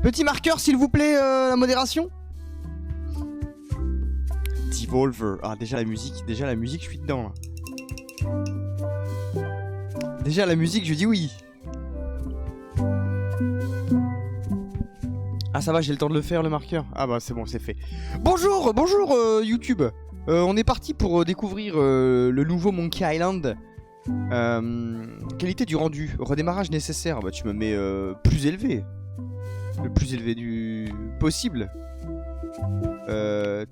Petit marqueur s'il vous plaît, la modération. Devolver. Ah déjà la musique, je suis dedans là. Déjà la musique, je dis oui. Ah ça va, j'ai le temps de le faire le marqueur. Ah bah c'est bon, c'est fait. Bonjour YouTube. On est parti pour découvrir le nouveau Monkey Island. Qualité du rendu, redémarrage nécessaire. Bah tu me mets plus élevé. Le plus élevé du possible.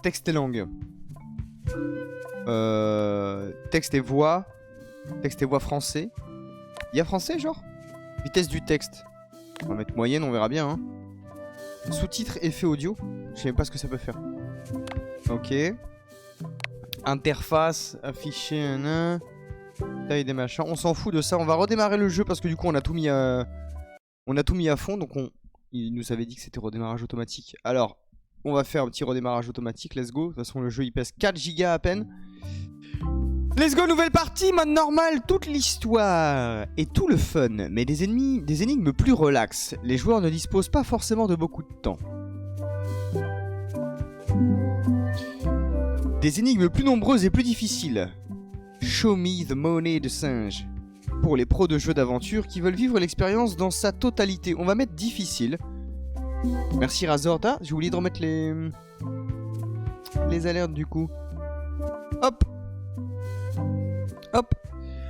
Texte et langue. Texte et voix. Texte et voix français. Il y a français genre? Vitesse du texte. On va mettre moyenne, on verra bien hein. Sous-titres, effet audio. Je sais même pas ce que ça peut faire. Ok. Interface, afficher, taille des machins. On s'en fout de ça. On va redémarrer le jeu parce que du coup on a tout mis à, fond. Donc il nous avait dit que c'était redémarrage automatique. Alors, on va faire un petit redémarrage automatique. Let's go. De toute façon, le jeu il pèse 4 Go à peine. Let's go, nouvelle partie, mode normal, toute l'histoire et tout le fun, mais des énigmes plus relax. Les joueurs ne disposent pas forcément de beaucoup de temps. Des énigmes plus nombreuses et plus difficiles. Show me the money de singe. Pour les pros de jeux d'aventure qui veulent vivre l'expérience dans sa totalité. On va mettre difficile. Merci Razor. Ah, j'ai oublié de remettre les alertes du coup. Hop. Hop.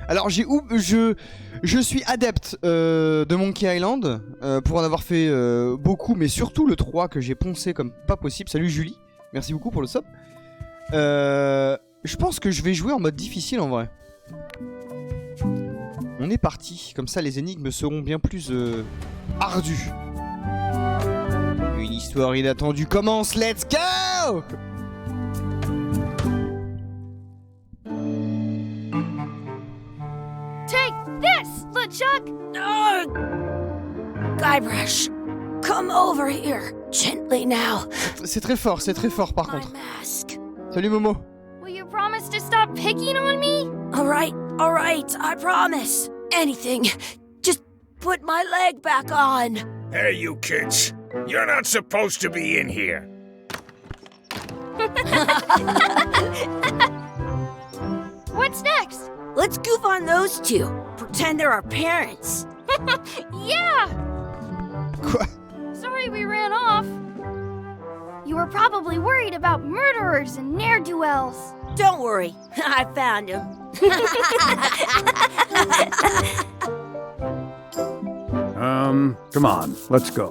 Alors je suis adepte de Monkey Island pour en avoir fait beaucoup, mais surtout le 3 que j'ai poncé comme pas possible. Salut Julie, merci beaucoup pour le sub. Je pense que je vais jouer en mode difficile en vrai. On est parti, comme ça les énigmes seront bien plus ardues. Une histoire inattendue commence, let's go! Chuck! No! Guybrush, come over here, gently now. C'est très fort par contre. Salut Momo. Will you promise to stop picking on me? All right, I promise. Anything, just put my leg back on. Hey, you kids, you're not supposed to be in here. What's next? Let's goof on those two. Pretend they're our parents. Yeah! Quoi? Sorry we ran off. You were probably worried about murderers and ne'er-do-wells. Don't worry, I found him. Come on, let's go.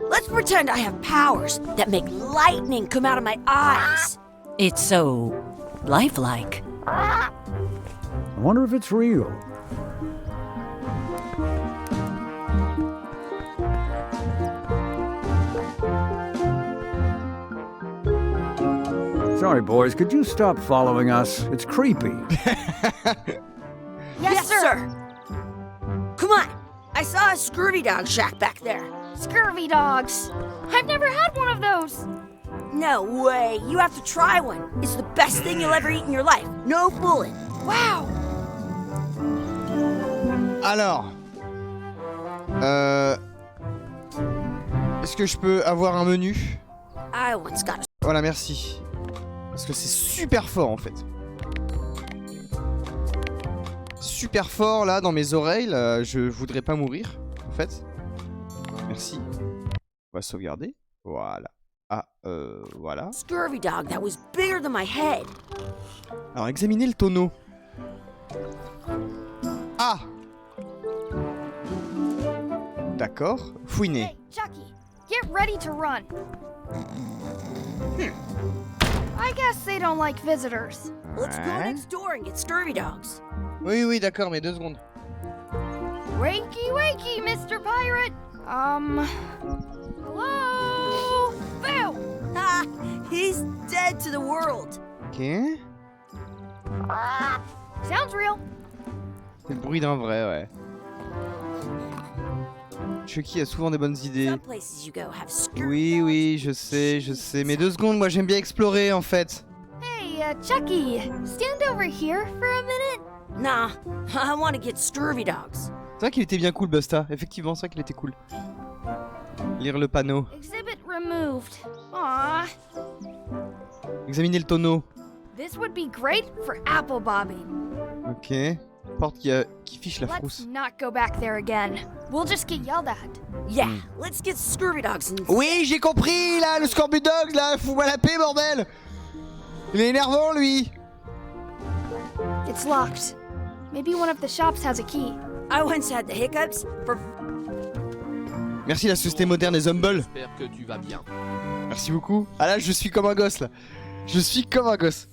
Let's pretend I have powers that make lightning come out of my eyes. It's so lifelike. I wonder if it's real. Sorry, boys, could you stop following us? It's creepy. Yes, sir. Come on. I saw a scurvy dog shack back there. Scurvy dogs? I've never had one of those. No way. You have to try one. It's the best thing you'll ever eat in your life. No fooling. Wow. Alors, est-ce que je peux avoir un menu? I once got a... Voilà, merci. Parce que c'est super fort en fait. Super fort là dans mes oreilles. Là, je voudrais pas mourir en fait. Merci. On va sauvegarder. Voilà. Ah, voilà. Scurvy dog that was bigger than my head. Alors, examinez le tonneau. Ah! D'accord. Fouiner. Hey, Chucky, get ready to run. I guess they don't like visitors. Let's go next door and get scurvy dogs. Oui, d'accord, mais 2 secondes. Wakey, wakey, Mr. Pirate. Hello? Boo! Ha! He's dead to the world. Ok. Sounds real. C'est le bruit d'un vrai, ouais. Chucky a souvent des bonnes idées. Some places you go have scurvy Oui, je sais. Mais 2 secondes, moi j'aime bien explorer en fait. Hey, Chucky, stand over here for a minute. Nah, I want to get scurvy dogs. C'est vrai qu'il était bien cool, Busta. Effectivement, c'est vrai qu'il était cool. Lire le panneau. Exhibit removed. Aww. Examiner le tonneau. This would be great for apple bobbing. Ok. Porte qui fiche la Let's frousse. not go back there again. We'll just get yelled at. Yeah, let's get scurvy dogs in. Oui, j'ai compris, là, le Scorpion Dog, là, fous-moi la paix, bordel. Il est énervant, lui. It's locked. Maybe one of the shops has a key. I once had the hiccups for... Merci la société moderne des Humble. J'espère que tu vas bien. Merci beaucoup. Ah là, je suis comme un gosse, là. Je suis comme un gosse.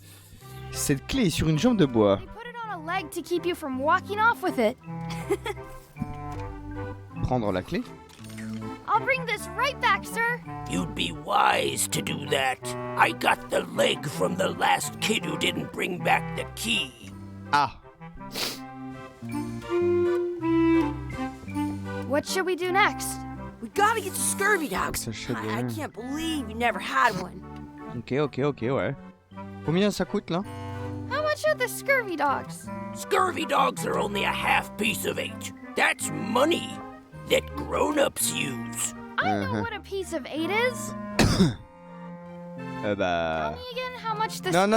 Cette clé est sur une jambe de bois. They put it on a leg to keep you from walking off with it. Prendre la clé. I'll bring this right back, sir. You'd be wise to do that. I got the leg from the last kid who didn't bring back the key. Ah. What should we do next? We gotta get to scurvy dogs. Ça should be, I yeah. can't believe you never had one. Ok, ouais. Combien ça coûte, là? How much are the scurvy dogs? Scurvy dogs are only a half piece of 8. That's money that grown-ups use. I know what a piece of 8 is. Tell Bah... me again how much this... Non.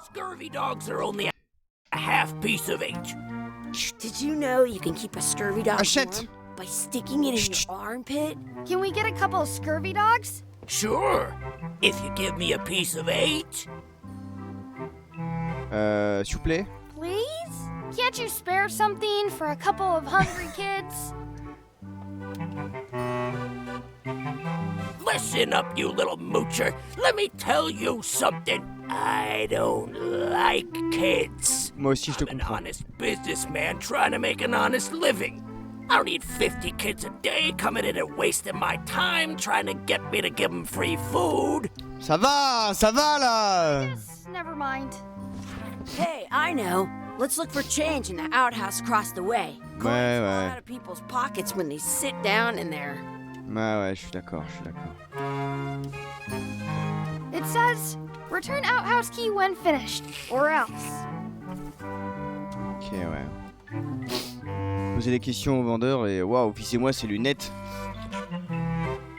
Scurvy dogs are only a half piece of 8. Did you know you can keep a scurvy dog Achète. warm by sticking it in your armpit? Can we get a couple of scurvy dogs? Sure, if you give me a piece of 8. S'il vous plaît. Please? Can't you spare something for a couple of hungry kids? Listen up, you little moocher. Let me tell you something. I don't like kids. Moi aussi, je te I'm an comprends. honest businessman trying to make an honest living. I don't need 50 kids a day coming in and wasting my time trying to get me to give them free food. Ça va, là. Yes, never mind. Hey, I know. Let's look for change in the outhouse across the way. Coins fall out of people's pockets when they sit down in there. Ouais, je suis d'accord. It says, return outhouse key when finished, or else. Ok, ouais. Poser des questions au vendeur et waouh, officiez-moi ces lunettes.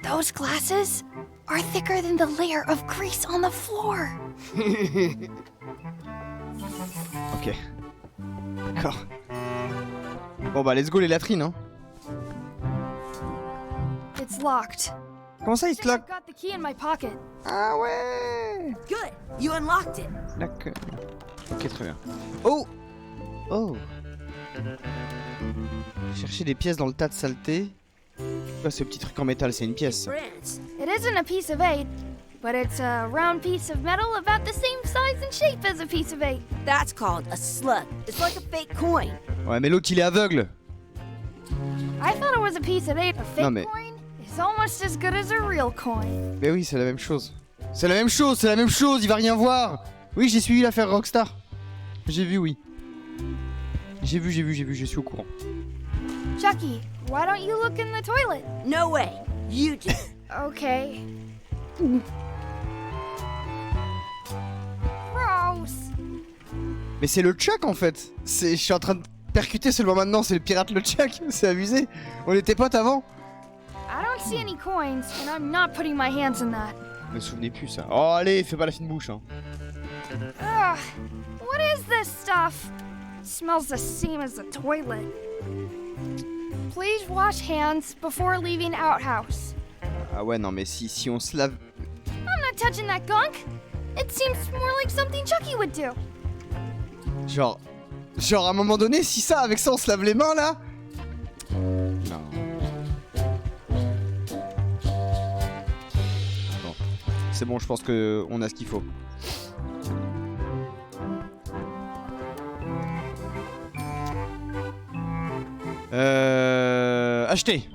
Those glasses are thicker than the layer of grease on the floor. Ok. D'accord. Bon bah, let's go les latrines, hein. It's locked. Comment ça, il se lock? I've got the key in my pocket. Ah ouais. Good. You unlocked it. D'accord. Ok, très bien. Oh. Chercher des pièces dans le tas de saleté. C'est quoi ce petit truc en métal? C'est une pièce. Ça. France. It isn't a piece of 8, but it's a round piece of metal about the same size and shape as a piece of 8. That's called a slug. It's like a fake coin. Ouais, mais l'autre il est aveugle. I thought it was a piece of 8. A fake Non, mais- coin is almost as good as a real coin. Mais oui, c'est la même chose. C'est la même chose, il va rien voir. Oui, j'ai suivi l'affaire Rockstar. J'ai vu, oui. J'ai vu, je suis au courant. Chucky, why don't you look in the toilet? No way. You do. Okay. Gross. Mais c'est le Chuck en fait. Je suis en train de percuter seulement maintenant, c'est le pirate le Chuck. C'est abusé. On était potes avant. I don't see any coins, and I'm not putting my hands in that. Je me souvenais plus ça. Oh allez, fais pas la fine bouche hein. Ugh. What is this stuff? Smells the same as the toilet. Please wash hands before leaving outhouse. Ah ouais non mais si on se lave... I'm not touching that gunk. It seems more like something Chucky would do. Genre à un moment donné, si ça, avec ça on se lave les mains là. Non. Bon. C'est bon, je pense que on a ce qu'il faut. Acheter.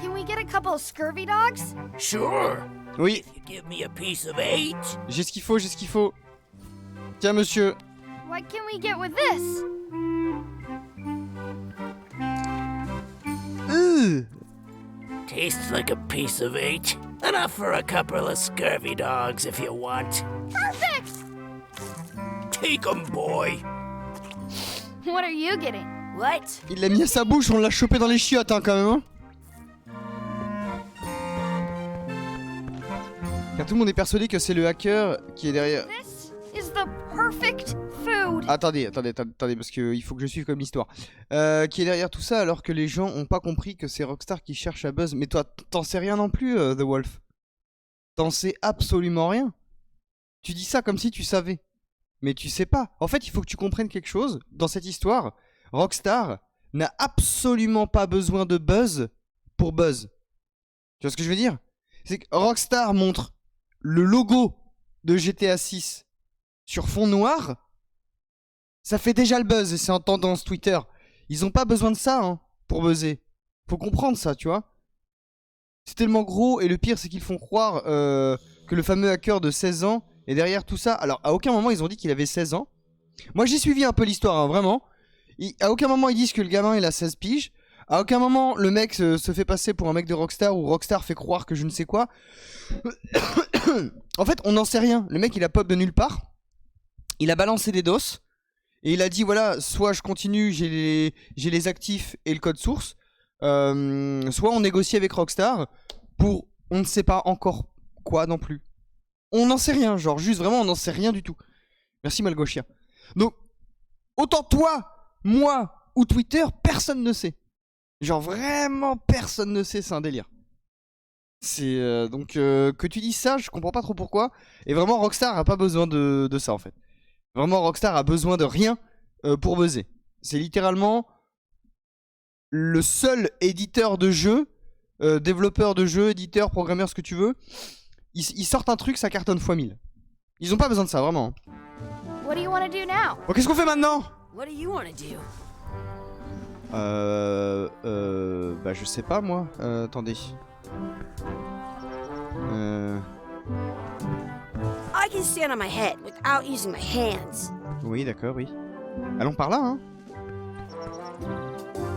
Can we get a couple of scurvy dogs? Sure, Oui, you give me a piece of 8. j'ai ce qu'il faut. Tiens monsieur. What can we get with this? Tastes like a piece of 8. Enough for a couple of scurvy dogs if you want. Perfect! Take 'em, boy. What are you getting? What? Il l'a mis à sa bouche, on l'a chopé dans les chiottes hein, quand même. Hein. Car tout le monde est persuadé que c'est le hacker qui est derrière. This is the perfect food. Attendez, parce qu'il faut que je suive comme l'histoire. Qui est derrière tout ça alors que les gens ont pas compris que c'est Rockstar qui cherche à buzz. Mais toi, t'en sais rien non plus, The Wolf. T'en sais absolument rien. Tu dis ça comme si tu savais. Mais tu sais pas. En fait, il faut que tu comprennes quelque chose. Dans cette histoire, Rockstar n'a absolument pas besoin de buzz pour buzz. Tu vois ce que je veux dire? C'est que Rockstar montre le logo de GTA 6 sur fond noir. Ça fait déjà le buzz et c'est en tendance Twitter. Ils ont pas besoin de ça hein, pour buzzer. Faut comprendre ça, tu vois. C'est tellement gros et le pire c'est qu'ils font croire que le fameux hacker de 16 ans est derrière tout ça. Alors à aucun moment ils ont dit qu'il avait 16 ans. Moi j'ai suivi un peu l'histoire, hein, vraiment. À aucun moment ils disent que le gamin il a 16 piges. À aucun moment le mec se fait passer pour un mec de Rockstar ou Rockstar fait croire que je ne sais quoi. En fait on n'en sait rien. Le mec il a pop de nulle part. Il a balancé des doses. Et il a dit voilà, soit je continue, j'ai les actifs et le code source. Soit on négocie avec Rockstar pour on ne sait pas encore quoi non plus. On n'en sait rien, genre juste vraiment on n'en sait rien du tout. Merci Malgochia. Donc autant toi, moi ou Twitter, personne ne sait. Genre vraiment personne ne sait, c'est un délire. C'est donc que tu dis ça, je comprends pas trop pourquoi. Et vraiment Rockstar a pas besoin de ça en fait. Vraiment Rockstar a besoin de rien pour buzzer. C'est littéralement le seul éditeur de jeux, développeur de jeux, éditeur, programmeur, ce que tu veux. Ils sortent un truc, ça cartonne x 1000. Ils ont pas besoin de ça, vraiment. What do you want to do now? Bon, qu'est-ce qu'on fait maintenant? What do you want to do? Bah je sais pas moi. Attendez. I can stand on my head without using my hands. Oui, d'accord, oui. Allons par là, hein.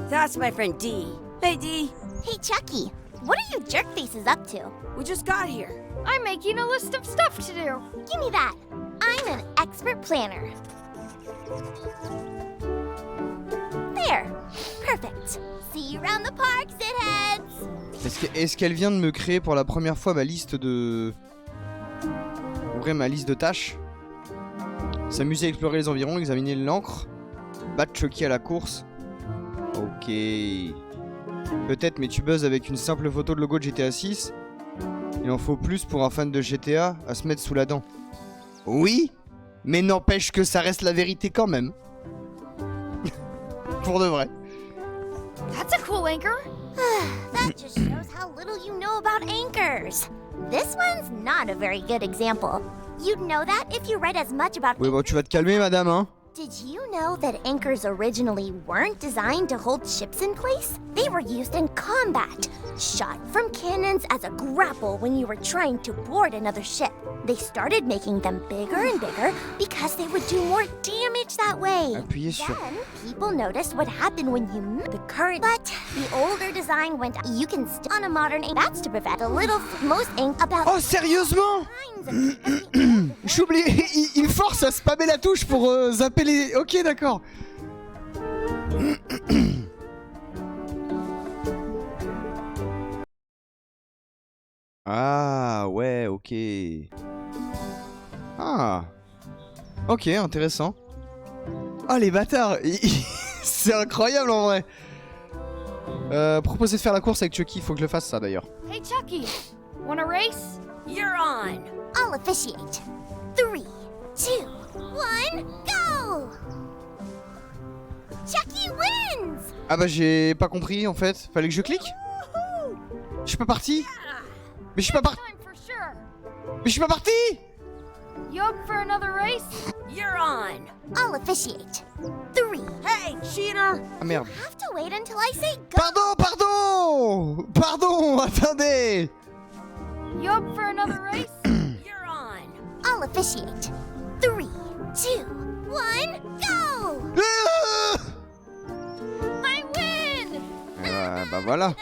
That's my friend Dee. Hey, Dee. Hey, Chucky, what are you jerk faces up to? We just got here. I'm making a list of stuff to do. Give me that. I'm an expert planner. There. Perfect. See you around the park, shitheads. Est-ce qu'elle vient de me créer pour la première fois ma liste de... Ouvrir ma liste de tâches. S'amuser à explorer les environs, examiner l'encre. Battre Chucky à la course. Ok. Peut-être, mais tu buzzes avec une simple photo de logo de GTA 6. Il en faut plus pour un fan de GTA à se mettre sous la dent. Oui, mais n'empêche que ça reste la vérité quand même. Pour de vrai. That's a cool anchor. That just shows how little you know about anchors. This one's not a very good example. You'd know that if you read as much about Oui, bon, tu vas te calmer, madame, hein. Did you know that anchors originally weren't designed to hold ships in place? They were used in combat, shot from cannons as a grapple when you were trying to board another ship. They started making them bigger and bigger because they would do more damage that way. Appuyez sur... Then people noticed what happened when you moved the current, but the older design went. You can still on a modern anchor. That's to prevent a little most ink about. Oh, sérieusement? J'oublie, il force à spammer la touche pour zapper les... Ok, d'accord. Ah, ouais, ok. Ah. Ok, intéressant. Ah, les bâtards. C'est incroyable en vrai. Proposer de faire la course avec Chucky, faut que je le fasse ça d'ailleurs. Hey, Chucky, wanna race? You're on. I'll officiate. 3, 2, 1, go! Chucky wins! Ah bah j'ai pas compris en fait. Fallait que je clique? Je suis pas parti? Mais je suis pas parti? Time for sure. Mais je suis pas parti! You up for another race? You're on. I'll officiate. 3. Hey, cheater. Ah merde. Have to wait until I say go. Pardon! Pardon! Attendez! You up for another race? You're on. I'll officiate. 3, 2, 1, go! Ah I win! Bah voilà.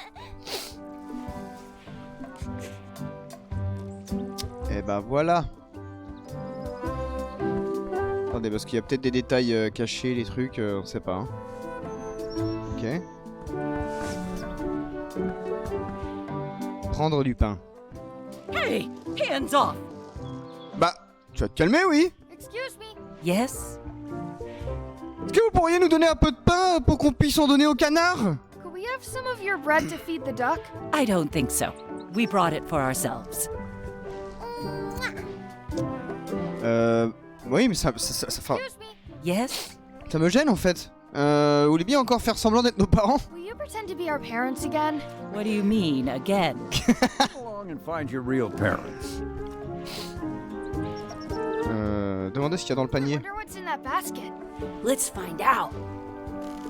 Et bah voilà. Attendez, parce qu'il y a peut-être des détails cachés, les trucs, on sait pas. Hein. Ok. Prendre du pain. Hey, hands off. Bah, tu vas te calmer, oui. Excuse me. Yes? Est-ce que vous pourriez nous donner un peu de pain pour qu'on puisse en donner au canard? Could we have some of your bread to feed the duck? I don't think so. We brought it for ourselves. Oui, mais enfin, Excuse me. Yes? ça me gêne en fait. Vous voulez bien encore faire semblant d'être nos parents? Will you pretend to be our parents again? What do you mean, again? Go along and find your real parents. Demandez ce qu'il y a dans le I panier. wonder what's in that basket. Let's find out.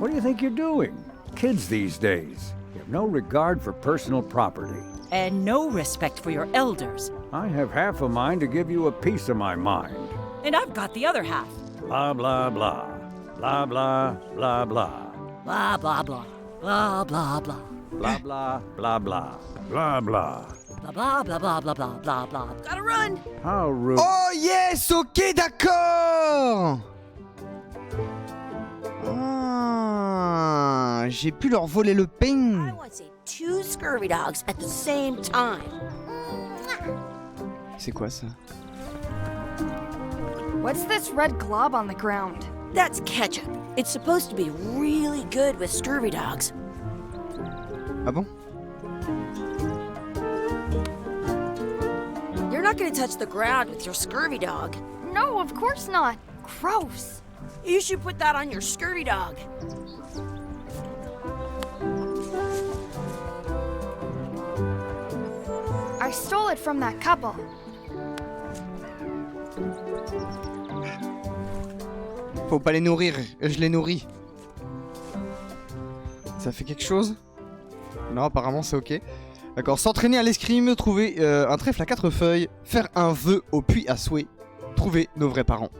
What do you think you're doing? Kids these days. You have no regard for personal property. And no respect for your elders. I have half a mind to give you a piece of my mind. And I've got the other half. Blah, blah, blah. Blah, blah, blah, blah. Blah, blah, blah. Blah, blah, blah. Blah, blah, blah, blah. Blah, blah. Blah, blah, blah, blah, blah, blah, blah. Gotta run. How rude. Oh yes, ok, d'accord. Ah, j'ai pu leur voler le I pain. want to say 2 scurvy dogs at the same time. C'est quoi ça? What's this red glob on the ground? That's ketchup. It's supposed to be really good with scurvy dogs. Ah bon? You're not gonna touch the ground with your scurvy dog. No, of course not. Gross. You should put that on your scurvy dog. I stole it from that couple. Faut pas les nourrir, je les nourris. Ça fait quelque chose? Non, apparemment c'est ok. D'accord, s'entraîner à l'escrime, trouver un trèfle à 4 feuilles, faire un vœu au puits à souhait, trouver nos vrais parents.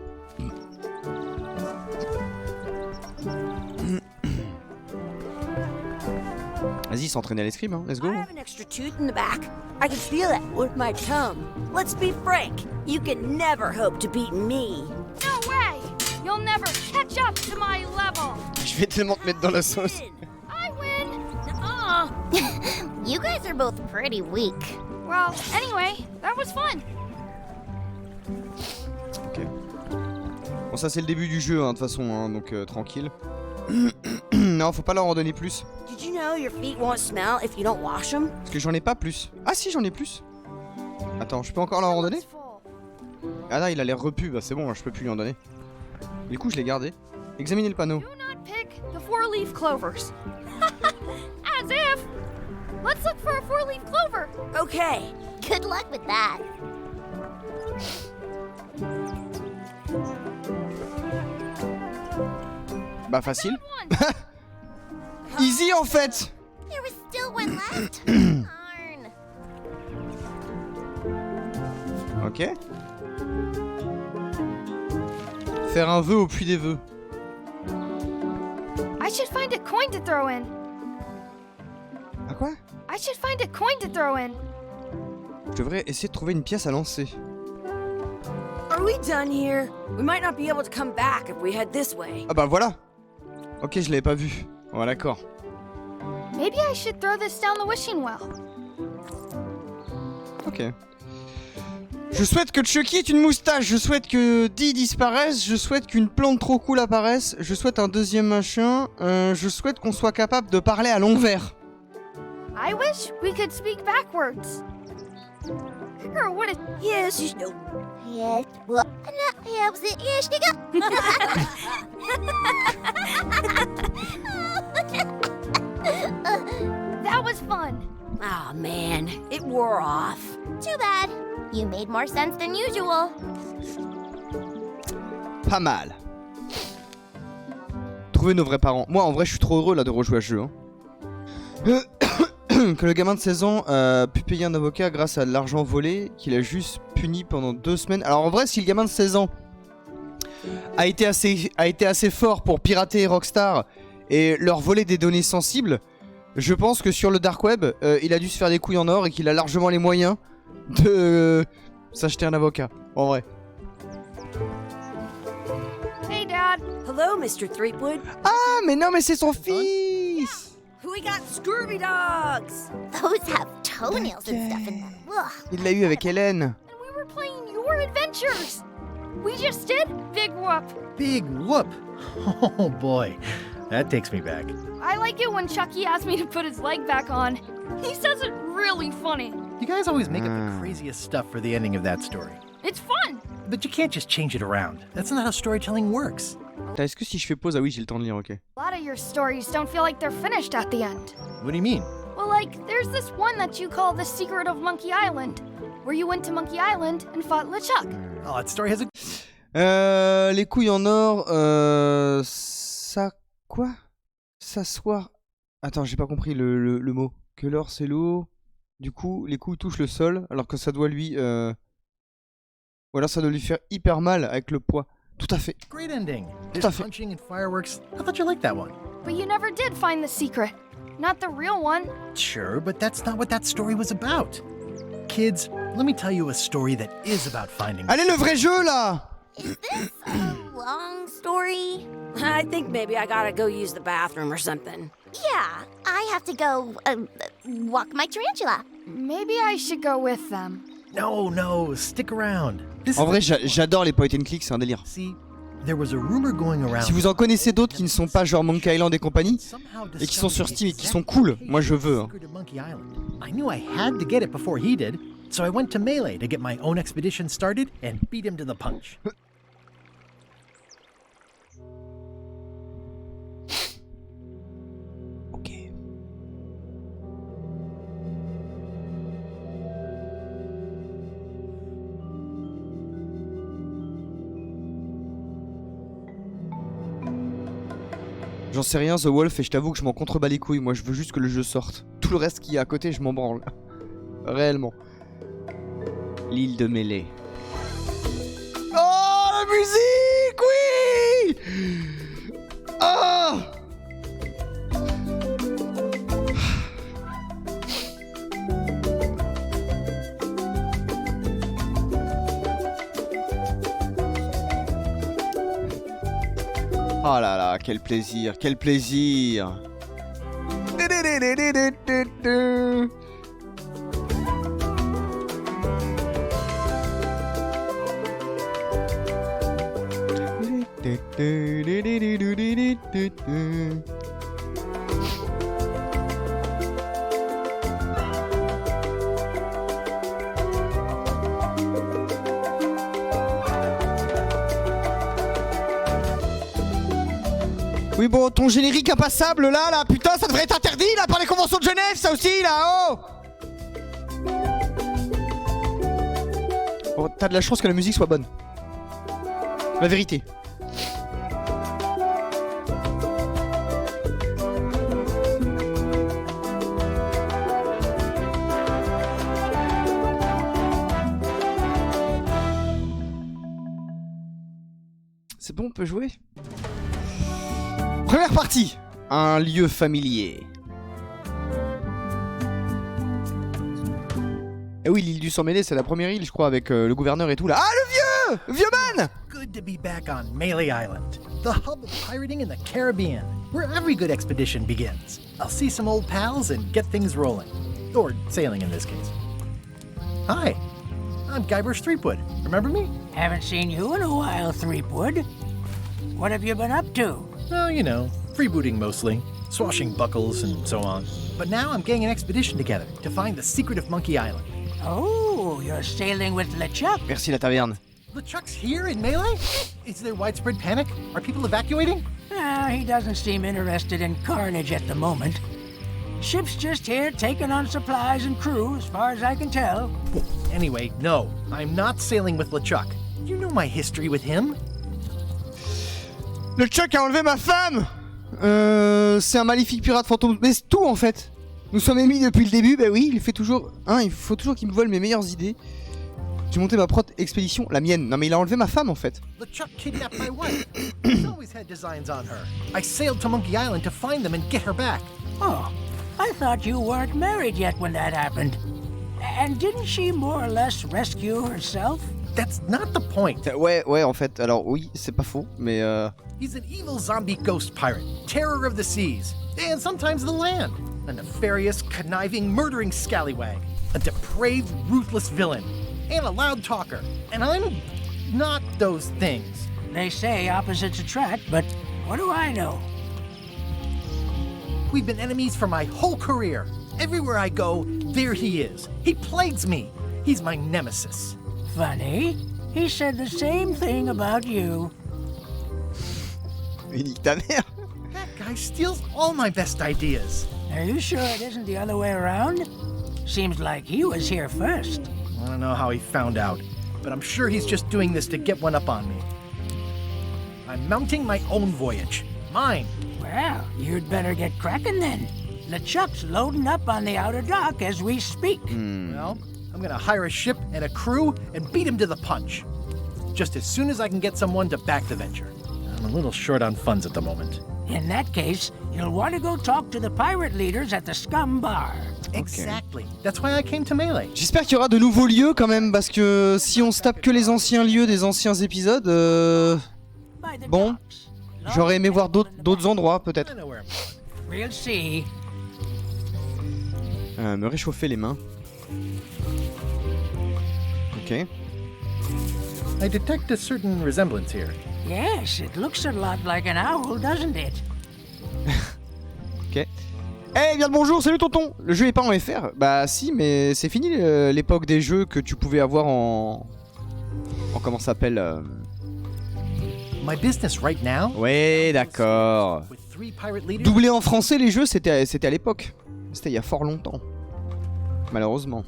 Vas-y, s'entraîner à l'escrime, hein. Let's go. I have an extra tooth in the back. I can feel it with my tongue. Let's be frank. You can never hope to beat me. No way! You'll never catch up to my level. Je vais tellement te mettre dans la sauce. I win. You guys are both pretty weak. Well, anyway, that was fun. Ok. Bon, ça c'est le début du jeu, hein, de toute façon, hein, donc tranquille. Non, faut pas leur en donner plus. Did you know your feet won't smell if you don't wash them? Parce que j'en ai pas plus. Ah si, j'en ai plus. Attends, je peux encore leur en donner? It's full. Ah là, il a l'air repu, bah c'est bon, je peux plus lui en donner. Du coup, je l'ai gardé. Examinez le panneau. Do not pick the 4-leaf clovers. As if. Let's look for a 4-leaf clover. Okay. Good luck with that. Bah facile. One. Easy en fait. There was still one left. Darn. Ok. Faire un vœu au puits des vœux. I should find a coin to throw in. Ah quoi? I should find a coin to throw in. Je devrais essayer de trouver une pièce à lancer. Are we done here? We might not be able to come back if we head this way. Ah bah voilà. Ok, je l'avais pas vu. Oh d'accord. Maybe I should throw this down the wishing well. Ok. Je souhaite que Chucky ait une moustache. Je souhaite que Dee disparaisse. Je souhaite qu'une plante trop cool apparaisse. Je souhaite un deuxième machin. Je souhaite qu'on soit capable de parler à l'envers. I wish we could speak backwards. Or would it? Yes, you know. Yes, well, no, yeah, was it? Yes, you That was fun. Oh man, it wore off. Too bad. You made more sense than usual. Pas mal. Trouver nos vrais parents. Moi, en vrai, je suis trop heureux là de rejouer à ce jeu. Hein. Que le gamin de 16 ans a pu payer un avocat grâce à de l'argent volé, qu'il a juste puni pendant 2 semaines. Alors en vrai, si le gamin de 16 ans a été assez fort pour pirater Rockstar et leur voler des données sensibles, je pense que sur le dark web, il a dû se faire des couilles en or et qu'il a largement les moyens de s'acheter un avocat. En vrai. Hey, Dad. Hello, Mr. Threepwood. Ah, mais non, mais c'est son fils! We got scurvy dogs. Those have toenails and stuff in them. Ugh. Il l'a eu avec Hélène. And we were playing your adventures. We just did Big Whoop. Big whoop! Oh boy, that takes me back. I like it when Chucky asks me to put his leg back on. He says it really funny. You guys always make up the craziest stuff for the ending of that story. It's fun. But you can't just change it around. That's not how storytelling works. Est-ce que si je fais pause, ah oui, j'ai le temps de lire, ok. A lot of your stories don't feel like they're finished at the end. What do you mean? Well, like, there's this one that you call The Secret of Monkey Island, where you went to Monkey Island and fought LeChuck. Oh, that story has a... Les couilles en or, ça... Quoi? S'asseoir... Attends, j'ai pas compris le mot. Que l'or c'est l'eau. Du coup, les couilles touchent le sol, alors que ça doit lui... Ou alors ça doit lui faire hyper mal avec le poids. Tout à fait. Great ending. Tout à There's fait. punching and fireworks. I thought you liked that one. But you never did find the secret. Not the real one. Sure, but that's not what that story was about. Kids, let me tell you a story that is about finding... Allez, le vrai jeu, là! Is this a long story? I think maybe I gotta go use the bathroom or something. Yeah, I have to go walk my tarantula. Maybe I should go with them. No, stick around. This En is- vrai, j'adore les point and click, c'est un délire. See, there was a rumor going around... Si vous en connaissez d'autres qui ne sont pas genre Monkey Island et compagnie, Somehow et qui sont sur discovered Steam et the qui sont exact cool, moi je veux. Hein. secret of Monkey Island. I knew I had to get it before he did, so I went to Melee to get my own expedition started and beat him to the punch. Ok. J'en sais rien, The Wolf, et je t'avoue que je m'en contrebats les couilles. Moi, je veux juste que le jeu sorte. Tout le reste qui est à côté, je m'en branle. Réellement. L'île de Mêlée. Oh, la musique, oui. Oh. Oh là là, quel plaisir, quel plaisir. Oui bon, ton générique impassable là, putain, ça devrait être interdit là par les conventions de Genève, ça aussi là, oh. Bon, t'as de la chance que la musique soit bonne. La vérité. C'est bon, on peut jouer? Première partie, un lieu familier. Eh oui, l'île du sang mêlé, c'est la première île, je crois, avec le gouverneur et tout là. Ah, le vieux man. Good to be back on Melee Island, the hub of pirating in the Caribbean, where every good expedition begins. I'll see some old pals and get things rolling. Or sailing in this case. Hi, I'm Guybrush Threepwood. Remember me? Haven't seen you in a while, Threepwood. What have you been up to? Oh, you know, freebooting mostly, swashing buckles and so on. But now I'm getting an expedition together to find the secret of Monkey Island. Oh, you're sailing with LeChuck. Merci la taverne. LeChuck's here in Melee? Is there widespread panic? Are people evacuating? He doesn't seem interested in carnage at the moment. Ship's just here taking on supplies and crew, as far as I can tell. Anyway, no, I'm not sailing with LeChuck. You know my history with him. Le Chuck a enlevé ma femme. C'est un maléfique pirate fantôme. Mais c'est tout en fait. Nous sommes ennemis depuis le début, bah oui, il fait toujours... Hein, il faut toujours qu'il me vole mes meilleures idées. J'ai monté ma propre expédition, la mienne. Non mais il a enlevé ma femme en fait. LeChuck kidnapped my wife. He's always had designs on her. I sailed to Monkey Island to find them and get her back. Oh, I thought you weren't married yet when that happened. And didn't she more or less rescue herself? That's not the point. Ouais, en fait, alors oui, c'est pas faux, mais He's an evil zombie ghost pirate, terror of the seas, and sometimes the land. A nefarious, conniving, murdering scallywag. A depraved, ruthless villain. And a loud talker. And I'm not those things. They say opposites attract, but what do I know? We've been enemies for my whole career. Everywhere I go, there he is. He plagues me. He's my nemesis. Funny. He said the same thing about you. Mais nique ta mère. That guy steals all my best ideas. Are you sure it isn't the other way around? Seems like he was here first. I don't know how he found out, but I'm sure he's just doing this to get one up on me. I'm mounting my own voyage. Mine. Well, you'd better get cracking then. LeChuck's loading up on the outer dock as we speak. Well, I'm gonna hire a ship and a crew and beat him to the punch. Just as soon as I can get someone to back the venture. I'm a little short on funds at the moment. In that case, you'll want to go talk to the pirate leaders at the Scum Bar. Exactly. That's why I came to Melee. J'espère qu'il y aura de nouveaux lieux quand même, parce que si on se tape que les anciens lieux des anciens épisodes, By the bon, docks. j'aurais aimé voir d'autres endroits I peut-être. know where I'm going. We'll see. Me réchauffer les mains. Ok. I detect a certain resemblance here. Yes, it looks a lot like an owl, doesn't it? Ok. Eh bien le bonjour, salut tonton. Le jeu est pas en FR? Bah si, mais c'est fini l'époque des jeux que tu pouvais avoir en comment ça s'appelle My business right now? Ouais, d'accord. With 3 pirate leaders? Doublé en français les jeux, c'était à l'époque. C'était il y a fort longtemps. Malheureusement.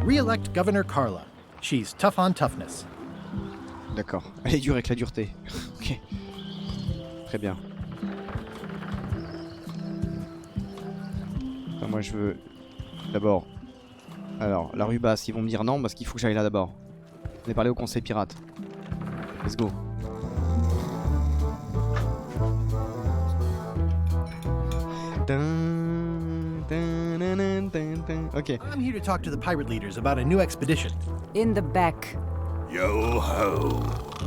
Re-elect Governor Carla. She's tough on toughness. D'accord. Elle est dure avec la dureté. Ok. Très bien. Enfin, moi je veux... D'abord... Alors, la rue basse, ils vont me dire non parce qu'il faut que j'aille là d'abord. On est parlé au conseil pirate. Let's go. Ok. I'm here to talk to the pirate leaders about a new expedition. In the back. Yo ho.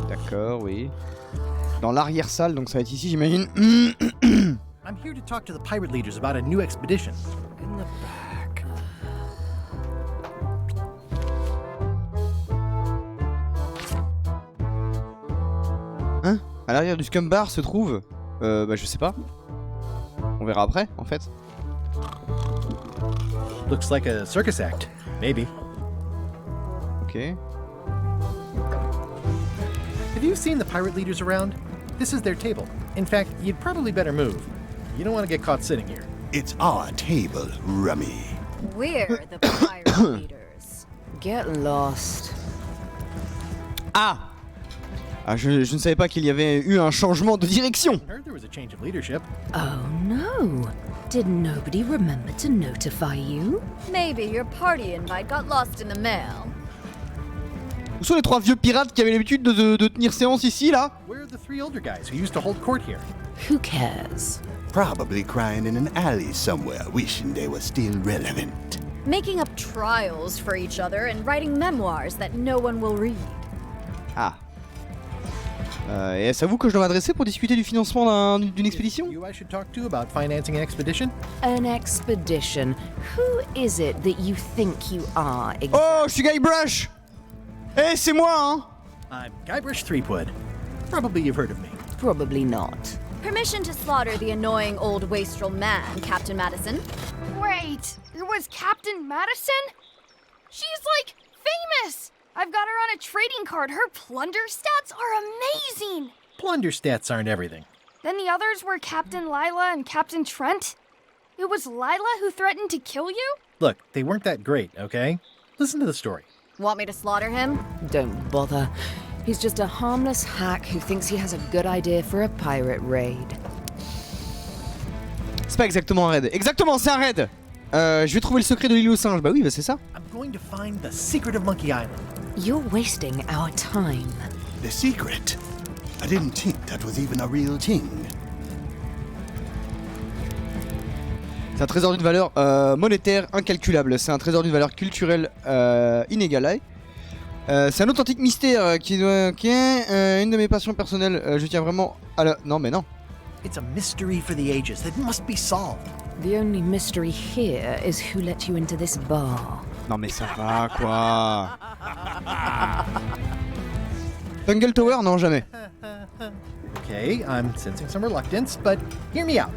D'accord, oui. Dans l'arrière-salle, donc ça va être ici, j'imagine. I'm here to talk to the pirate leaders about a new expedition. In the back. Hein? À l'arrière du Scum Bar se trouve... bah je sais pas. On verra après, en fait. Looks like a circus act. Maybe. Ok. Have you seen the pirate leaders around? This is their table. In fact, you'd probably better move. You don't want to get caught sitting here. It's our table, Rummy. We're the pirate leaders. Get lost. Ah! Ah, je ne savais pas qu'il y avait eu un changement de direction. I heard there was a change of leadership. Oh no. Did nobody remember to notify you? Maybe your party invite got lost in the mail. Où sont les 3 vieux pirates qui avaient l'habitude de tenir séance ici, là? Where are the 3 older guys who used to hold court here? Who cares? Probably crying in an alley somewhere, wishing they were still relevant. Making up trials for each other and writing memoirs that no one will read. Ah. Et est-ce à vous que je dois m'adresser pour discuter du financement d'une expédition? You I should talk to about financing an expedition? An expedition. Who is it that you think you are exactly? Oh, je suis Guybrush! Eh, c'est moi, hein! I'm Guybrush Threepwood. Probably you've heard of me. Probably not. Permission to slaughter the annoying old wastrel man, Captain Madison. Wait, it was Captain Madison? She's like famous! I've got her on a trading card. Her plunder stats are amazing! Plunder stats aren't everything. Then the others were Captain Lila and Captain Trent. It was Lila who threatened to kill you? Look, they weren't that great, okay? Listen to the story. Want me to slaughter him? Don't bother. He's just a harmless hack who thinks he has a good idea for a pirate raid. C'est pas exactement un raid. Exactement, c'est un raid! Je vais trouver le secret de l'île aux singes. Bah oui, bah c'est ça. I'm going to find the secret of Monkey Island. You're wasting our time. The secret? I didn't think that was even a real thing. C'est un trésor d'une valeur monétaire incalculable. C'est un trésor d'une valeur culturelle inégalée. C'est un authentique mystère qui est une de mes passions personnelles. Je tiens vraiment à la... Non mais non. It's a mystery for the ages that must be solved. The only mystery here is who let you into this bar. Non mais ça va quoi. Tungle Tower, non jamais. Okay, I'm sensing some reluctance, but hear me out.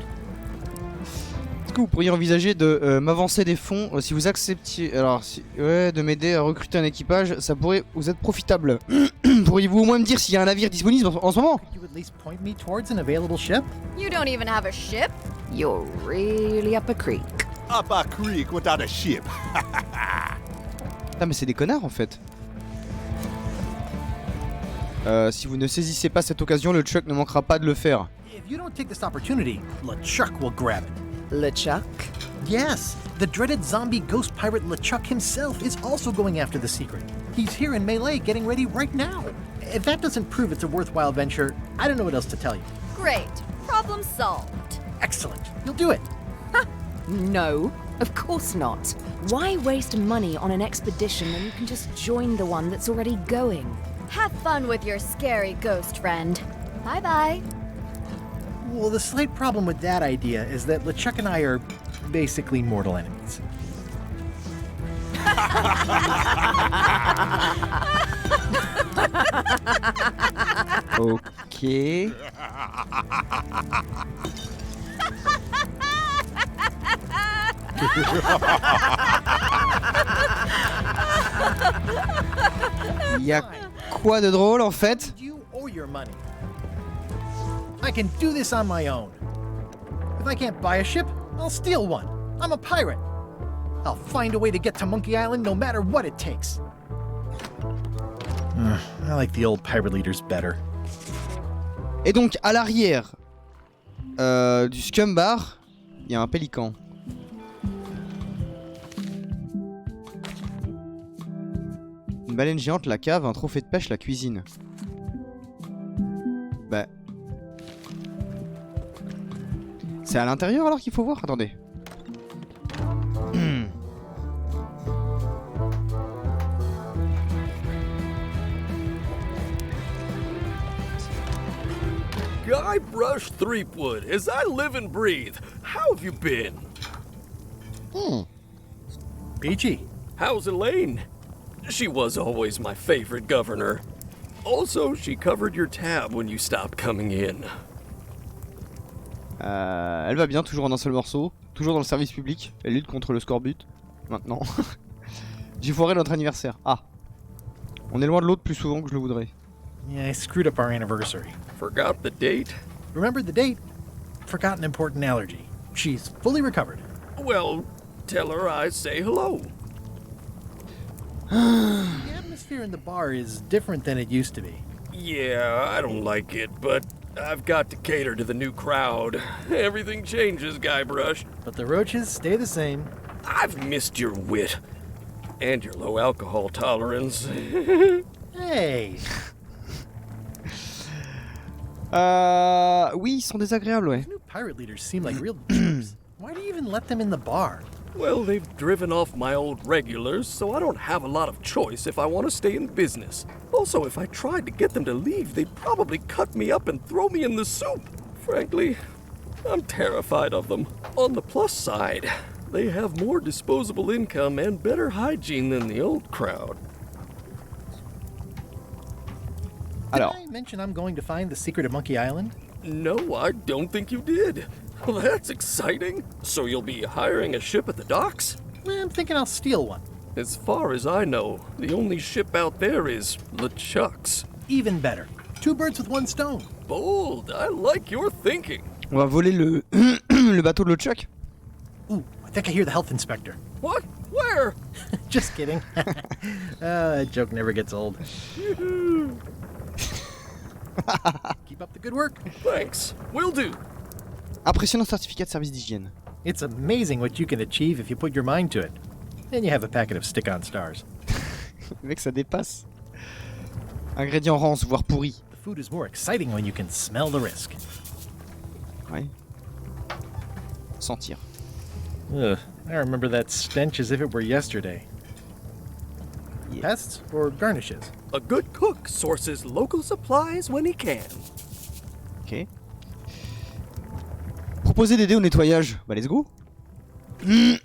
Est-ce que vous pourriez envisager de m'avancer des fonds si vous acceptiez, alors de m'aider à recruter un équipage, ça pourrait vous être profitable. Pourriez-vous au moins me dire s'il y a un navire disponible en ce moment? Could you at least point me towards an available ship? You don't even have a ship? You're really up a creek. Up a creek without a ship. Ah mais c'est des connards en fait. Si vous ne saisissez pas cette occasion, le Chuck ne manquera pas de le faire. If you don't take this opportunity, LeChuck will grab it. LeChuck? Yes, the dreaded zombie ghost pirate LeChuck himself is also going after the secret. He's here in Melee getting ready right now. If that doesn't prove it's a worthwhile venture, I don't know what else to tell you. Great. Problem solved. Excellent. You'll do it. No, of course not. Why waste money on an expedition when you can just join the one that's already going? Have fun with your scary ghost friend. Bye-bye. Well, the slight problem with that idea is that LeChuck and I are basically mortal enemies. Ok. Y a quoi de drôle en fait? You owe your money. I can do this on my own. If I can't buy a ship, I'll steal one. I'm a pirate. I'll find a way to get to Monkey Island no matter what it takes. I like the old pirate leaders better. Et donc à l'arrière du Scum Bar, il y a un pélican. Une baleine géante, la cave, un trophée de pêche, la cuisine. Bah. C'est à l'intérieur alors qu'il faut voir? Attendez. Guybrush Threepwood, as I live and breathe, how have you been? Peachy. How's Elaine? She was always my favorite governor. Also, she covered your tab when you stopped coming in. Elle va bien, toujours en un seul morceau, toujours dans le service public. Elle lutte contre le scorbut. Maintenant. J'ai foiré notre anniversaire. Ah. On est loin de l'autre plus souvent que je le voudrais. Yeah, I screwed up our anniversary. Forgot the date? Remembered the date. Forgot an important allergy. She's fully recovered. Well, tell her I say hello. The atmosphere in the bar is different than it used to be. Yeah, I don't like it, but I've got to cater to the new crowd. Everything changes, Guybrush. But the roaches stay the same. I've missed your wit. And your low alcohol tolerance. Hey! Oui, ils sont désagréables, ouais. These new pirate leaders seem like real jerks. Why do you even let them in the bar? Well, they've driven off my old regulars, so I don't have a lot of choice if I want to stay in business. Also, if I tried to get them to leave, they'd probably cut me up and throw me in the soup. Frankly, I'm terrified of them. On the plus side, they have more disposable income and better hygiene than the old crowd. Did I mention I'm going to find the secret of Monkey Island? No, I don't think you did. Well, that's exciting. So you'll be hiring a ship at the docks? I'm thinking I'll steal one. As far as I know, the only ship out there is LeChuck's. Even better. Two birds with one stone. Bold. I like your thinking. On va voler le le bateau de LeChuck. Ooh, I think I hear the health inspector. What? Where? Just kidding. That joke never gets old. Keep up the good work. Thanks. Will do. Impressionnant certificat de service d'hygiène. It's amazing what you can achieve if you put your mind to it. Then you have a packet of stick-on stars. Mec, ça dépasse. Ingrédients rances, voire pourris. The food is more exciting when you can smell the risk. Ouais. Sentir. Ugh, I remember that stench as if it were yesterday. Yeah. Pests or garnishes? A good cook sources local supplies when he can. Ok. proposé d'aider au nettoyage. Bah let's go. Will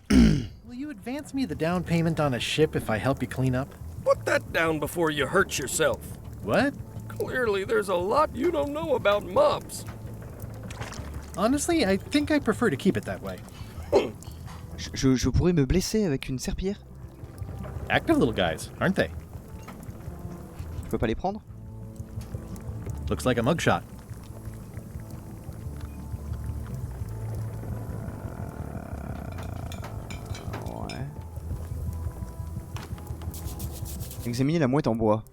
you advance me the down payment on a ship if I help you clean up? Put that down before you hurt yourself. What? Clearly, there's a lot you don't know about mobs. Honestly, I think I prefer to keep it that way. Je pourrais me blesser avec une serpillière. Active little guys, aren't they? Je peux pas les prendre? Looks like a mugshot. Ouais. Examinez la mouette en bois.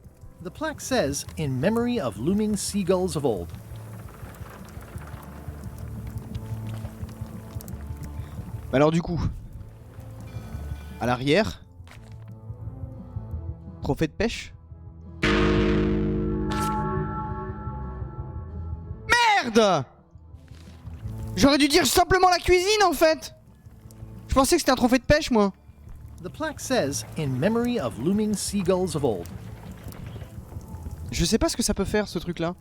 The plaque says, in memory of looming seagulls of old. Alors du coup, à l'arrière, trophée de pêche. Merde! J'aurais dû dire simplement la cuisine en fait. Je pensais que c'était un trophée de pêche moi. The plaque says, in memory of looming seagulls of old. Je sais pas ce que ça peut faire ce truc là.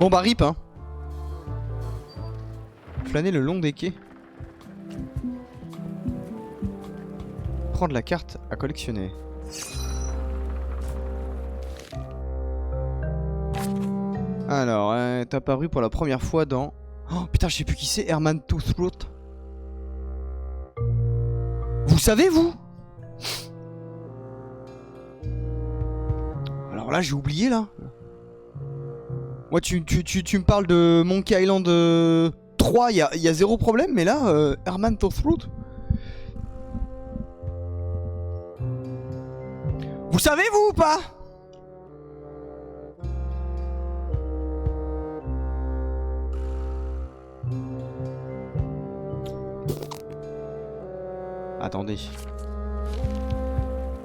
Bon bah rip hein. Flâner le long des quais. Prendre la carte à collectionner. Alors, est apparu pour la première fois dans... Oh putain, je sais plus qui c'est, Herman Toothroot. Vous savez vous? Alors là, j'ai oublié là. Moi, tu me parles de Monkey Island 3, il y a zéro problème, mais là, Herman Toothroot. Vous savez vous ou pas? Attendez.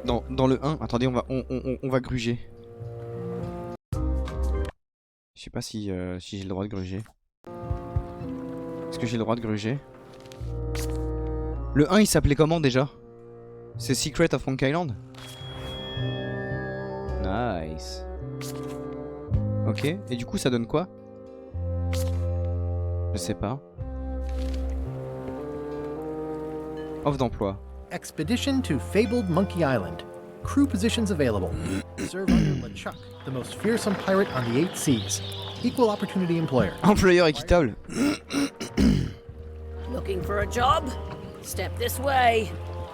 Dans le 1, attendez, on va gruger. Je sais pas si j'ai le droit de gruger. Est-ce que j'ai le droit de gruger? Le 1 il s'appelait comment déjà? C'est Secret of Monkey Island? Nice. Ok, et du coup ça donne quoi? Je sais pas. Offre d'emploi. Expedition to fabled Monkey Island. Crew positions available. Serve under LeChuck, the most fearsome pirate on the 8 seas. Equal opportunity employer. Employeur équitable. Looking for a job? Step this way.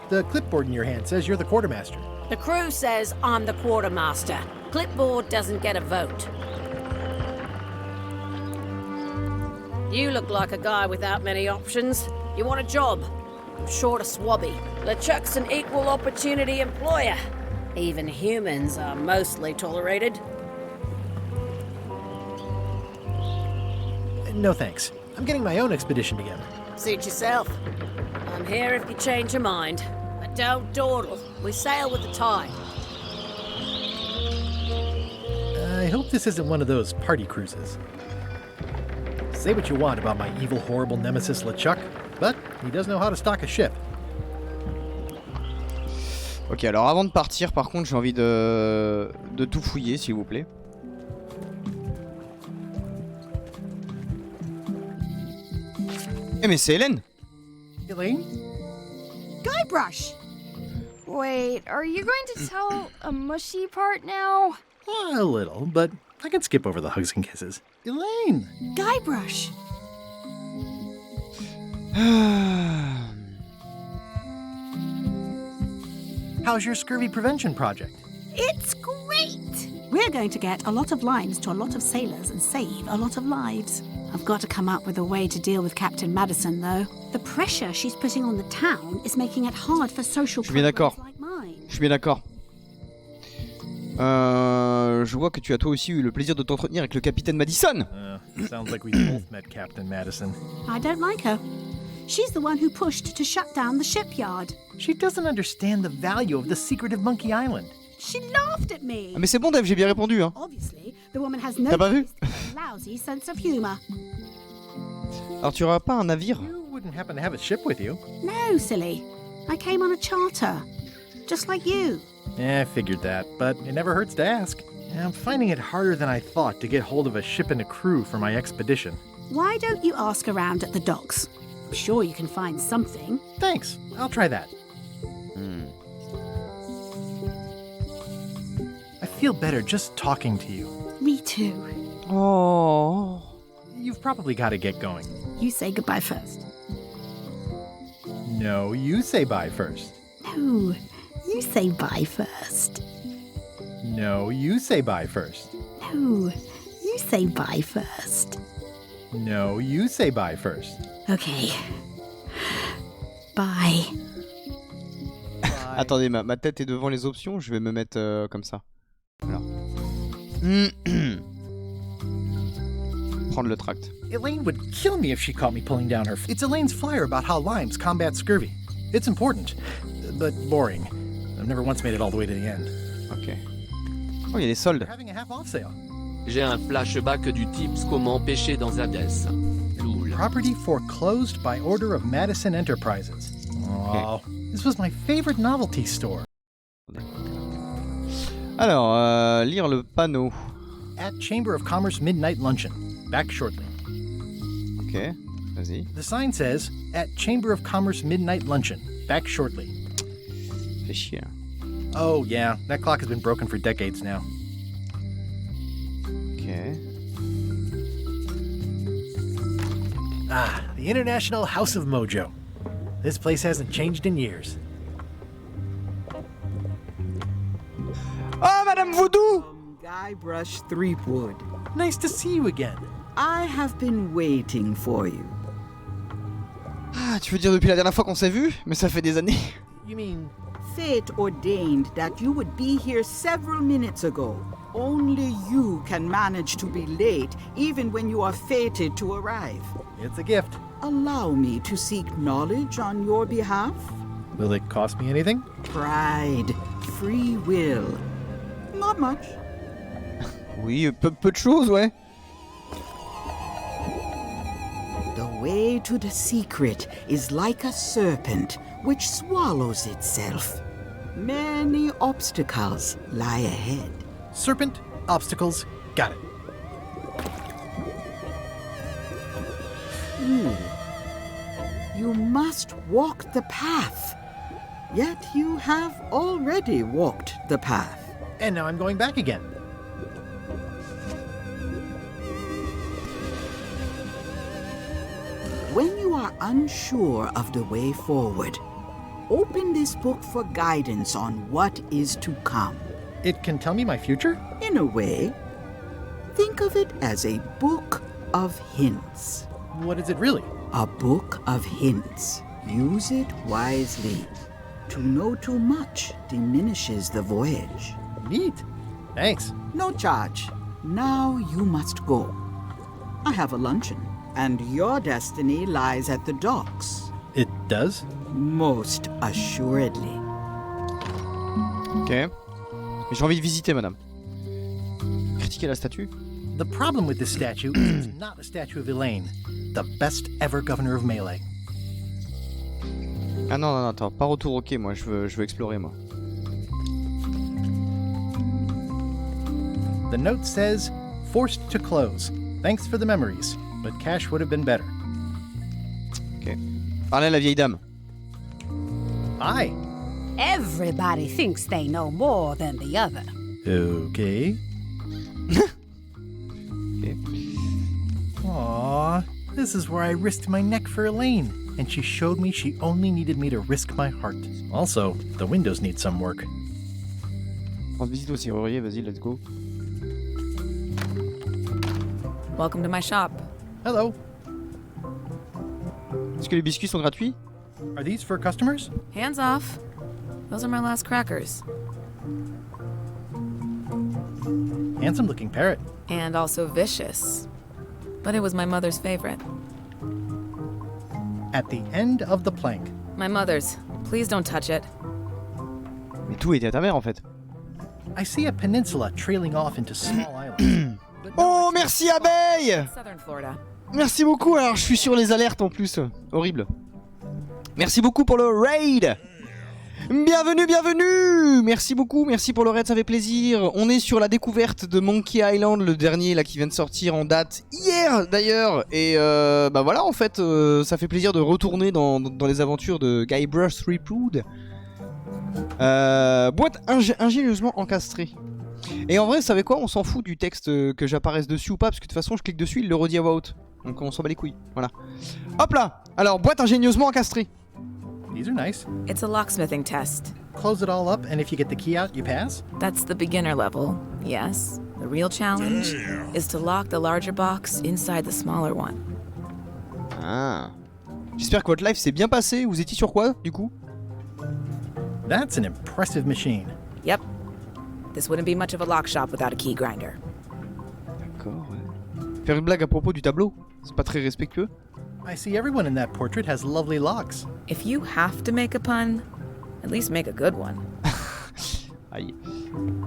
The clipboard in your hand says you're the quartermaster. The crew says I'm the quartermaster. Clipboard doesn't get a vote. You look like a guy without many options. You want a job? I'm short of swabby. LeChuck's an equal opportunity employer. Even humans are mostly tolerated. No thanks. I'm getting my own expedition together. Suit yourself. I'm here if you change your mind. But don't dawdle. We sail with the tide. I hope this isn't one of those party cruises. Say what you want about my evil, horrible nemesis LeChuck, but he does know how to stock a ship. Ok, alors avant de partir, par contre, j'ai envie de tout fouiller, s'il vous plaît. Eh mais c'est Hélène! Elaine? Guybrush! Wait, are you going to tell a mushy part now? A little, but I can skip over the hugs and kisses. Elaine! Guybrush! How's your scurvy prevention project? It's great! We're going to get a lot of lines to a lot of sailors and save a lot of lives. I've got to come up with a way to deal with Captain Madison, though. The pressure she's putting on the town is making it hard for social programs like mine. Je suis bien d'accord. Je vois que tu as toi aussi eu le plaisir de t'entretenir avec le capitaine Madison. Sounds like we both met Captain Madison. I don't like her. She's the one who pushed to shut down the shipyard. She doesn't understand the value of the secret of Monkey Island. She laughed at me. Ah mais c'est bon Dave, j'ai bien répondu hein. Obviously, the woman has no T'as pas vu? lousy sense of humor. Alors tu auras pas un navire? You wouldn't happen to have a ship with you? No, silly. I came on a charter. Just like you. Yeah, I figured that, but it never hurts to ask. I'm finding it harder than I thought to get hold of a ship and a crew for my expedition. Why don't you ask around at the docks? I'm sure you can find something. Thanks, I'll try that. I feel better just talking to you. Me too. Oh. You've probably got to get going. You say goodbye first. No, you say bye first. No, you say bye first. No, you say bye first. No, you say bye first. No, you say bye first. Okay. Bye. Attendez, ma tête est devant les options, je vais me mettre comme ça. Voilà. Prendre le tract. Elaine would kill me if she caught me pulling down her... It's Elaine's flyer about how limes combat scurvy. It's important, but boring. I've never once made it all the way to the end. Ok. Oh, il y a les soldes. Having a half-off sale. J'ai un flashback du tips comment pêcher dans Hadès. Loul. Property foreclosed by order of Madison Enterprises. Oh, this was my favorite novelty store. Alors, lire le panneau. At Chamber of Commerce Midnight Luncheon. Back shortly. Ok, vas-y. The sign says, at Chamber of Commerce Midnight Luncheon. Back shortly. Fais chier. Oh, yeah, that clock has been broken for decades now. Ok. Ah, the International House of Mojo. This place hasn't changed in years. Oh, Madame Voodoo! Guybrush Threepwood. Nice to see you again. I have been waiting for you. Ah, tu veux dire depuis la dernière fois qu'on s'est vu? Mais ça fait des années. You mean... Fate ordained that you would be here several minutes ago. Only you can manage to be late, even when you are fated to arrive. It's a gift. Allow me to seek knowledge on your behalf. Will it cost me anything? Pride, free will. Not much. Oui, peu de choses, ouais. The way to the secret is like a serpent which swallows itself. Many obstacles lie ahead. Serpent, obstacles, got it. You must walk the path. Yet you have already walked the path. And now I'm going back again. When you are unsure of the way forward, open this book for guidance on what is to come. It can tell me my future? In a way, think of it as a book of hints. What is it really? A book of hints. Use it wisely. To know too much diminishes the voyage. Neat. Thanks. No charge. Now you must go. I have a luncheon, and your destiny lies at the docks. It does? Most assuredly. Ok. Mais j'ai envie de visiter, madame. Critiquer la statue? The problem with this statue is it's not a statue of Elaine, the best ever governor of Melee. Ah non, attends, pas retour, ok, moi je veux explorer, moi. The note says, forced to close. Thanks for the memories, but cash would have been better. Ok. Parlez à la vieille dame. Hi. Everybody thinks they know more than the other. Okay. Okay. Aww, this is where I risked my neck for Elaine, and she showed me she only needed me to risk my heart. Also, the windows need some work. On visite au serrurier, vas-y, let's go. Welcome to my shop. Hello. Est-ce que les biscuits sont gratuits? Are these for customers? Hands off. Those are my last crackers. Handsome looking parrot. And also vicious. But it was my mother's favorite. At the end of the plank. My mother's. Please don't touch it. Mais tout était à ta mère en fait. I see a peninsula trailing off into small islands. Oh, merci abeille! Southern Florida. Merci beaucoup, alors je suis sur les alertes en plus. Horrible. Merci beaucoup pour le raid! Bienvenue, bienvenue. Merci beaucoup, merci pour le raid, ça fait plaisir. On est sur la découverte de Monkey Island, le dernier là qui vient de sortir en date hier d'ailleurs. Et bah voilà, en fait, ça fait plaisir de retourner dans les aventures de Guybrush Threepwood. Boîte ingénieusement encastrée. Et en vrai, vous savez quoi, on s'en fout du texte que j'apparaisse dessus ou pas, parce que de toute façon, je clique dessus, il le redit à voix haute. Donc on s'en bat les couilles, voilà. Hop là. Alors, boîte ingénieusement encastrée. These are nice. It's a locksmithing test. Close it all up, and if you get the key out, you pass? That's the beginner level, yes. The real challenge is to lock the larger box inside the smaller one. Ah. J'espère que votre live s'est bien passé. Vous étiez sur quoi, du coup? That's an impressive machine. Yep. This wouldn't be much of a lock shop without a key grinder. D'accord, ouais. Faire une blague à propos du tableau, c'est pas très respectueux. I see everyone in that portrait has lovely locks. If you have to make a pun, at least make a good one. Aïe.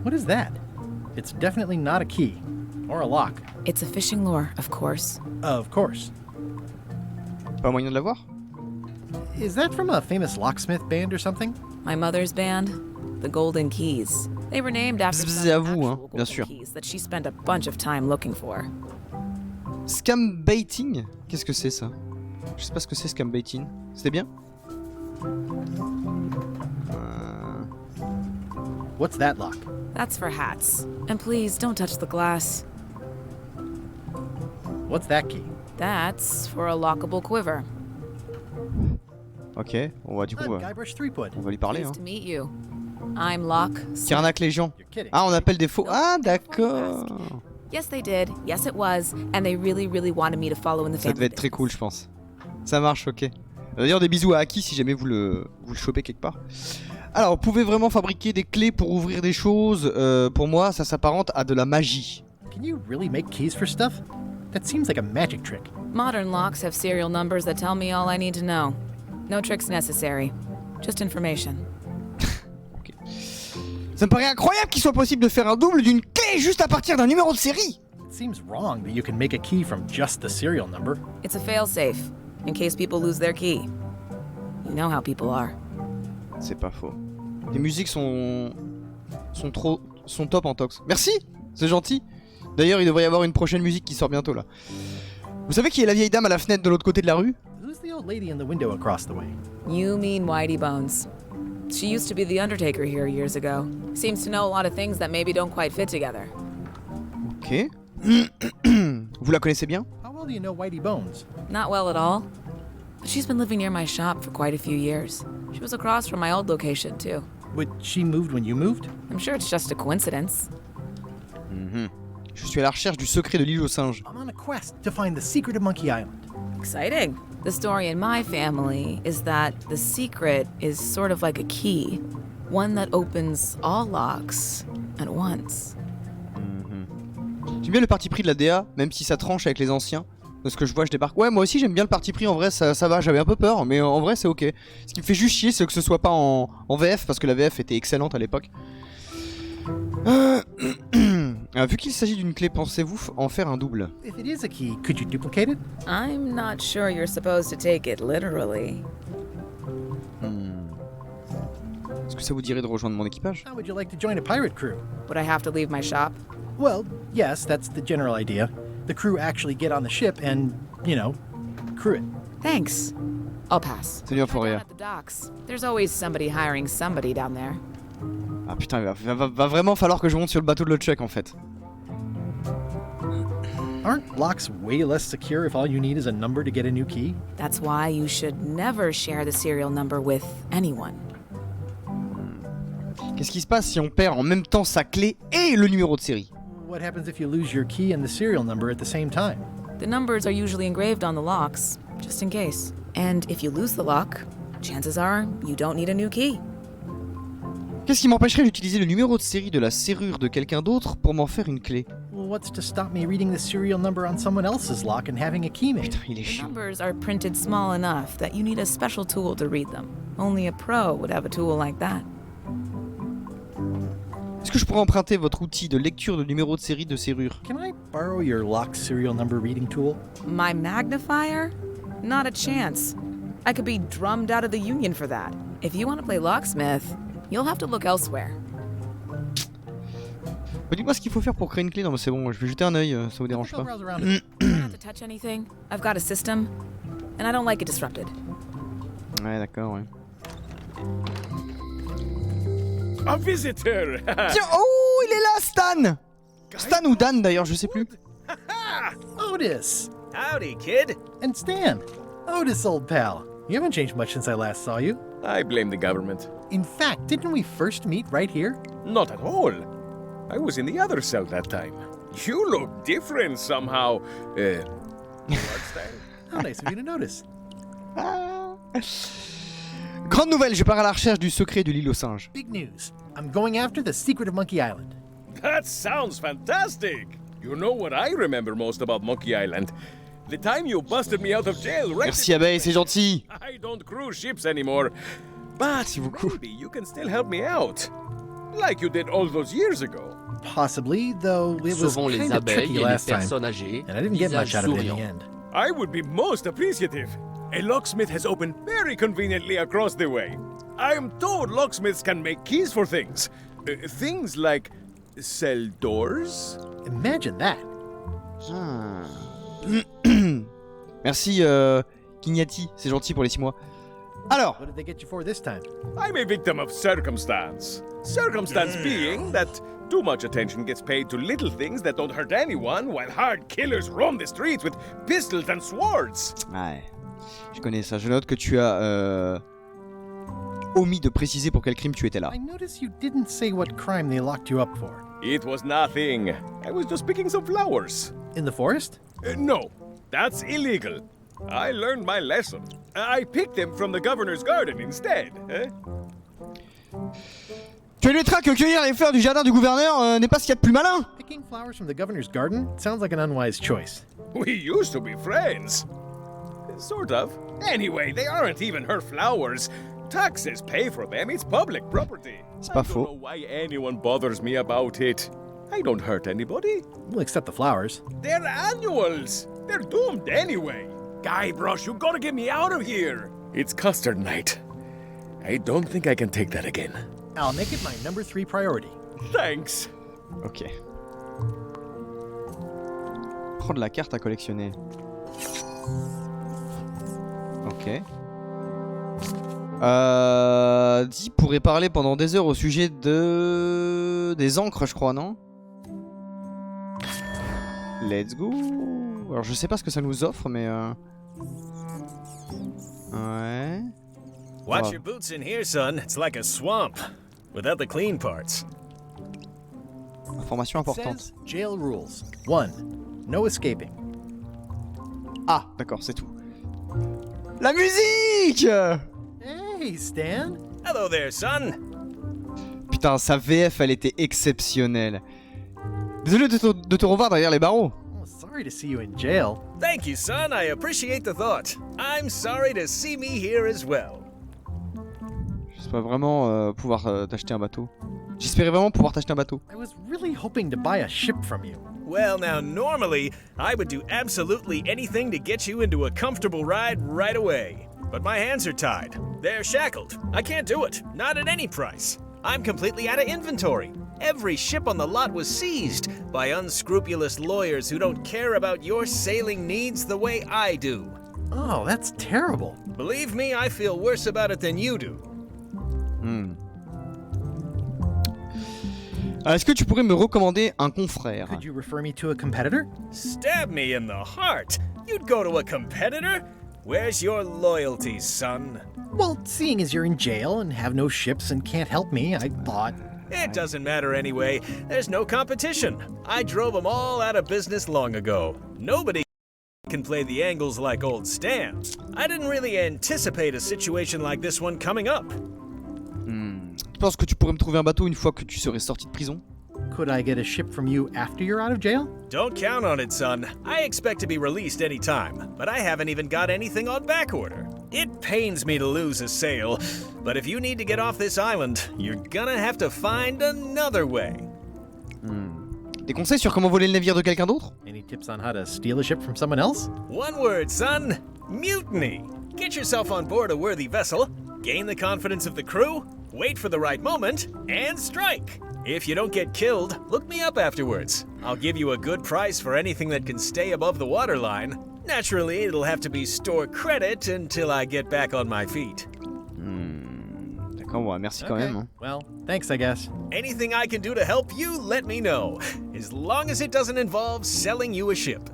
What is that? It's definitely not a key. Or a lock. It's a fishing lure, of course. Of course. Pas moyen de l'avoir? Is that from a famous locksmith band or something? My mother's band, the Golden Keys. They were named after some à vous, hein, actual bien golden sûr. keys that she spent a bunch of time looking for. Scam baiting? Qu'est-ce que c'est ça? Je sais pas ce que c'est scam baiting. C'était bien? What's that lock? That's for hats. And please, don't touch the glass. What's that key? That's for a lockable quiver. Ok, on va du coup, Guybrush Threepwood. on va lui parler. Pleased Hein. to meet you. I'm Locke. Qui arnaque les gens. You're kidding. Ah, on appelle des faux. Ah, d'accord. Yes, they did. Yes, it was. And they really, really wanted me to follow in the Ça family devait être très business. cool, je pense. Ça marche, ok. D'ailleurs, des bisous à Aki si jamais vous le chopez quelque part. Alors, vous pouvez vraiment fabriquer des clés pour ouvrir des choses. Pour moi, ça s'apparente à de la magie. Can you really make keys for stuff? That seems like a magic trick. Modern locks have serial numbers that tell me all I need to know. No tricks necessary. Just information. Ça me paraît incroyable qu'il soit possible de faire un double d'une clé juste à partir d'un numéro de série. It seems wrong that you can make a key from just the serial number. It's a failsafe, in case people lose their key. You know how people are. C'est pas faux. Les musiques sont top Anthox. Merci, c'est gentil. D'ailleurs, il devrait y avoir une prochaine musique qui sort bientôt là. Vous savez qui est la vieille dame à la fenêtre de l'autre côté de la rue? Who's the old lady in the window across the way? You mean Whitey Bones. She used to be the Undertaker here years ago. Seems to know a lot of things that maybe don't quite fit together. Ok. Vous la connaissez bien? How well do you know Whitey Bones? Not well at all. But she's been living near my shop for quite a few years. She was across from my old location, too. But she moved when you moved? I'm sure it's just a coincidence. Je suis à la recherche du secret de l'île aux singes. I'm on a quest to find the secret of Monkey Island. Exciting. The story in my family is that the secret is sort of like a key, one that opens all locks at once. J'aime bien le parti pris de la DA, même si ça tranche avec les anciens. De ce que je vois, je débarque. Ouais, moi aussi j'aime bien le parti pris, en vrai ça va, j'avais un peu peur, mais en vrai c'est ok. Ce qui me fait juste chier, c'est que ce soit pas en VF, parce que la VF était excellente à l'époque. Vu qu'il s'agit d'une clé, pensez-vous en faire un double? If it is a key, could you duplicate it? I'm not sure you're supposed to take it literally. Est-ce que ça vous dirait de rejoindre mon équipage? How would you like to join a pirate crew? Would I have to leave my shop? Well, yes, that's the general idea. The crew actually get on the ship and, you know, crew it. Thanks. I'll pass. Salut Euphoria. At the docks. There's always somebody hiring somebody down there. Ah putain, il va vraiment falloir que je monte sur le bateau de LeChuck en fait. Aren't locks way less secure if all you need is a number to get a new key? That's why you should never share the serial number with anyone. Qu'est-ce qui se passe si on perd en même temps sa clé et le numéro de série? What happens if you lose your key and the serial number at the same time? The numbers are usually engraved on the locks, just in case. And if you lose the lock, chances are you don't need a new key. Qu'est-ce qui m'empêcherait d'utiliser le numéro de série de la serrure de quelqu'un d'autre pour m'en faire une clé? Well, what's to stop me reading the serial number on someone else's lock and having a key made? Putain, il est The chiant. numbers are printed small enough that you need a special tool to read them. Only a pro would have a tool like that. Est-ce que je pourrais emprunter votre outil de lecture de numéro de série de serrure? Can I borrow your lock serial number reading tool? My magnifier? Not a chance. I could be drummed out of the union for that. If you want to play locksmith, you'll have to look elsewhere. Dis-moi ce qu'il faut faire pour créer une clé. Non mais c'est bon, je vais jeter un œil, ça vous dérange pas. I don't have to touch anything. I've got a system, and I don't like it disrupted. Ouais, d'accord, ouais. A visitor! Tiens, oh, il est là, Stan! Stan ou Dan d'ailleurs, je sais plus. Otis! Howdy, kid. And Stan. Otis, old pal. You haven't changed much since I last saw you. I blame the government. In fact, didn't we first meet right here? Not at all. I was in the other cell that time. You look different somehow. How nice of you to notice. Grande nouvelle, je pars à la recherche du secret de l'île aux singes. Big news. I'm going after the secret of Monkey Island. That sounds fantastic. You know what I remember most about Monkey Island? The time you busted me out of jail, right? Merci Abeille, c'est gentil. I don't cruise ships anymore. But maybe you can still help me out. Like you did all those years ago. Possibly, though it was Sauvons les kind of abeilles tricky et les last time. personnes âgées, And I didn't get much visage out of it in the souriant. end. I would be most appreciative. A locksmith has opened very conveniently across the way. I am told locksmiths can make keys for things. Things like cell doors. Imagine that. Merci Kignati, c'est gentil pour les 6 mois. Alors, What did they get you for this time? I'm a victim of circumstance. Circumstance being that too much attention gets paid to little things that don't hurt anyone, while hard killers roam the streets with pistols and swords. ouais, je connais ça. Je note que tu as omis de préciser pour quel crime tu étais là. I notice you didn't say what crime they locked you up for. It was nothing. I was just picking some flowers. In the forest? No, that's illegal. I learned my lesson. I picked them from the governor's garden instead. Tu admettras que cueillir les fleurs du jardin du gouverneur n'est pas ce qu'il y a de plus malin. Picking flowers from the governor's garden sounds like an unwise choice. We used to be friends. Sort of. Anyway, they aren't even her flowers. Taxes pay for them. It's public property. C'est pas I faux. don't know why anyone bothers me about it. I don't hurt anybody. We'll accept the flowers. They're annuals. They're doomed anyway. Guybrush, you gotta get me out of here. It's custard night. I don't think I can take that again. I'll make it my number 3 priority. Thanks. Ok. Prendre la carte à collectionner. Ok. Di pourrait parler pendant des heures au sujet des encres, je crois, non? Let's go. Alors je sais pas ce que ça nous offre, mais ouais. Watch Oh. your boots in here, son. It's like a swamp, without the clean parts. Information importante. Says jail rules. 1. No escaping. Ah, d'accord, c'est tout. La musique! Hey, Stan. Hello there, son. Putain, sa VF, elle était exceptionnelle. Désolé de te revoir derrière les barreaux. Oh, sorry to see you in jail. Thank you, son. I appreciate the thought. I'm sorry to see me here as well. J'espère vraiment pouvoir t'acheter un bateau. J'espérais vraiment pouvoir t'acheter un bateau. I was really hoping to buy a ship from you. Well, now, normally, I would do absolutely anything to get you into a comfortable ride right away. But my hands are tied. They're shackled. I can't do it. Not at any price. I'm completely out of inventory. Every ship on the lot was seized by unscrupulous lawyers who don't care about your sailing needs the way I do. Oh, that's terrible. Believe me, I feel worse about it than you do. Est-ce que tu pourrais me recommander un confrère? Could you refer me to a competitor? Stab me in the heart. You'd go to a competitor? Where's your loyalty, son? Well, seeing as you're in jail and have no ships and can't help me, I thought... It doesn't matter anyway. There's no competition. I drove them all out of business long ago. Nobody can play the angles like old Stan. I didn't really anticipate a situation like this one coming up. Tu penses que tu pourrais me trouver un bateau une fois que tu serais sorti de prison? Could I get a ship from you after you're out of jail? Don't count on it, son. I expect to be released any time, but I haven't even got anything on back order. It pains me to lose a sale, but if you need to get off this island, you're gonna have to find another way. Des conseils sur comment voler le navire de quelqu'un d'autre? Any tips on how to steal a ship from someone else? One word, son. Mutiny. Get yourself on board a worthy vessel, gain the confidence of the crew, wait for the right moment, and strike. If you don't get killed, look me up afterwards. I'll give you a good price for anything that can stay above the waterline. Naturally, it'll have to be store credit until I get back on my feet. D'accord, bon, merci quand même. Hein. Well, thanks, I guess. Anything I can do to help you, let me know. As long as it doesn't involve selling you a ship.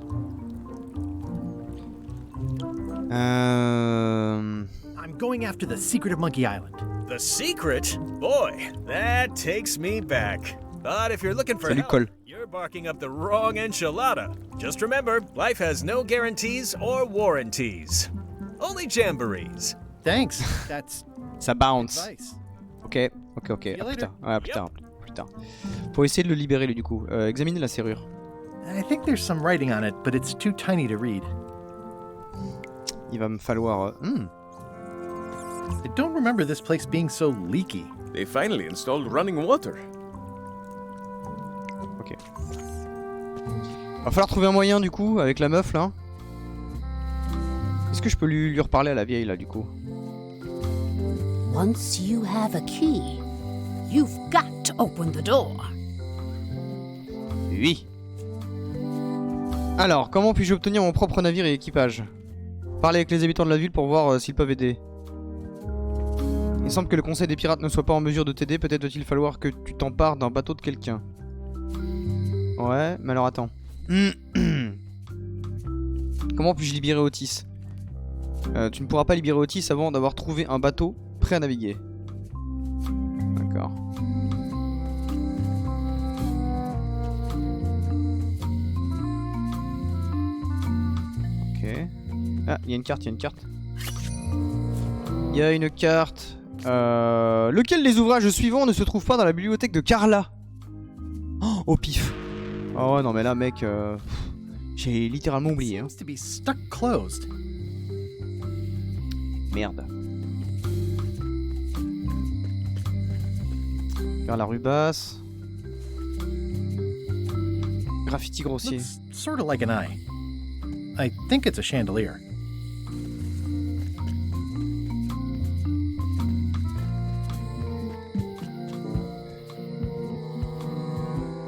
I'm going after the secret of Monkey Island. The secret? Boy, that takes me back. But if you're looking for help, Cole. you're barking up the wrong enchilada. Just remember, life has no guarantees or warranties. Only jamborees. Thanks. That's Ça bounce. advice. Ok. Ah, plus tard. Ouais, plus tard. Faut essayer de le libérer lui du coup. Examiner la serrure. I think there's some writing on it, but it's too tiny to read. Il va me falloir... I don't remember this place being so leaky. They finally installed running water. Ok. Va falloir trouver un moyen du coup avec la meuf là. Est-ce que je peux lui reparler à la vieille là du coup? Once you have a key, you've got to open the door. Oui. Alors, comment puis-je obtenir mon propre navire et équipage? Parler avec les habitants de la ville pour voir s'ils peuvent aider. Il semble que le conseil des pirates ne soit pas en mesure de t'aider. Peut-être va-t-il falloir que tu t'empares d'un bateau de quelqu'un. Ouais, mais alors attends. Comment puis-je libérer Otis? Tu ne pourras pas libérer Otis avant d'avoir trouvé un bateau prêt à naviguer. D'accord. Ok. Ah, il y a une carte. Il y a une carte. Lequel des ouvrages suivants ne se trouve pas dans la bibliothèque de Carla? Oh, au pif. Oh ouais, non mais là mec, j'ai littéralement oublié. Hein. Seems to be stuck closed. Merde. Vers la rue basse. Graffiti grossier. Looks sort of like an eye. I think it's a chandelier.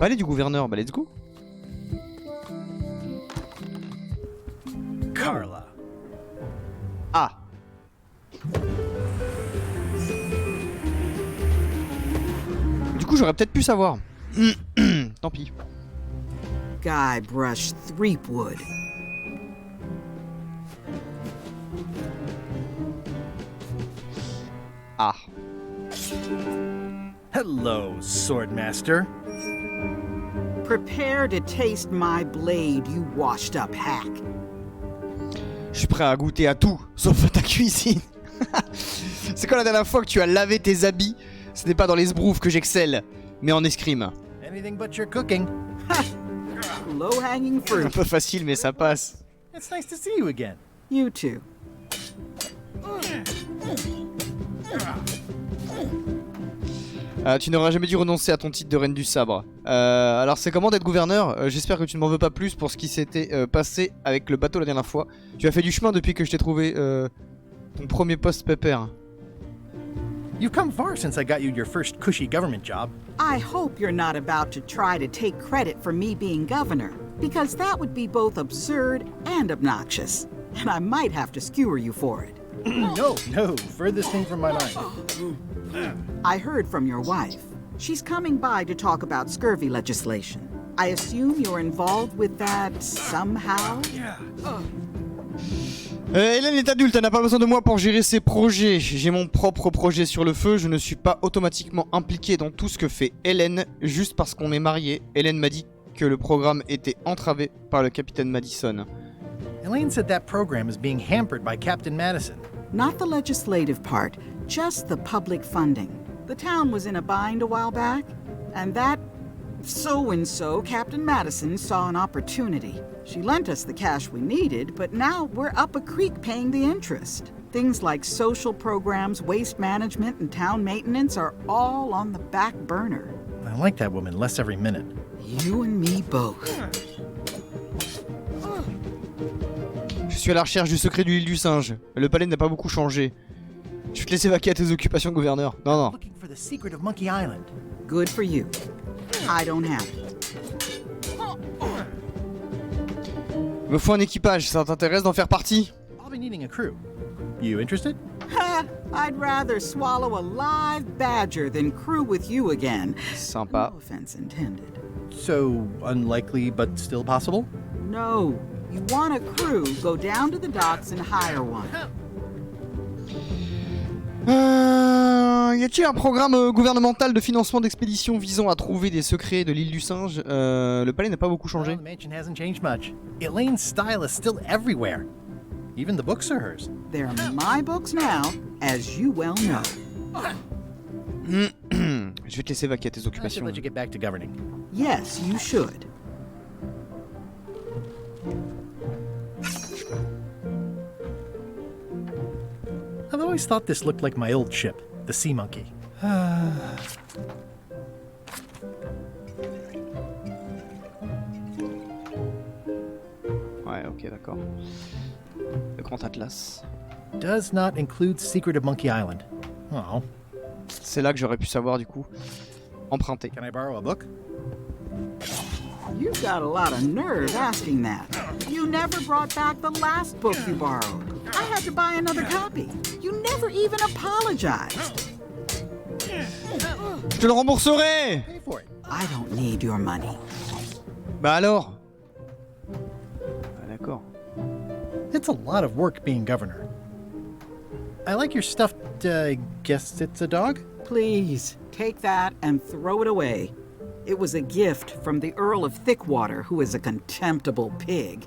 Palais du gouverneur, bah let's go. Carla. Ah. Du coup, j'aurais peut-être pu savoir. Tant pis. Guybrush Threepwood. Ah. Hello, Swordmaster. Prepare to taste my blade, you washed up hack. Je suis prêt à goûter à tout, sauf à ta cuisine. C'est quand la dernière fois que tu as lavé tes habits? Ce n'est pas dans les sbroufs que j'excelle, mais en escrime. Anything but your cooking. Low-hanging fruit. Un peu facile, mais ça passe. It's nice to see you again. You too. Tu n'auras jamais dû renoncer à ton titre de reine du sabre. Alors c'est comment d'être gouverneur? J'espère que tu ne m'en veux pas plus pour ce qui s'était passé avec le bateau la dernière fois. Tu as fait du chemin depuis que je t'ai trouvé ton premier poste pépère. You've come far since I got you your first cushy government job. I hope you're not about to try to take credit for me being governor, because that would be both absurd and obnoxious, and I might have to skewer you for it. No, furthest thing from my mind. I heard from your wife. She's coming by to talk about scurvy legislation. I assume you're involved with that somehow? Hélène est adulte, elle n'a pas besoin de moi pour gérer ses projets. J'ai mon propre projet sur le feu, je ne suis pas automatiquement impliqué dans tout ce que fait Hélène juste parce qu'on est mariés. Hélène m'a dit que le programme était entravé par le capitaine Madison. Elaine said that program is being hampered by Captain Madison. Not the legislative part, just the public funding. The town was in a bind a while back, and that so-and-so, Captain Madison, saw an opportunity. She lent us the cash we needed, but now we're up a creek paying the interest. Things like social programs, waste management, and town maintenance are all on the back burner. I like that woman less every minute. You and me both. Je suis à la recherche du secret de l'île du singe. Le palais n'a pas beaucoup changé. Je vais te laisser vaquer à tes occupations, gouverneur. Non, non. Looking for the secret of Monkey Island. Good for you. I don't have it. Me faut un équipage, ça t'intéresse d'en faire partie? I'll be needing a crew. You interested? Ha! I'd rather swallow a live badger than crew with you again. Sympa. No offense intended. So, unlikely but still possible? No. You want a crew, go down to the docks and hire one. Y a-t-il un programme gouvernemental de financement d'expédition visant à trouver des secrets de l'île du singe? Le palais n'a pas beaucoup changé. Well, the mansion hasn't changed much. Elaine's style is still everywhere. Even the books are hers. They're my books now, as you well know. Je vais te laisser vaquer à tes I should occupations. let you get back to governing. Yes, you should. I've always thought this looked like my old ship, the Sea Monkey. Ouais, ok, d'accord. Le Grand Atlas. Does not include Secret of Monkey Island. Oh. C'est là que j'aurais pu savoir du coup. Emprunter. Can I borrow a book? You've got a lot of nerve asking that. You never brought back the last book you borrowed. I had to buy another copy. You never even apologized. Je te le rembourserai! Pay for it. I don't need your money. Bah alors? Ah, d'accord. It's a lot of work being governor. I like your stuffed, guess it's a dog? Please, take that and throw it away. It was a gift from the Earl of Thickwater, who is a contemptible pig.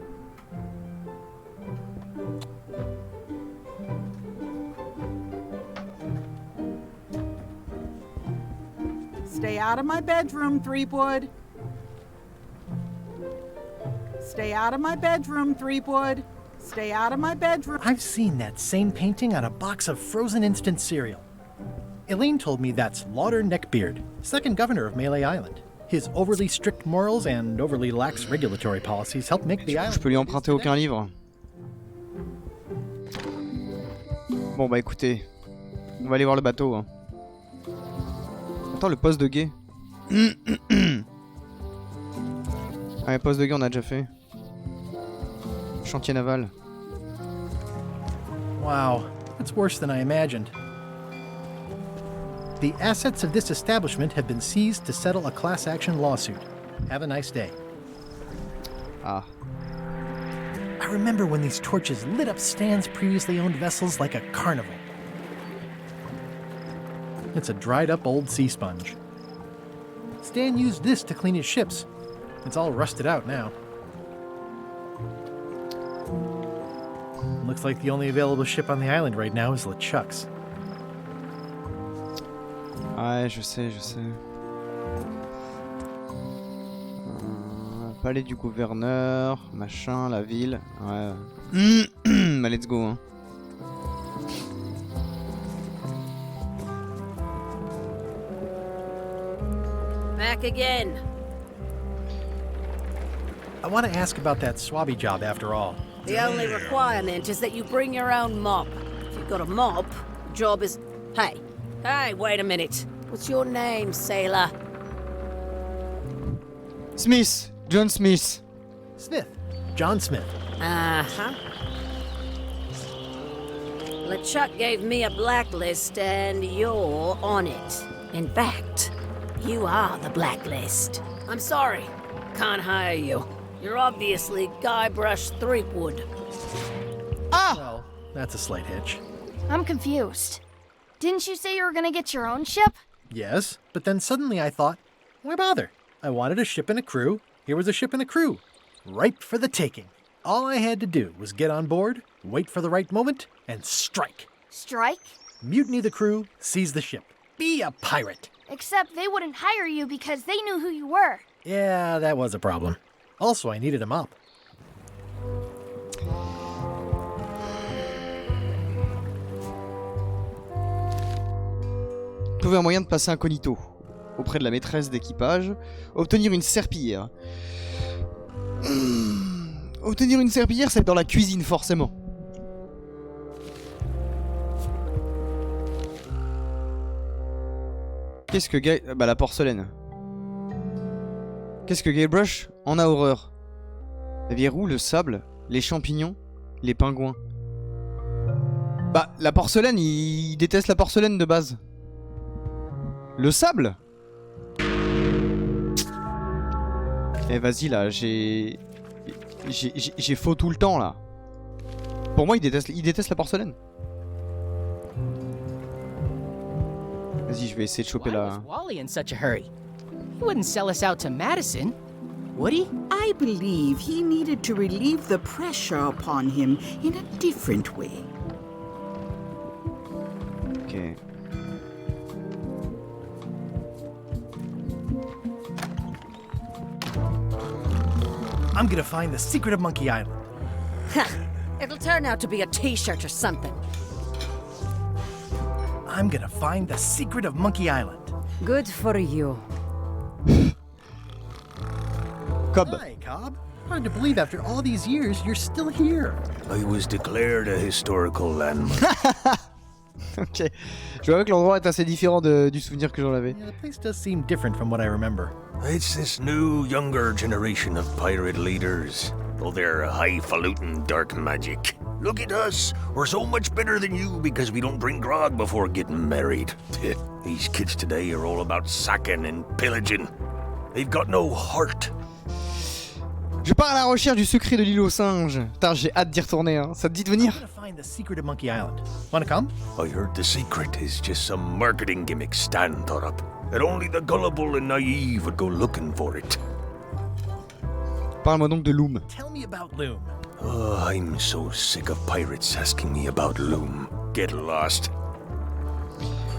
Stay out of my bedroom, Threepwood. Stay out of my bedroom, Threepwood. Stay out of my bedroom. I've seen that same painting on a box of frozen instant cereal. Elaine told me that's Lauder Neckbeard, second governor of Melee Island. His overly strict morals and overly lax regulatory policies help make the Je island. peux lui emprunter aucun livre. Bon bah écoutez, on va aller voir le bateau. Hein. Attends, le poste de guet. Ah, le poste de guet on a déjà fait. Chantier naval. Wow, that's worse than I imagined. The assets of this establishment have been seized to settle a class action lawsuit. Have a nice day. Ah. I remember when these torches lit up Stan's previously owned vessels like a carnival. It's a dried up old sea sponge. Stan used this to clean his ships. It's all rusted out now. Looks like the only available ship on the island right now is LeChuck's. Ouais, je sais, je sais. Palais du gouverneur, machin, la ville. Ouais. Bah, let's go. Hein. Back again. I want to ask about that swabby job after all. The only requirement is that you bring your own mop. If you've got a mop, the job is... Hey, wait a minute. What's your name, sailor? Smith, John Smith. Smith. John Smith. Uh-huh. LeChuck gave me a blacklist and you're on it. In fact, you are the blacklist. I'm sorry. Can't hire you. You're obviously Guybrush Threepwood. Ah! Well, that's a slight hitch. I'm confused. Didn't you say you were gonna get your own ship? Yes, but then suddenly I thought, why bother? I wanted a ship and a crew. Here was a ship and a crew. Ripe for the taking. All I had to do was get on board, wait for the right moment, and strike. Strike? Mutiny the crew, seize the ship. Be a pirate. Except they wouldn't hire you because they knew who you were. Yeah, that was a problem. Also, I needed a mop. Trouver un moyen de passer incognito auprès de la maîtresse d'équipage. Obtenir une serpillière. obtenir une serpillière, c'est dans la cuisine, forcément. Qu'est-ce que Guy... Bah la porcelaine. Qu'est-ce que Guybrush en a horreur? La verrou, le sable, les champignons, les pingouins. Bah la porcelaine, il déteste la porcelaine de base. Le sable? Eh vas-y là, j'ai faux tout le temps là. Pour moi il déteste la porcelaine. Vas-y, je vais essayer de choper la... Wally in such a hurry? He wouldn't sell us out to Madison, would he? I believe he needed to relieve the pressure upon him in a different way. Ok. I'm gonna find the secret of Monkey Island. It'll turn out to be a t-shirt or something. I'm gonna find the secret of Monkey Island. Good for you. Cobb. Hi, Cobb. Hard to believe after all these years you're still here. I was declared a historical landmark. Ok. Je vois que l'endroit est assez différent du souvenir que j'en avais. Yeah, the place does seem different from what I remember. It's this new, younger generation of pirate leaders. All their highfalutin dark magic. Look at us. We're so much better than you because we don't drink grog before getting married. These kids today are all about sacking and pillaging. They've got no heart. Je pars à la recherche du secret de l'île aux singes. Putain, j'ai hâte d'y retourner, hein. Ça te dit de venir? I'm gonna find the secret of Monkey Island. Wanna come? I heard the secret is just some marketing gimmick Stan thought up. That only the gullible and naive would go looking for it. Parle-moi donc de Loom. Tell me about Loom. Oh, I'm so sick of pirates asking me about Loom. Get lost.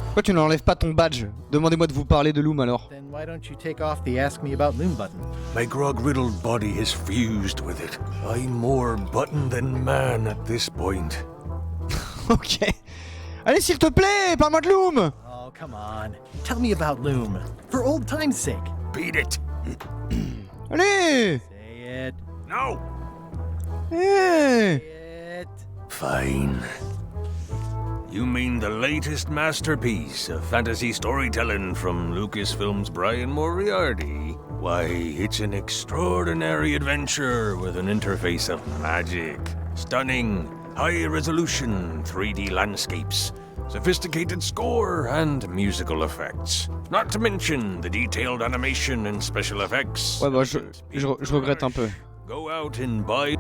Pourquoi tu n'enlèves pas ton badge? Demandez-moi de vous parler de Loom alors. Then why don't you take off the Ask Me About Loom button? My grog-riddled body is fused with it. I'm more button than man at this point. Ok. Allez, s'il te plaît, parle-moi de Loom. Oh, come on. Tell me about Loom. For old time's sake. Beat it. Allez. Say it. No. Hey. Say it. Fine. You mean the latest masterpiece of fantasy storytelling from Lucasfilm's Brian Moriarty? Why, it's an extraordinary adventure with an interface of magic. Stunning, high-resolution 3D landscapes, sophisticated score, and musical effects. Not to mention the detailed animation and special effects. Ouais, bah, je regrette un peu. Go out and buy...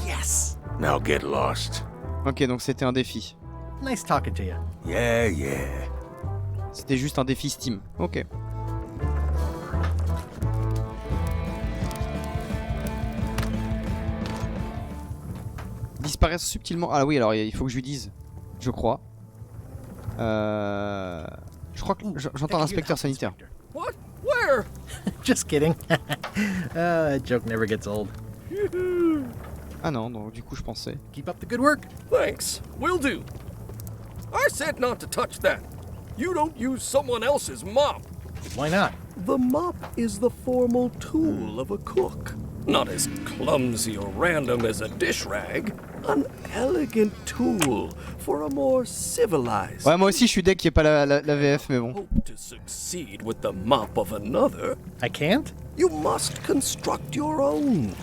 Yes! Now get lost. Ok, donc c'était un défi. Nice talking to you. Yeah, yeah. C'était juste un défi Steam. Ok. Disparaître subtilement. Ah oui, alors il faut que je lui dise. Je crois. Je crois que j'entends l'inspecteur sanitaire. What? Where? Just kidding. That joke never gets old. Ah non, donc du coup je pensais. Keep up the good work. Thanks. Will do. I said not to touch that. You don't use someone else's mop. Why not? The mop is the formal tool of a cook. Not as clumsy or random as a dish rag. An elegant tool for a more civilized... Ouais, moi aussi je suis deck qu'il n'y ait pas la VF, mais bon. Hope to succeed with the mop of another. I can't? You must construct your own.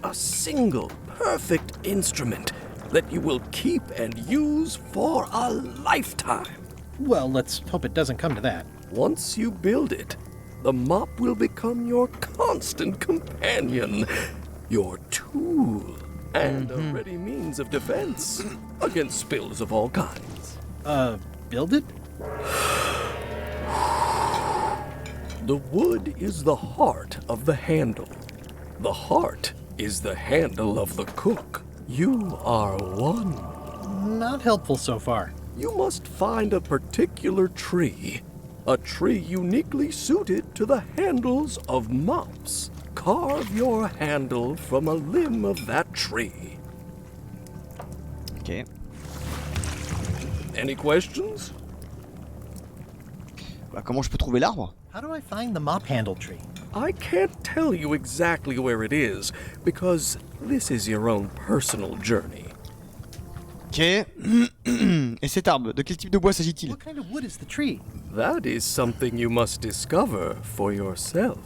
A single, perfect instrument that you will keep and use for a lifetime. Well, let's hope it doesn't come to that. Once you build it, the mop will become your constant companion, your tool, and a ready means of defense against spills of all kinds. Build it? The wood is the heart of the handle. The heart is the handle of the cook. You are one. Not helpful so far. You must find a particular tree. A tree uniquely suited to the handles of mops. Carve your handle from a limb of that tree. Ok. Any questions? Bah, comment je peux trouver l'arbre? How do I find the mop handle tree? I can't tell you exactly where it is, because this is your own personal journey. Ok. Et cet arbre, de quel type de bois s'agit-il? What kind of wood is the tree? That is something you must discover for yourself.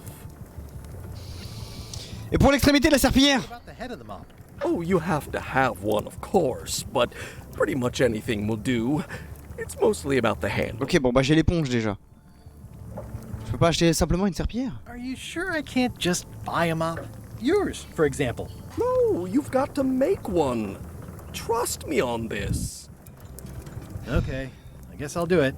Et pour l'extrémité de la serpillière? What about the head of the mop? Oh, you have to have one, of course, but pretty much anything will do. It's mostly about the handle. Ok, bon bah j'ai l'éponge déjà. Je peux pas acheter simplement une serpillière? Are you sure I can't just buy a mop? Yours, for example. No, you've got to make one. Trust me on this. Okay, I guess I'll do it.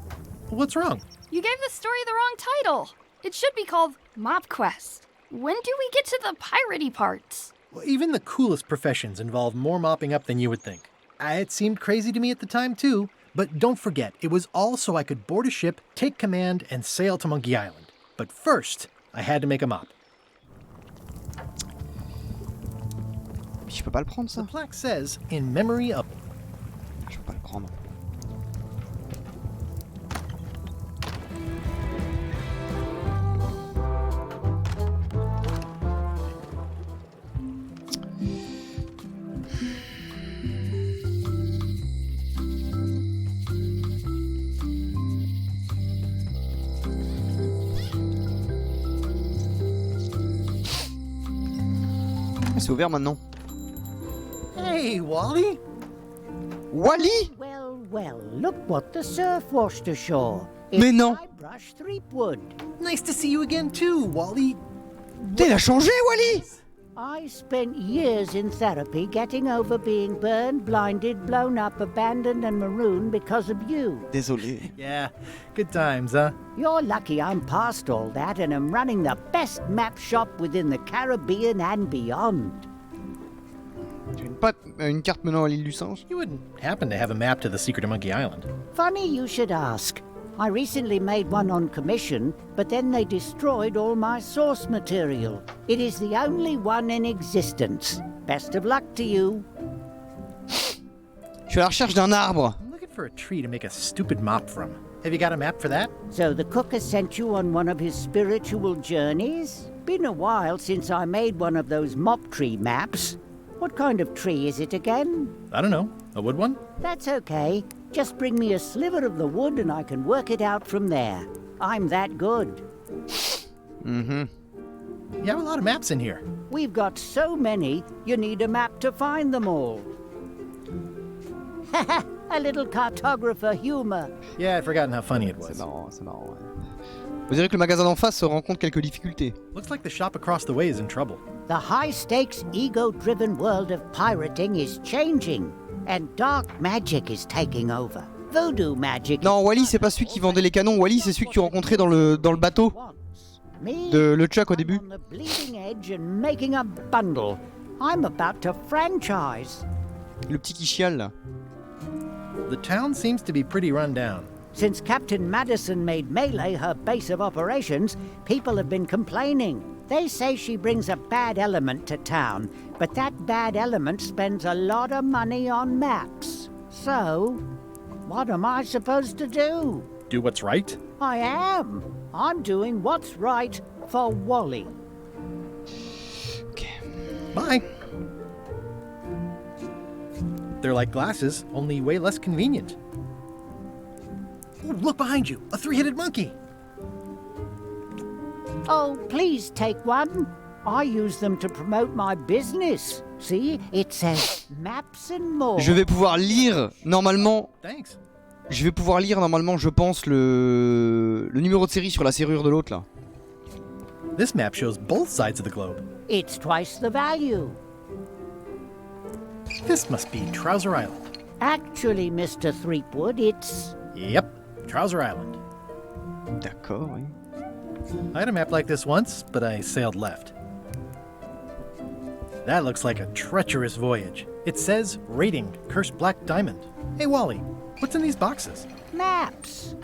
What's wrong? You gave the story the wrong title. It should be called Mop Quest. When do we get to the piratey parts? Well, even the coolest professions involve more mopping up than you would think. It seemed crazy to me at the time, too. But don't forget, it was all so I could board a ship, take command, and sail to Monkey Island. But first, I had to make a mop. Je peux pas le prendre ça? The plaque says, in memory of... Je peux pas le prendre. C'est ouvert maintenant. Hey, Wally! Wally? Well, well, look what the surf washed ashore. Mais non! Brush Threepwood. Nice to see you again too, Wally. T'es changé, Wally! I spent years in therapy getting over being burned, blinded, blown up, abandoned and marooned because of you. Désolé. Yeah, good times, huh? You're lucky I'm past all that and am running the best map shop within the Caribbean and beyond. Tu as une carte menant à l'île du singe? You wouldn't happen to have a map to the secret of Monkey Island. Funny you should ask. I recently made one on commission, but then they destroyed all my source material. It is the only one in existence. Best of luck to you. Je suis à la recherche d'un arbre. I'm looking for a tree to make a stupid mop from. Have you got a map for that? So the cook has sent you on one of his spiritual journeys? Been a while since I made one of those mop tree maps. What kind of tree is it again? I don't know. A wood one? That's okay. Just bring me a sliver of the wood and I can work it out from there. I'm that good. Mm-hmm. You have a lot of maps in here. We've got so many, you need a map to find them all. A little cartographer humor. Yeah, I'd forgotten how funny it was. C'est marrant, c'est marrant. Ouais. Vous direz que le magasin d'en face rencontre quelques difficultés. Looks like the shop across the way is in trouble. The high-stakes, ego-driven world of pirating is changing, and dark magic is taking over. Voodoo magic. Non, Wally, c'est pas celui qui vendait les canons. Wally, c'est celui que tu rencontrais dans le bateau de LeChuck au début. On the bleeding edge and making a bundle. I'm about to franchise. Le petit qui chiale là. The town seems to be pretty run down. Since Captain Madison made Melee her base of operations, people have been complaining. They say she brings a bad element to town, but that bad element spends a lot of money on maps. So, what am I supposed to do? Do what's right? I am. I'm doing what's right for Wally. Okay. Bye. They're like glasses, only way less convenient. Ooh, look behind you, a three-headed monkey. Oh, please take one. I use them to promote my business. See, it says maps and more. Je vais pouvoir lire normalement. Thanks. Je vais pouvoir lire normalement, je pense, le numéro de série sur la serrure de l'autre là. This map shows both sides of the globe. It's twice the value. This must be Trouser Island. Actually, Mr. Threepwood, it's... Yep, Trouser Island. D'accord, oui. I had a map like this once, but I sailed left. That looks like a treacherous voyage. It says, rating, Cursed Black Diamond. Hey, Wally, what's in these boxes? Maps.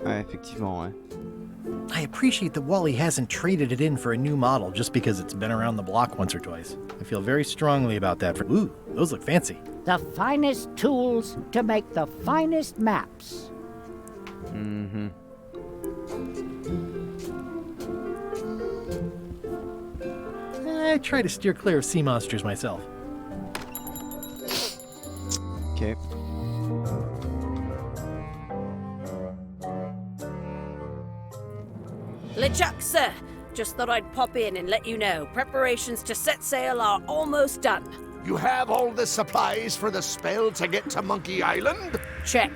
Ouais, effectivement, ouais. I appreciate that Wally hasn't traded it in for a new model just because it's been around the block once or twice. I feel very strongly about that. Ooh, those look fancy. The finest tools to make the finest maps. Mm-hmm. try to steer clear of sea monsters myself. Ok. LeChuck, sir. Just thought I'd pop in and let you know. Preparations to set sail are almost done. You have all the supplies for the spell to get to Monkey Island? Check.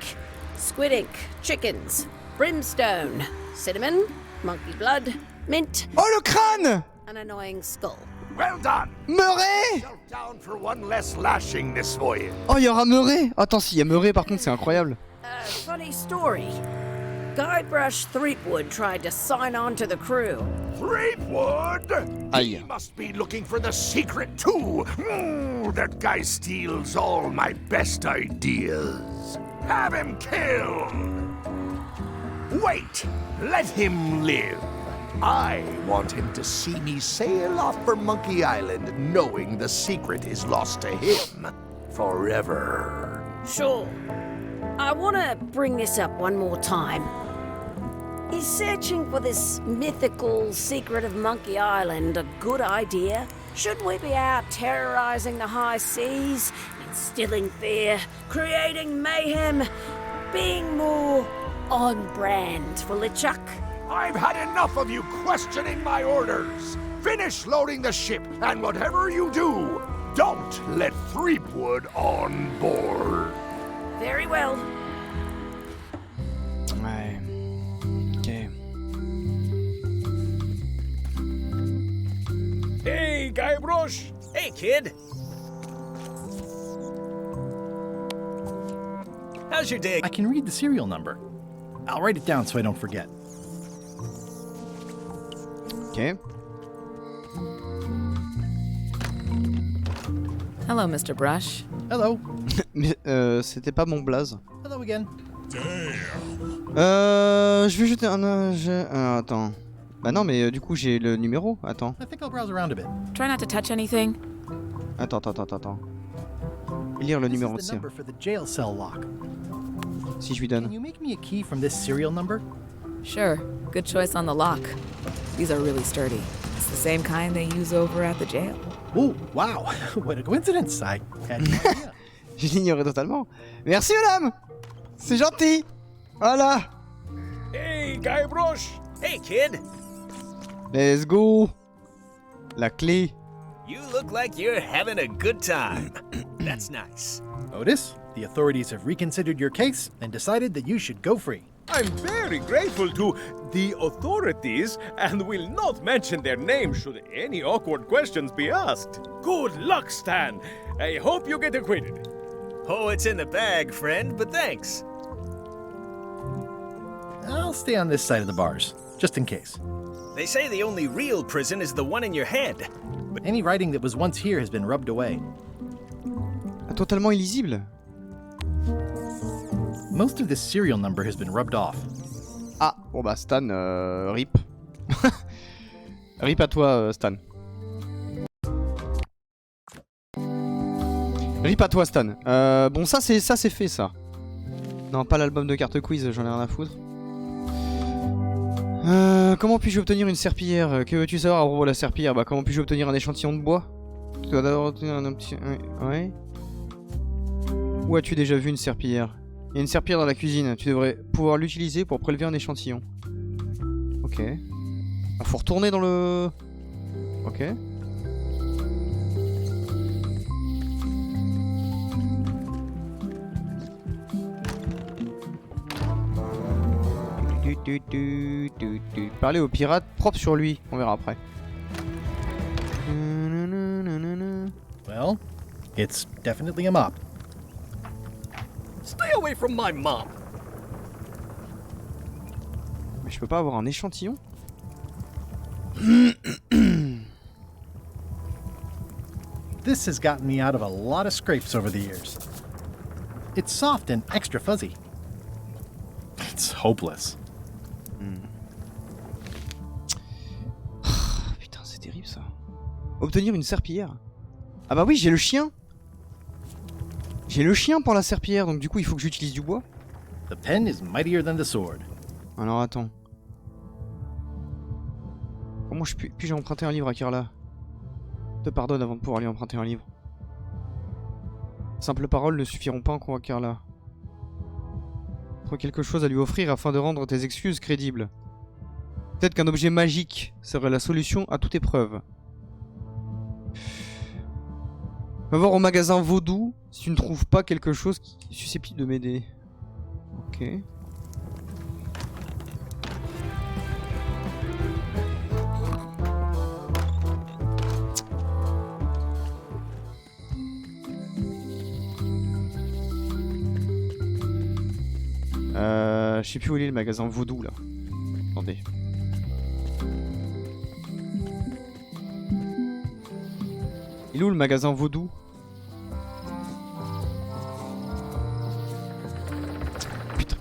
Squid ink, chickens, brimstone, cinnamon, monkey blood, mint. Oh, le crâne! An annoying skull. Well done! Murray! Down for one less lashing this voyage. Oh, il y aura Murray! Attends, s'il y a Murray, par contre, c'est incroyable. Funny story. Guybrush Threepwood tried to sign on to the crew. Threepwood? Aye. He must be looking for the secret too. That guy steals all my best ideas. Have him killed. Wait, let him live. I want him to see me sail off for Monkey Island knowing the secret is lost to him forever. Sure. I want to bring this up one more time. Is searching for this mythical secret of Monkey Island a good idea? Shouldn't we be out terrorizing the high seas, instilling fear, creating mayhem, being more on brand for LeChuck? I've had enough of you questioning my orders. Finish loading the ship, and whatever you do, don't let Threepwood on board. Very well. Ouais. Ok. Hey, Guybrush! Hey, kid! How's your day? I can read the serial number. I'll write it down so I don't forget. Ok. Hello, Mr. Brush. Hello. Mais c'était pas mon blaze. Hello again. Je vais jeter un... attends. Bah non, mais du coup j'ai le numéro. Attends. I think I'll browse around a bit. Try not to touch anything. Attends. Lire le numéro de This is the serre. number for the jail cell lock. Si je lui Can donne. you make me a key from this serial number? Sure. Good choice on the lock. These are really sturdy. It's the same kind they use over at the jail. Oh, wow. What a coincidence. I had no idea. Je l'ignorais totalement. Merci madame. C'est gentil. Voilà. Hey, Guybrush! Hey, kid! Let's go. La clé. You look like you're having a good time. That's nice. Otis, the authorities have reconsidered your case and decided that you should go free. I'm very grateful to the authorities and will not mention their name should any awkward questions be asked. Good luck, Stan. I hope you get acquitted. Oh, it's in the bag, friend, but thanks. I'll stay on this side of the bars, just in case. They say the only real prison is the one in your head. But any writing that was once here has been rubbed away. Totalement illisible. Most of this serial number has been rubbed off. Ah, bon bah Stan, rip. Rip à toi, Stan. Rip à toi, Stan. Bon, ça c'est fait, ça. Non, pas l'album de cartes quiz, j'en ai rien à foutre. Comment puis-je obtenir une serpillière? Que veux-tu savoir à propos de la serpillière? Bah, comment puis-je obtenir un échantillon de bois? Tu dois d'abord obtenir un petit... Ouais. Où as-tu déjà vu une serpillière? Il y a une serpillière dans la cuisine. Tu devrais pouvoir l'utiliser pour prélever un échantillon. Ok. Ah, faut retourner dans le... Ok. Parler au pirate propre sur lui. On verra après. Well, it's definitely a mop. Stay away from my mom. Mais je peux pas avoir un échantillon? This has gotten me out of a lot of scrapes over the years. It's soft and extra fuzzy. It's hopeless. Putain, c'est terrible ça. Obtenir une serpillière. Ah bah oui, j'ai le chien. J'ai le chien pour la serpillière, donc du coup il faut que j'utilise du bois. The pen is mightier than the sword. Alors attends. Comment puis-je emprunter un livre à Carla? Te pardonne avant de pouvoir lui emprunter un livre. Simples paroles ne suffiront pas à convaincre Carla. Trouve quelque chose à lui offrir afin de rendre tes excuses crédibles. Peut-être qu'un objet magique serait la solution à toute épreuve. Va voir au magasin vaudou si tu ne trouves pas quelque chose qui est susceptible de m'aider. Ok. Je sais plus où il est le magasin vaudou là. Attendez. Il est où le magasin vaudou? Putain.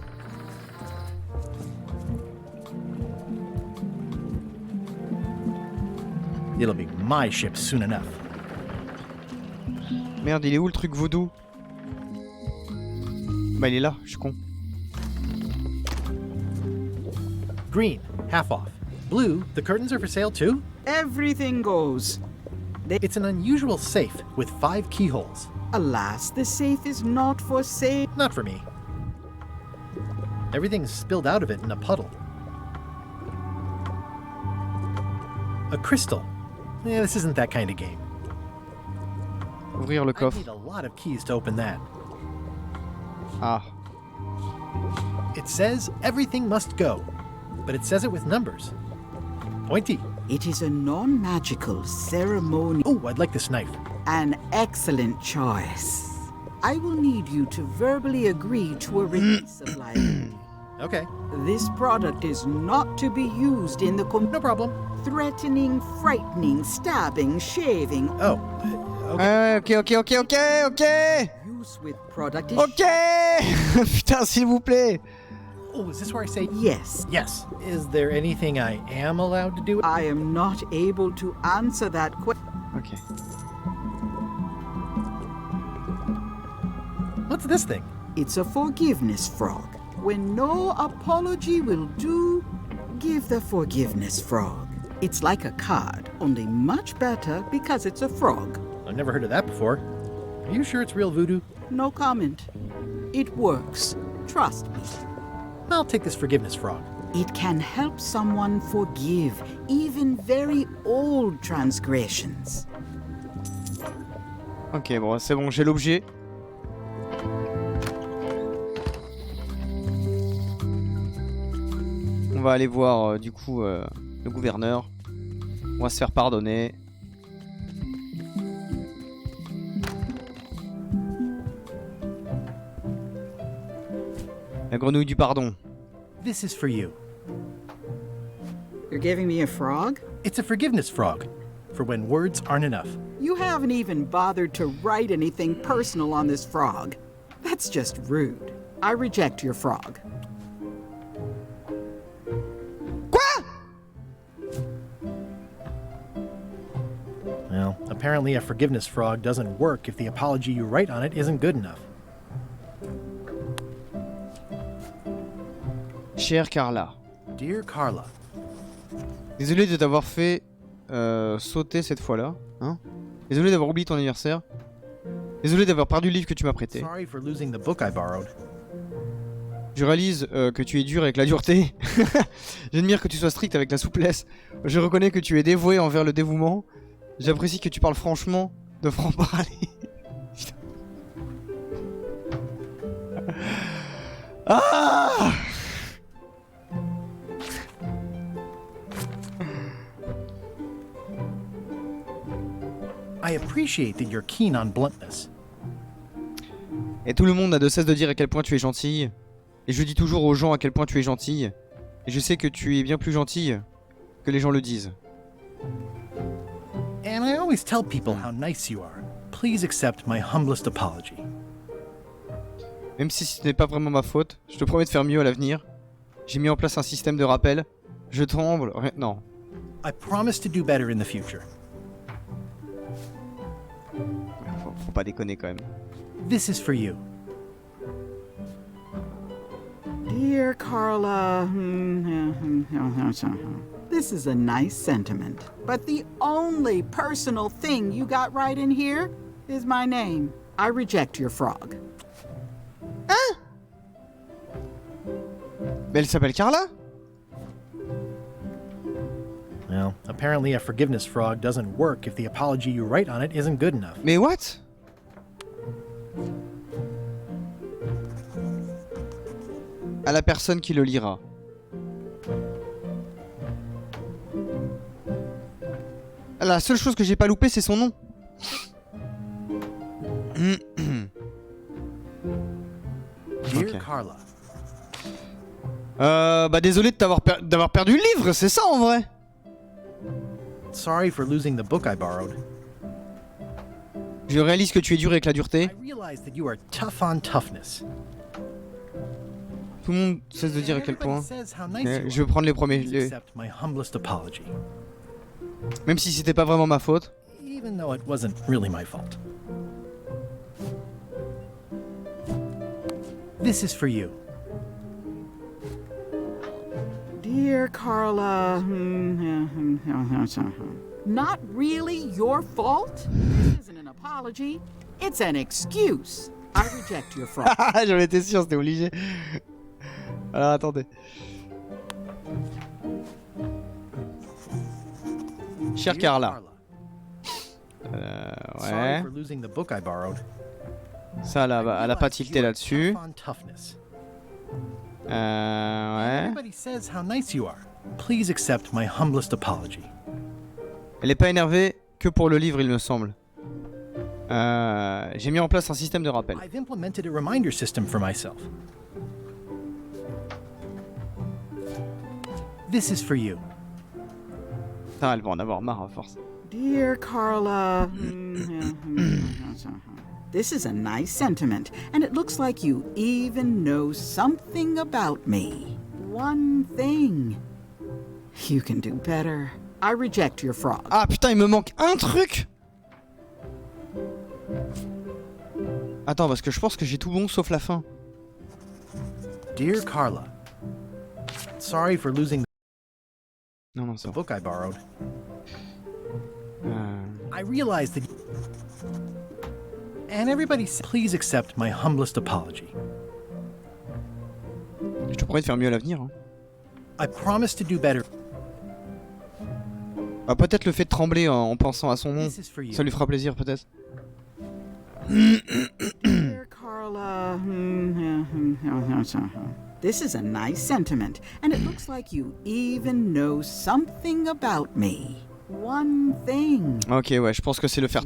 It'll be my ship soon enough. Merde, il est où le truc vaudou? Bah il est là, je suis con. Green, half off. Blue, the curtains are for sale too? Everything goes. It's an unusual safe with 5 keyholes. Alas, the safe is not for sale. Not for me. Everything's spilled out of it in a puddle. A crystal. Yeah, this isn't that kind of game. Ouvrir le I coffre. need a lot of keys to open that. Ah. It says everything must go, but it says it with numbers. Pointy. It is a non-magical ceremony. Oh, I'd like this knife. An excellent choice. I will need you to verbally agree to a release of liability. Okay. This product is not to be used in the No problem. threatening, frightening, stabbing, shaving. Oh. Ok. Use with product is Ok. Putain, s'il vous plaît. Oh, is this where I say yes? Yes. Is there anything I am allowed to do? I am not able to answer that question. Ok. What's this thing? It's a forgiveness frog. When no apology will do, give the forgiveness frog. It's like a card, only much better because it's a frog. I've never heard of that before. Are you sure it's real voodoo? No comment. It works. Trust me. I'll take this forgiveness frog. It can help someone forgive even very old transgressions. Ok, bon, c'est bon, j'ai l'objet. On va aller voir du coup le gouverneur. On va se faire pardonner. La grenouille du pardon. This is for you. You're giving me a frog? It's a forgiveness frog, for when words aren't enough. You haven't even bothered to write anything personal on this frog. That's just rude. I reject your frog. Quoi? Well, apparently a forgiveness frog doesn't work if the apology you write on it isn't good enough. Chère Carla. Dear Carla. Désolé de t'avoir fait sauter cette fois-là. Hein? Désolé d'avoir oublié ton anniversaire. Désolé d'avoir perdu le livre que tu m'as prêté. Sorry for losing the book I borrowed. Je réalise que tu es dur avec la dureté. J'admire que tu sois strict avec la souplesse. Je reconnais que tu es dévoué envers le dévouement. J'apprécie que tu parles franchement de franc-parler. Ah! I appreciate that you're keen on bluntness. Et tout le monde n'a de cesse de dire à quel point tu es gentille. Et je dis toujours aux gens à quel point tu es gentille. Et je sais que tu es bien plus gentille que les gens le disent. And I always tell people how nice you are. Please accept my humblest apology. Même si ce n'est pas vraiment ma faute, je te promets de faire mieux à l'avenir. J'ai mis en place un système de rappel. Je tremble. Non. I promise to do better in the future. Faut pas déconner quand même. This is for you. Dear Carla, This is a nice sentiment. But the only personal thing you got right in here is my name. I reject your frog. Hein? Mais elle s'appelle Carla? Well, apparently a forgiveness frog doesn't work if the apology you write on it isn't good enough. Mais what? À la personne qui le lira. La seule chose que j'ai pas loupé, c'est son nom. Dear Carla. Bah désolé de d'avoir perdu le livre, c'est ça en vrai. Sorry for losing the book I borrowed. Je réalise que tu es dur avec la dureté. I realize that you are tough on toughness. Tout le monde cesse de dire à quel point. Nice Je vais prendre les premiers. Accept my humblest apology. Même si c'était pas vraiment ma faute. Even though it wasn't really my fault. This is for you. Dear Carla, not really your fault? This isn't an apology, it's an excuse. I reject your fraud. J'en étais sûr, c'était obligé. Alors attendez. Cher Carla. Sorry Ouais. for losing the book I borrowed. Ça, elle a pas tilté là-dessus. On toughness. Ouais. Everybody says how nice you are. Please accept my humblest apology. Elle est pas énervée que pour le livre, il me semble. J'ai mis en place un système de rappel. I've implemented a reminder system for myself. This is for you. Putain, elle va en avoir marre à force. Dear Carla, this is a nice sentiment, and it looks like you even know something about me. One thing. You can do better. I reject your frog. Ah putain, il me manque un truc. Attends, parce que je pense que j'ai tout bon sauf la fin. Dear Carla, sorry for losing Non, the book I borrowed. Euh, I realize that. And everybody, please accept my humblest apology. Je te promets de faire mieux à l'avenir. Hein. I promise to do better. Ah, peut-être le fait de trembler en pensant à son nom, ça lui fera plaisir peut-être. Dear Carla, this is a nice sentiment, and it looks like you even know something about me. One thing. Ok, ouais, je pense que c'est le faire.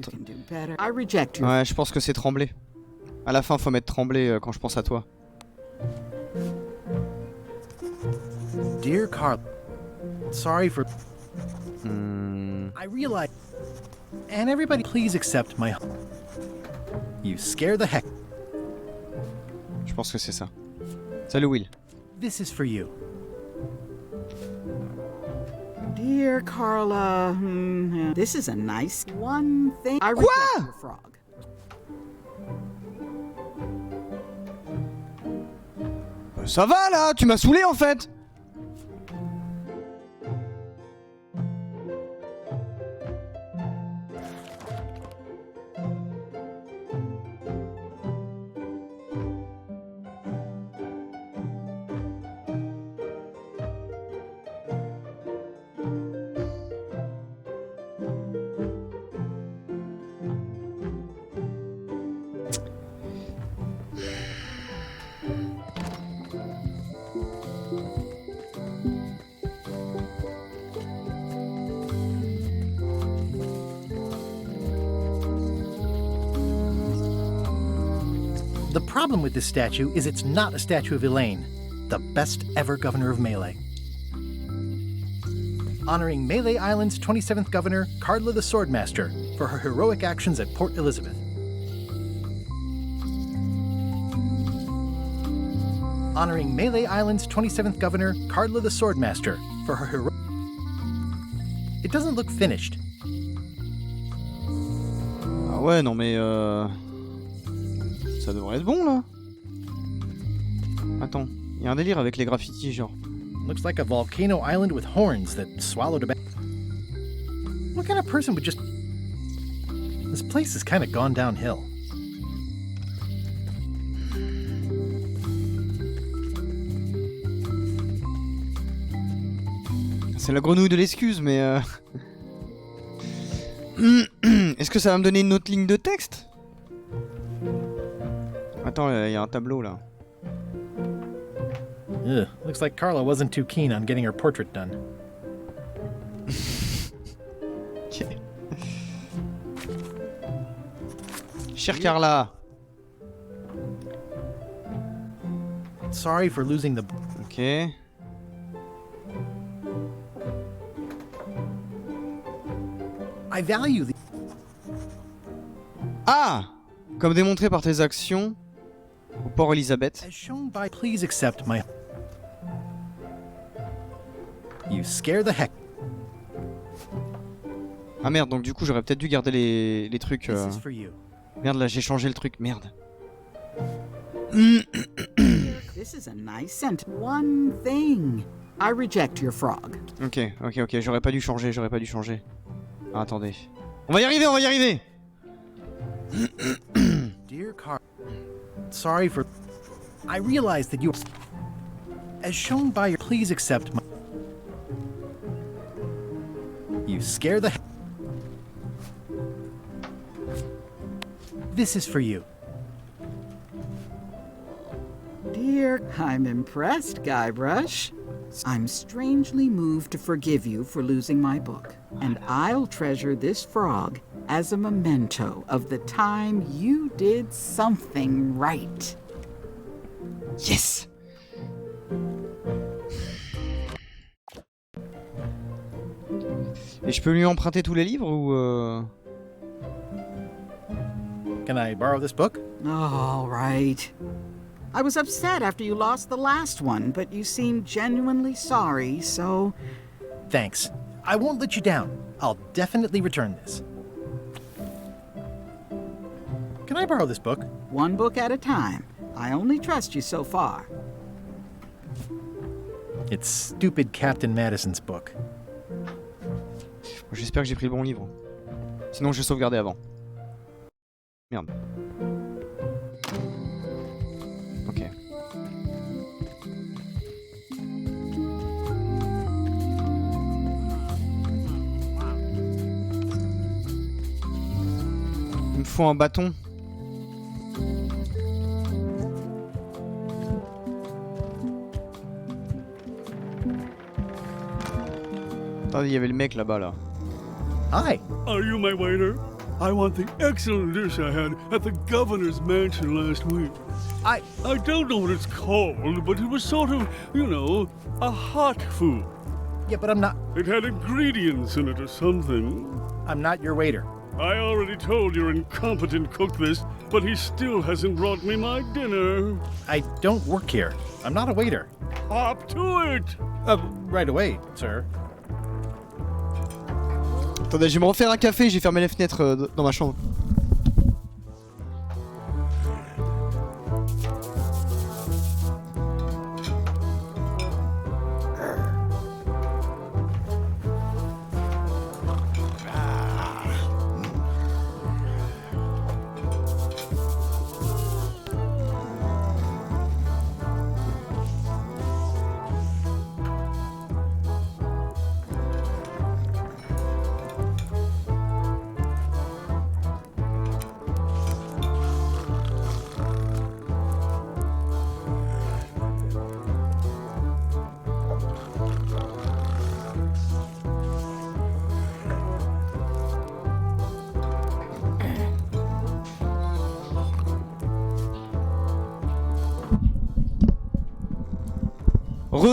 I reject your. Ouais, je pense que c'est trembler. À la fin, faut mettre trembler quand je pense à toi. Dear Carla, sorry for. I realize. And everybody, please accept my. You scare the heck. Je pense que c'est ça. Salut Will. This is for you. Dear Carla, this is a nice one thing. I reject your frog. Ça va là, tu m'as saoulé en fait. The problem with this statue is it's not a statue of Elaine, the best ever governor of Melee. Honoring Melee Island's 27th governor, Carla the Swordmaster, for her heroic actions at Port Elizabeth. Honoring Melee Island's 27th governor, Carla the Swordmaster, for her heroic... It doesn't look finished. Ah ouais, non mais ça devrait être bon là. Attends, il y a un délire avec les graffitis genre. Looks like a volcano island with horns that swallowed a What kind of person would just... This place has kind of gone downhill. C'est la grenouille de l'excuse, mais... Est-ce que ça va me donner une autre ligne de texte? Attends, il y a un tableau là. Ugh, looks like Carla wasn't too keen on getting her portrait done. Okay. Chère Carla. Sorry for losing the... Ok. I value the... Ah! Comme démontré par tes actions au port Elisabeth. As shown by... Please accept my... You scare the heck... Ah merde, donc du coup j'aurais peut-être dû garder les trucs... Merde, là j'ai changé le truc, merde. This is a nice sentence. One thing. I reject your frog. Ok, j'aurais pas dû changer, Ah, attendez. On va y arriver, Dear Carl, sorry for... I realize that you... As shown by your... Please accept my... You scare the... This is for you. Dear, I'm impressed, Guybrush. I'm strangely moved to forgive you for losing my book, and I'll treasure this frog as a memento of the time you did something right. Yes! Et je peux lui emprunter tous les livres ou Can I borrow this book? All right. I was upset after you lost the last one, but you seemed genuinely sorry, so... Thanks. I won't let you down. I'll definitely return this. Can I borrow this book? One book at a time. I only trust you so far. It's stupid Captain Madison's book. J'espère que j'ai pris le bon livre. Sinon je vais sauvegarder avant. Merde. Ok. Il me faut un bâton. Attendez, il y avait le mec là-bas là. Hi. Are you my waiter? I want the excellent dish I had at the governor's mansion last week. I don't know what it's called, but it was sort of, you know, a hot food. Yeah, but I'm not... It had ingredients in it or something. I'm not your waiter. I already told your incompetent cook this, but he still hasn't brought me my dinner. I don't work here. I'm not a waiter. Hop to it! Right away, sir. Attendez, je vais me refaire un café, j'ai fermé les fenêtres dans ma chambre.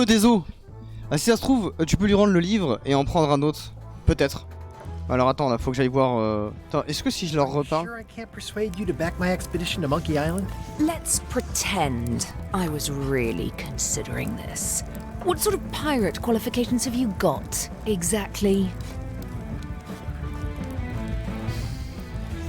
Désolé. Ah, si ça se trouve, tu peux lui rendre le livre et en prendre un autre. Peut-être. Alors attends, là, faut que j'aille voir... Attends, est-ce que si je leur reparle... Sure I can't persuade you to back my expedition to Monkey Island? Let's pretend I was really considering this. What sort of pirate qualifications have you got, exactly?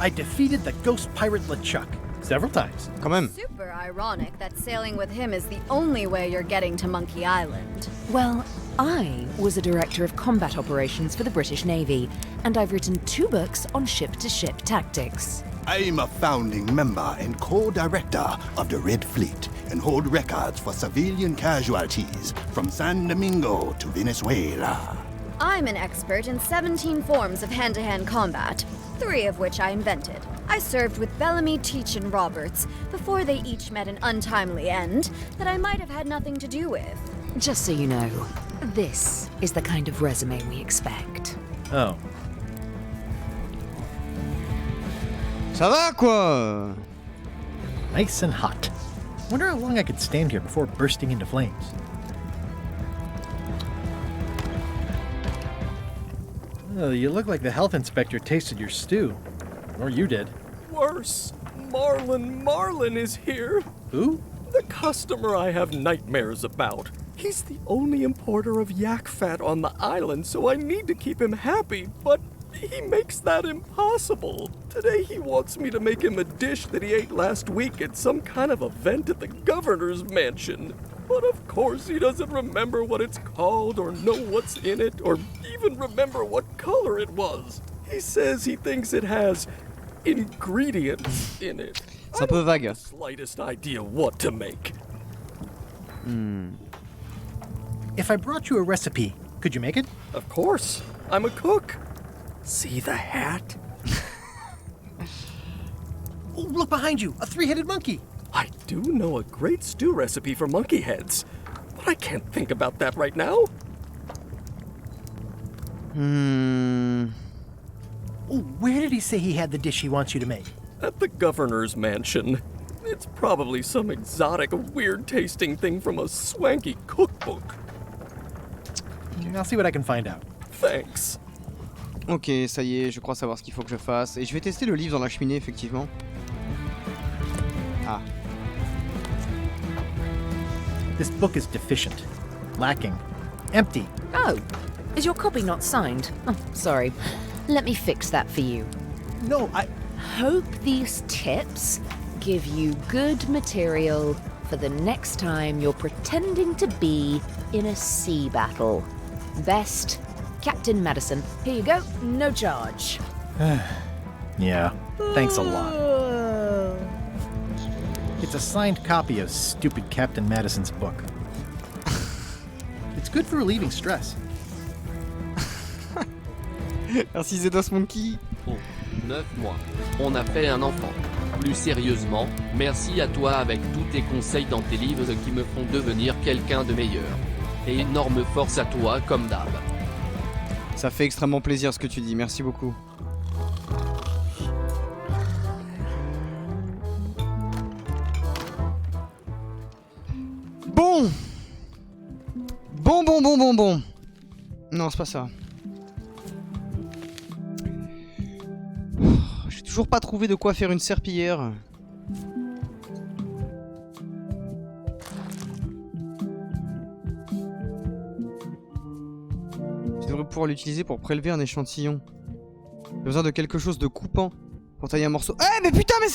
I defeated the ghost pirate LeChuck. Several times. Quand même. Super ironic that sailing with him is the only way you're getting to Monkey Island. Well, I was a director of combat operations for the British Navy, and I've written 2 books on ship-to-ship tactics. I'm a founding member and co-director of the Red Fleet and hold records for civilian casualties from San Domingo to Venezuela. I'm an expert in 17 forms of hand-to-hand combat, 3 of which I invented. I served with Bellamy, Teach, and Roberts before they each met an untimely end that I might have had nothing to do with. Just so you know, this is the kind of resume we expect. Oh. Ça va quoi? Nice and hot. Wonder how long I could stand here before bursting into flames. Oh, you look like the health inspector tasted your stew. Or you did. Worse. Marlin is here. Who? The customer I have nightmares about. He's the only importer of yak fat on the island, so I need to keep him happy, but he makes that impossible. Today he wants me to make him a dish that he ate last week at some kind of event at the governor's mansion. But of course he doesn't remember what it's called or know what's in it or even remember what color it was. He says he thinks it has ingredients in it. C'est un peu vague. The slightest idea what to make. If I brought you a recipe, could you make it? Of course. I'm a cook. See the hat? Oh, look behind you! A 3-headed monkey! I do know a great stew recipe for monkey heads, but I can't think about that right now. Oh, where did he say he had the dish he wants you to make? At the governor's mansion. It's probably some exotic, weird-tasting thing from a swanky cookbook. I'll see what I can find out. Thanks. Ok, ça y est, je crois savoir ce qu'il faut que je fasse. Et je vais tester le livre dans la cheminée, effectivement. Ah. This book is deficient. Lacking. Empty. Oh, is your copy not signed? Oh, sorry. Let me fix that for you. No, I... Hope these tips give you good material for the next time you're pretending to be in a sea battle. Best, Captain Madison. Here you go, no charge. Yeah, thanks a lot. It's a signed copy of stupid Captain Madison's book. It's good for relieving stress. Merci Zedos Monkey. Oh, 9 mois. On a fait un enfant. Plus sérieusement, merci à toi avec tous tes conseils dans tes livres qui me font devenir quelqu'un de meilleur. Et énorme force à toi comme d'hab. Ça fait extrêmement plaisir ce que tu dis, merci beaucoup. Bon. Bon. Non, c'est pas ça. J'ai toujours pas trouvé de quoi faire une serpillière. Je devrais pouvoir l'utiliser pour prélever un échantillon. J'ai besoin de quelque chose de coupant pour tailler un morceau. Eh mais putain mais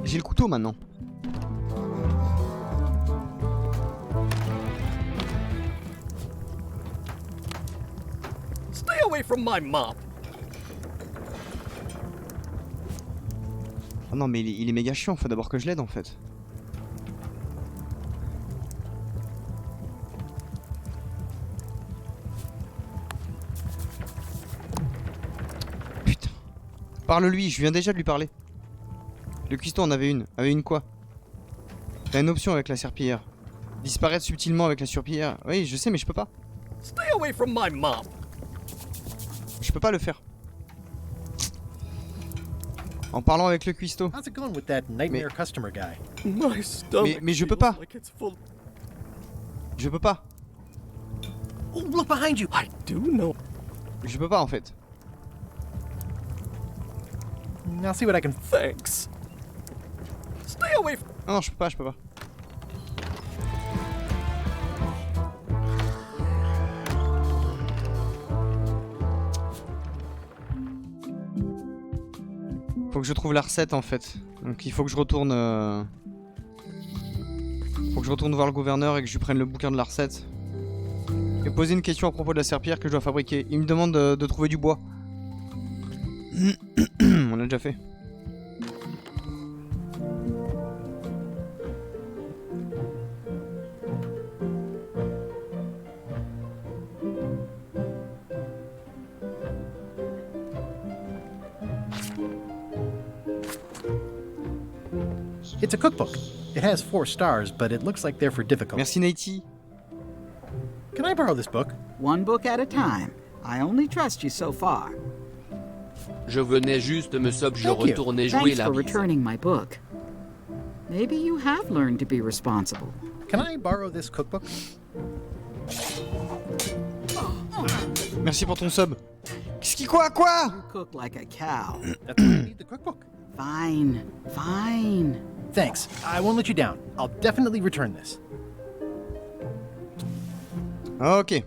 j'ai le couteau maintenant. Stay away from my mop. Oh non mais il est méga chiant, faut d'abord que je l'aide en fait. Putain. Parle-lui, je viens déjà de lui parler. Le cuistot en avait une. Avait une quoi? T'as une option avec la serpillière. Disparaître subtilement avec la serpillière. Oui, je sais mais je peux pas. Stay away from my mop. Je peux pas le faire. En parlant avec le cuistot. How's it going with that nightmare customer guy? My stomach Mais je peux pas. like it's full. Je peux pas. Oh, look behind you. I do know. Je peux pas en fait. I'll see what I can... Thanks. Stay away from... Non, je peux pas. Faut que je trouve la recette en fait. Donc il faut que je retourne... Faut que je retourne voir le gouverneur et que je lui prenne le bouquin de la recette. Et poser une question à propos de la serpillière que je dois fabriquer. Il me demande de trouver du bois. On l'a déjà fait. It's a cookbook. It has 4 stars, but it looks like they're for difficult. Merci, Naiti. Can I borrow this book? One book at a time. I only trust you so far. Je venais juste me je Thank you. retournais jouer Thanks la for bise. returning my book. Maybe you have learned to be responsible. Can I borrow this cookbook? Merci pour ton sub. Qu'est-ce qui quoi You cook like a cow. That's why I need the cookbook. Fine, fine. Thanks. I won't let you down. I'll definitely return this. Ok.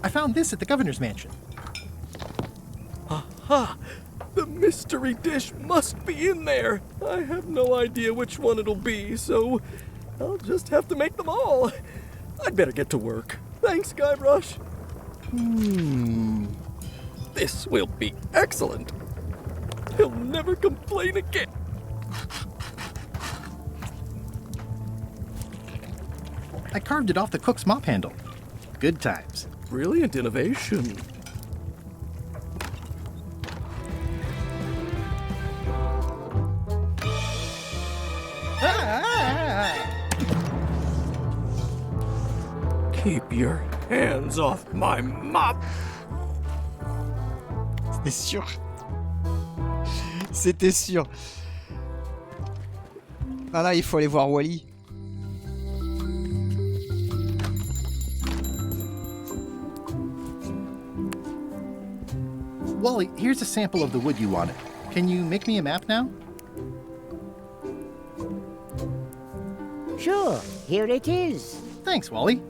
I found this at the governor's mansion. Aha! The mystery dish must be in there. I have no idea which one it'll be, so I'll just have to make them all. I'd better get to work. Thanks, Guybrush. This will be excellent. He'll never complain again. I carved it off the cook's mop handle. Good times. Brilliant innovation. Keep your hands off my mop. C'était sûr. C'était sûr. Ah là, il faut aller voir Wally. Wally, here's a sample of the wood you wanted. Can you make me a map now? Sure, here it is. Thanks, Wally.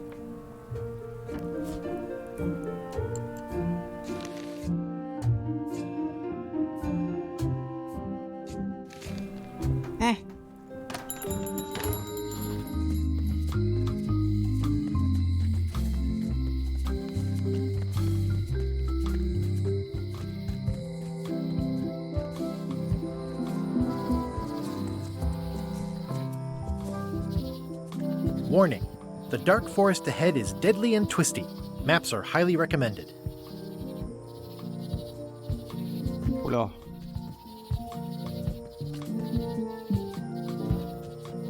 Warning. The dark forest ahead is deadly and twisty. Maps are highly recommended. Oula.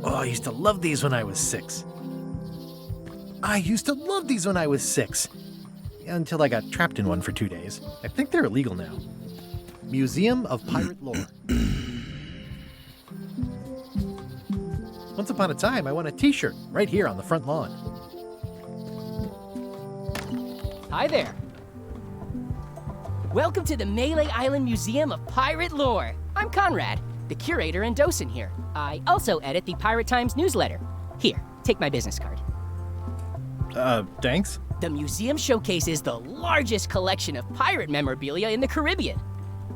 Oh, I used to love these when I was 6. I used to love these when I was 6. Until I got trapped in one for 2 days. I think they're illegal now. Museum of Pirate Lore. Once upon a time, I won a t-shirt right here on the front lawn. Hi there. Welcome to the Melee Island Museum of Pirate Lore. I'm Conrad, the curator and docent here. I also edit the Pirate Times newsletter. Here, take my business card. Thanks. The museum showcases the largest collection of pirate memorabilia in the Caribbean.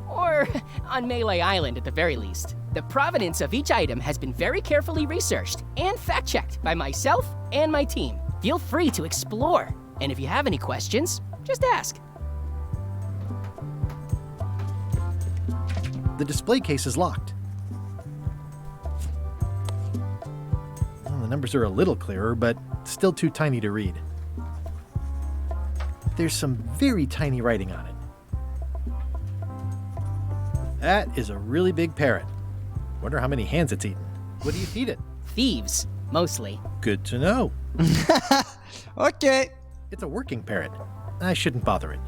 Or on Melee Island at the very least. The provenance of each item has been very carefully researched and fact-checked by myself and my team. Feel free to explore. And if you have any questions, just ask. The display case is locked. Well, the numbers are a little clearer, but still too tiny to read. There's some very tiny writing on it. That is a really big parrot. Wonder how many hands it's eaten. What do you feed it? Thieves, mostly. Good to know. Okay. It's a working parrot. I shouldn't bother it.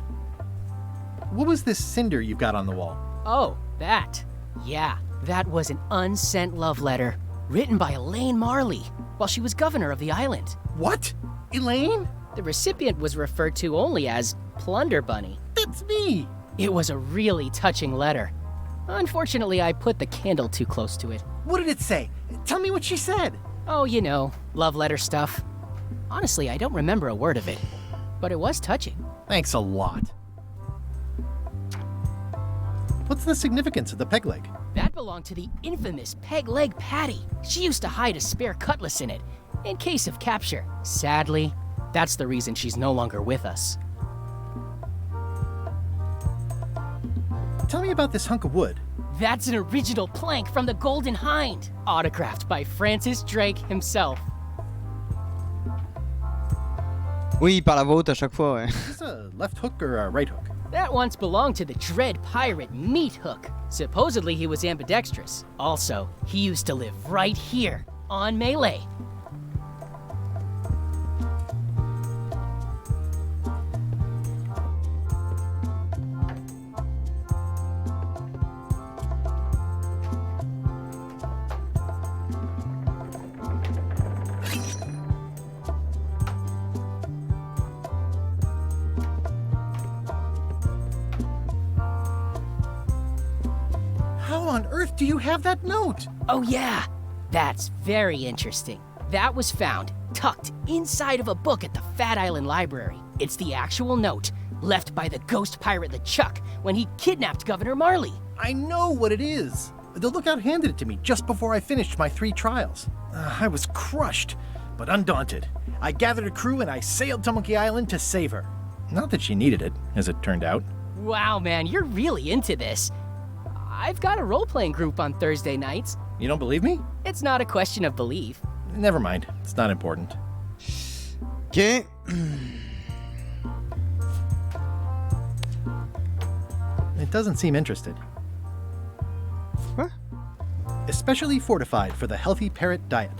What was this cinder you've got on the wall? Oh, that. Yeah, that was an unsent love letter written by Elaine Marley while she was governor of the island. What? Elaine? The recipient was referred to only as Plunder Bunny. That's me! It was a really touching letter. Unfortunately, I put the candle too close to it. What did it say? Tell me what she said. Oh, you know, love letter stuff. Honestly, I don't remember a word of it, but it was touching. Thanks a lot. What's the significance of the peg leg? That belonged to the infamous Peg Leg Patty. She used to hide a spare cutlass in it, in case of capture. Sadly, that's the reason she's no longer with us. Tell me about this hunk of wood. That's an original plank from the Golden Hind, autographed by Francis Drake himself. Oui, il parle à voix haute à chaque fois, ouais. Is this a left hook or a right hook? That once belonged to the dread pirate Meat Hook. Supposedly he was ambidextrous. Also, he used to live right here, on Melee. How on earth do you have that note? Oh yeah, that's very interesting. That was found, tucked inside of a book at the Fat Island Library. It's the actual note, left by the ghost pirate LeChuck when he kidnapped Governor Marley. I know what it is. The lookout handed it to me just before I finished my 3 trials. I was crushed, but undaunted. I gathered a crew and I sailed to Monkey Island to save her. Not that she needed it, as it turned out. Wow, man, you're really into this. I've got a role-playing group on Thursday nights. You don't believe me? It's not a question of belief. Never mind. It's not important. Ok. It doesn't seem interested. What? Especially fortified for the healthy parrot diet.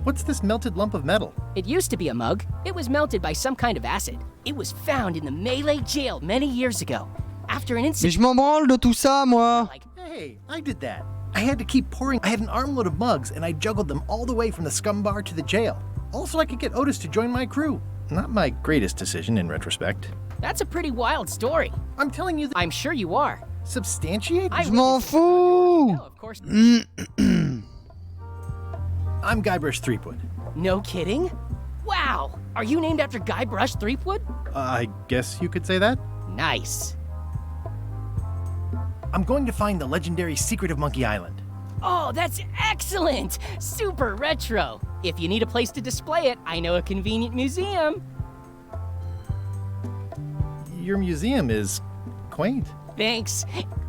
What's this melted lump of metal? It used to be a mug. It was melted by some kind of acid. It was found in the Melee jail many years ago. After an Mais incident... je m'en branle de tout ça, moi. Hey, I did that. I had to keep pouring. I had an armload of mugs, and I juggled them all the way from the scum bar to the jail. Also, I could get Otis to join my crew. Not my greatest decision in retrospect. That's a pretty wild story. I'm telling you that... I'm sure you are. Substantiate? Je m'en fous. Of course. I'm Guybrush Threepwood. No kidding? Wow! Are you named after Guybrush Threepwood? I guess you could say that. Nice. I'm going to find the legendary secret of Monkey Island. Oh, that's excellent! Super retro. If you need a place to display it, I know a convenient museum. Your museum is quaint. Thanks.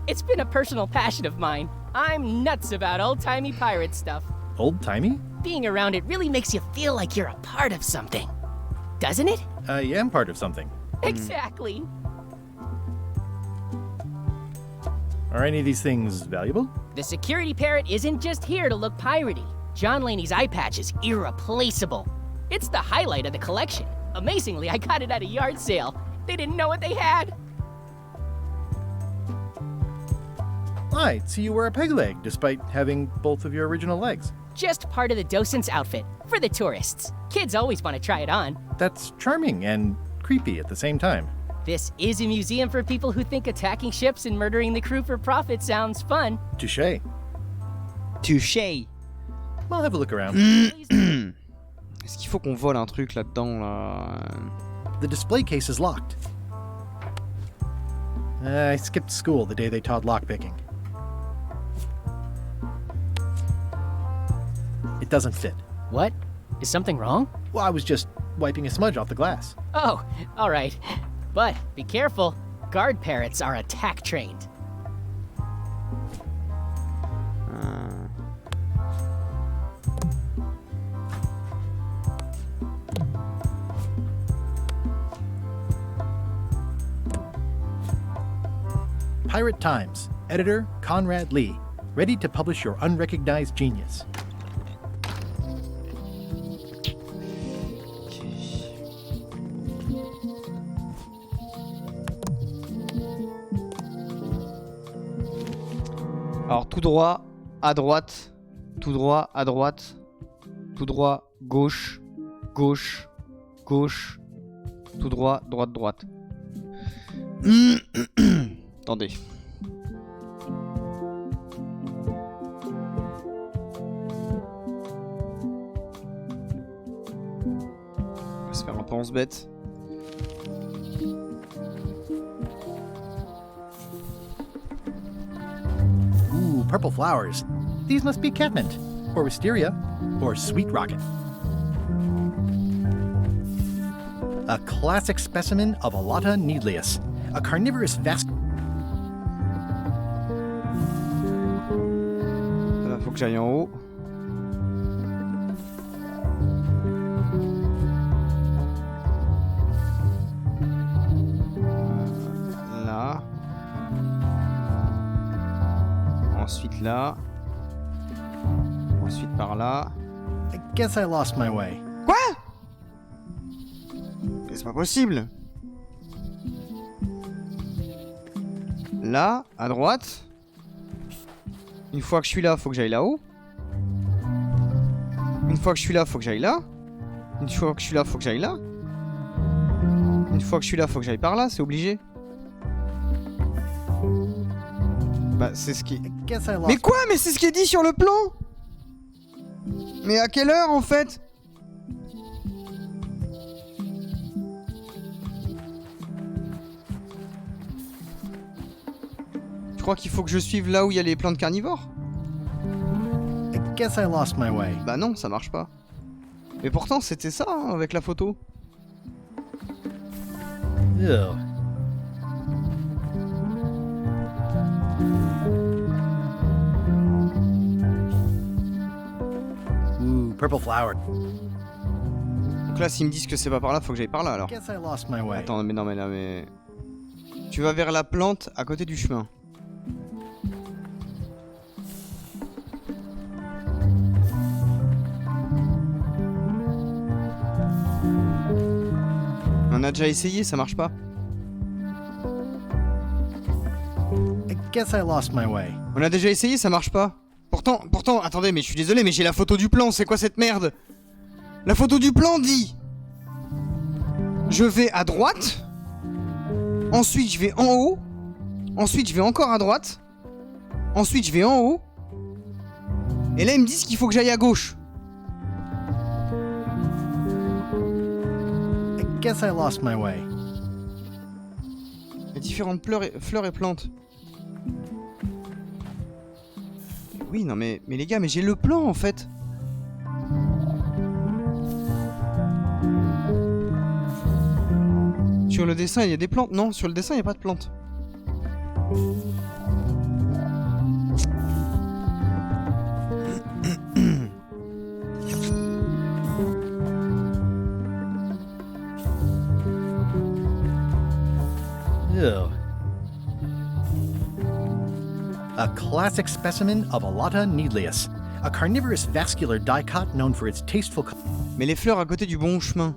It's been a personal passion of mine. I'm nuts about old-timey pirate stuff. Old-timey? Being around it really makes you feel like you're a part of something. Doesn't it? I am part of something. Exactly. Are any of these things valuable? The security parrot isn't just here to look piratey. John Laney's eye patch is irreplaceable. It's the highlight of the collection. Amazingly, I got it at a yard sale. They didn't know what they had. I'd see you wear a peg leg, despite having both of your original legs. Just part of the docent's outfit, for the tourists. Kids always want to try it on. That's charming and creepy at the same time. This is a museum for people who think attacking ships and murdering the crew for profit sounds fun. Touché. Touché. I'll have a look around. Est-ce qu'il faut qu'on vole un truc là-dedans, là? The display case is locked. I skipped school the day they taught lockpicking. It doesn't fit. What? Is something wrong? Well, I was just wiping a smudge off the glass. Oh, all right. But be careful. Guard parrots are attack trained. Pirate Times. Editor Conrad Lee. Ready to publish your unrecognized genius. Alors tout droit, à droite, tout droit, à droite. tout droit, gauche, gauche, gauche, tout droit, droite, droite. Attendez. On va se faire un peu en bête. Ooh, purple flowers. These must be catmint, or wisteria, or sweet rocket. A classic specimen of Alata needleus, a carnivorous vast. Là, faut que j'aille en haut. Là. Ensuite là. Ensuite par là. I guess I lost my way. Quoi? Mais c'est pas possible. Là, à droite. Une fois que je suis là, faut que j'aille là-haut. Une fois que je suis là, faut que j'aille là. Une fois que je suis là, faut que j'aille là. Une fois que je suis là, faut que j'aille par là, c'est obligé. Bah, c'est ce qui... Mais quoi? Mais c'est ce qui est dit sur le plan! Mais à quelle heure, en fait? Je crois qu'il faut que je suive là où il y a les plantes carnivores. I guess I lost my way. Bah non, ça marche pas. Mais pourtant, c'était ça, hein, avec la photo. Ugh. Ooh, purple flower. Donc là, s'ils me disent que c'est pas par là, faut que j'aille par là alors. Guess I lost my way. Attends, mais non, mais là, mais... Tu vas vers la plante à côté du chemin. On a déjà essayé, ça marche pas. I guess I lost my way. On a déjà essayé, ça marche pas. Pourtant, attendez, mais je suis désolé, mais j'ai la photo du plan, c'est quoi cette merde? La photo du plan dit... Je vais à droite. Ensuite, je vais en haut. Ensuite, je vais encore à droite. Ensuite, je vais en haut. Et là, ils me disent qu'il faut que j'aille à gauche. I guess I lost my way. Les différentes fleurs et plantes. Oui, non mais les gars, mais j'ai le plan en fait. Sur le dessin, il y a des plantes. Non, sur le dessin, il n'y a pas de plantes. Ugh. A classic specimen of Alata needleus, a carnivorous vascular dicot known for its tasteful. Mais les fleurs à côté du bon chemin.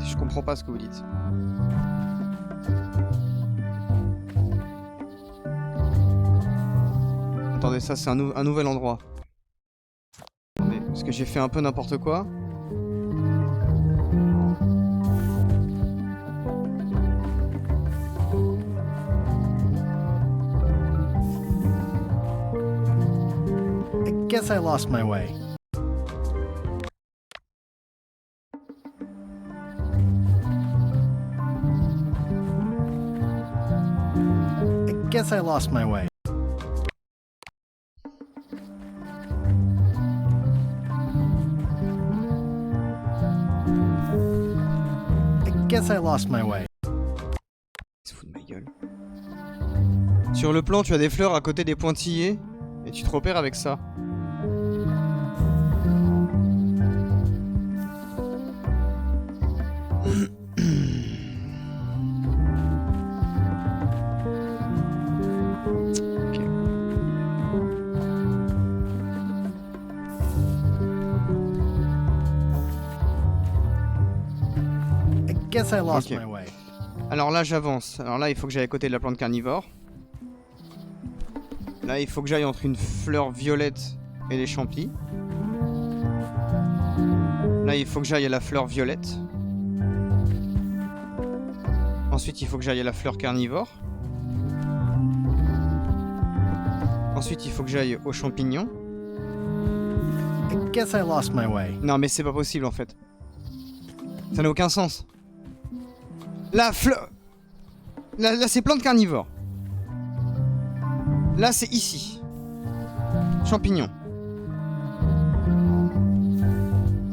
Je comprends pas ce que vous dites. Attendez, ça c'est un nouvel endroit. Attendez, parce que j'ai fait un peu n'importe quoi. I guess I lost my way. I guess I lost my way. I guess I lost my way. Il se fout de ma gueule. Sur le plan, tu as des fleurs à côté des pointillés et tu te repères avec ça. Guess I lost Ok. my way. Alors là, j'avance. Alors là, il faut que j'aille à côté de la plante carnivore. Là, il faut que j'aille entre une fleur violette et les champis. Là, il faut que j'aille à la fleur violette. Ensuite, il faut que j'aille à la fleur carnivore. Ensuite, il faut que j'aille aux champignons. I guess I lost my way. Non, mais c'est pas possible en fait. Ça n'a aucun sens. La fleur... Là c'est plante carnivore. Là, c'est ici. Champignons.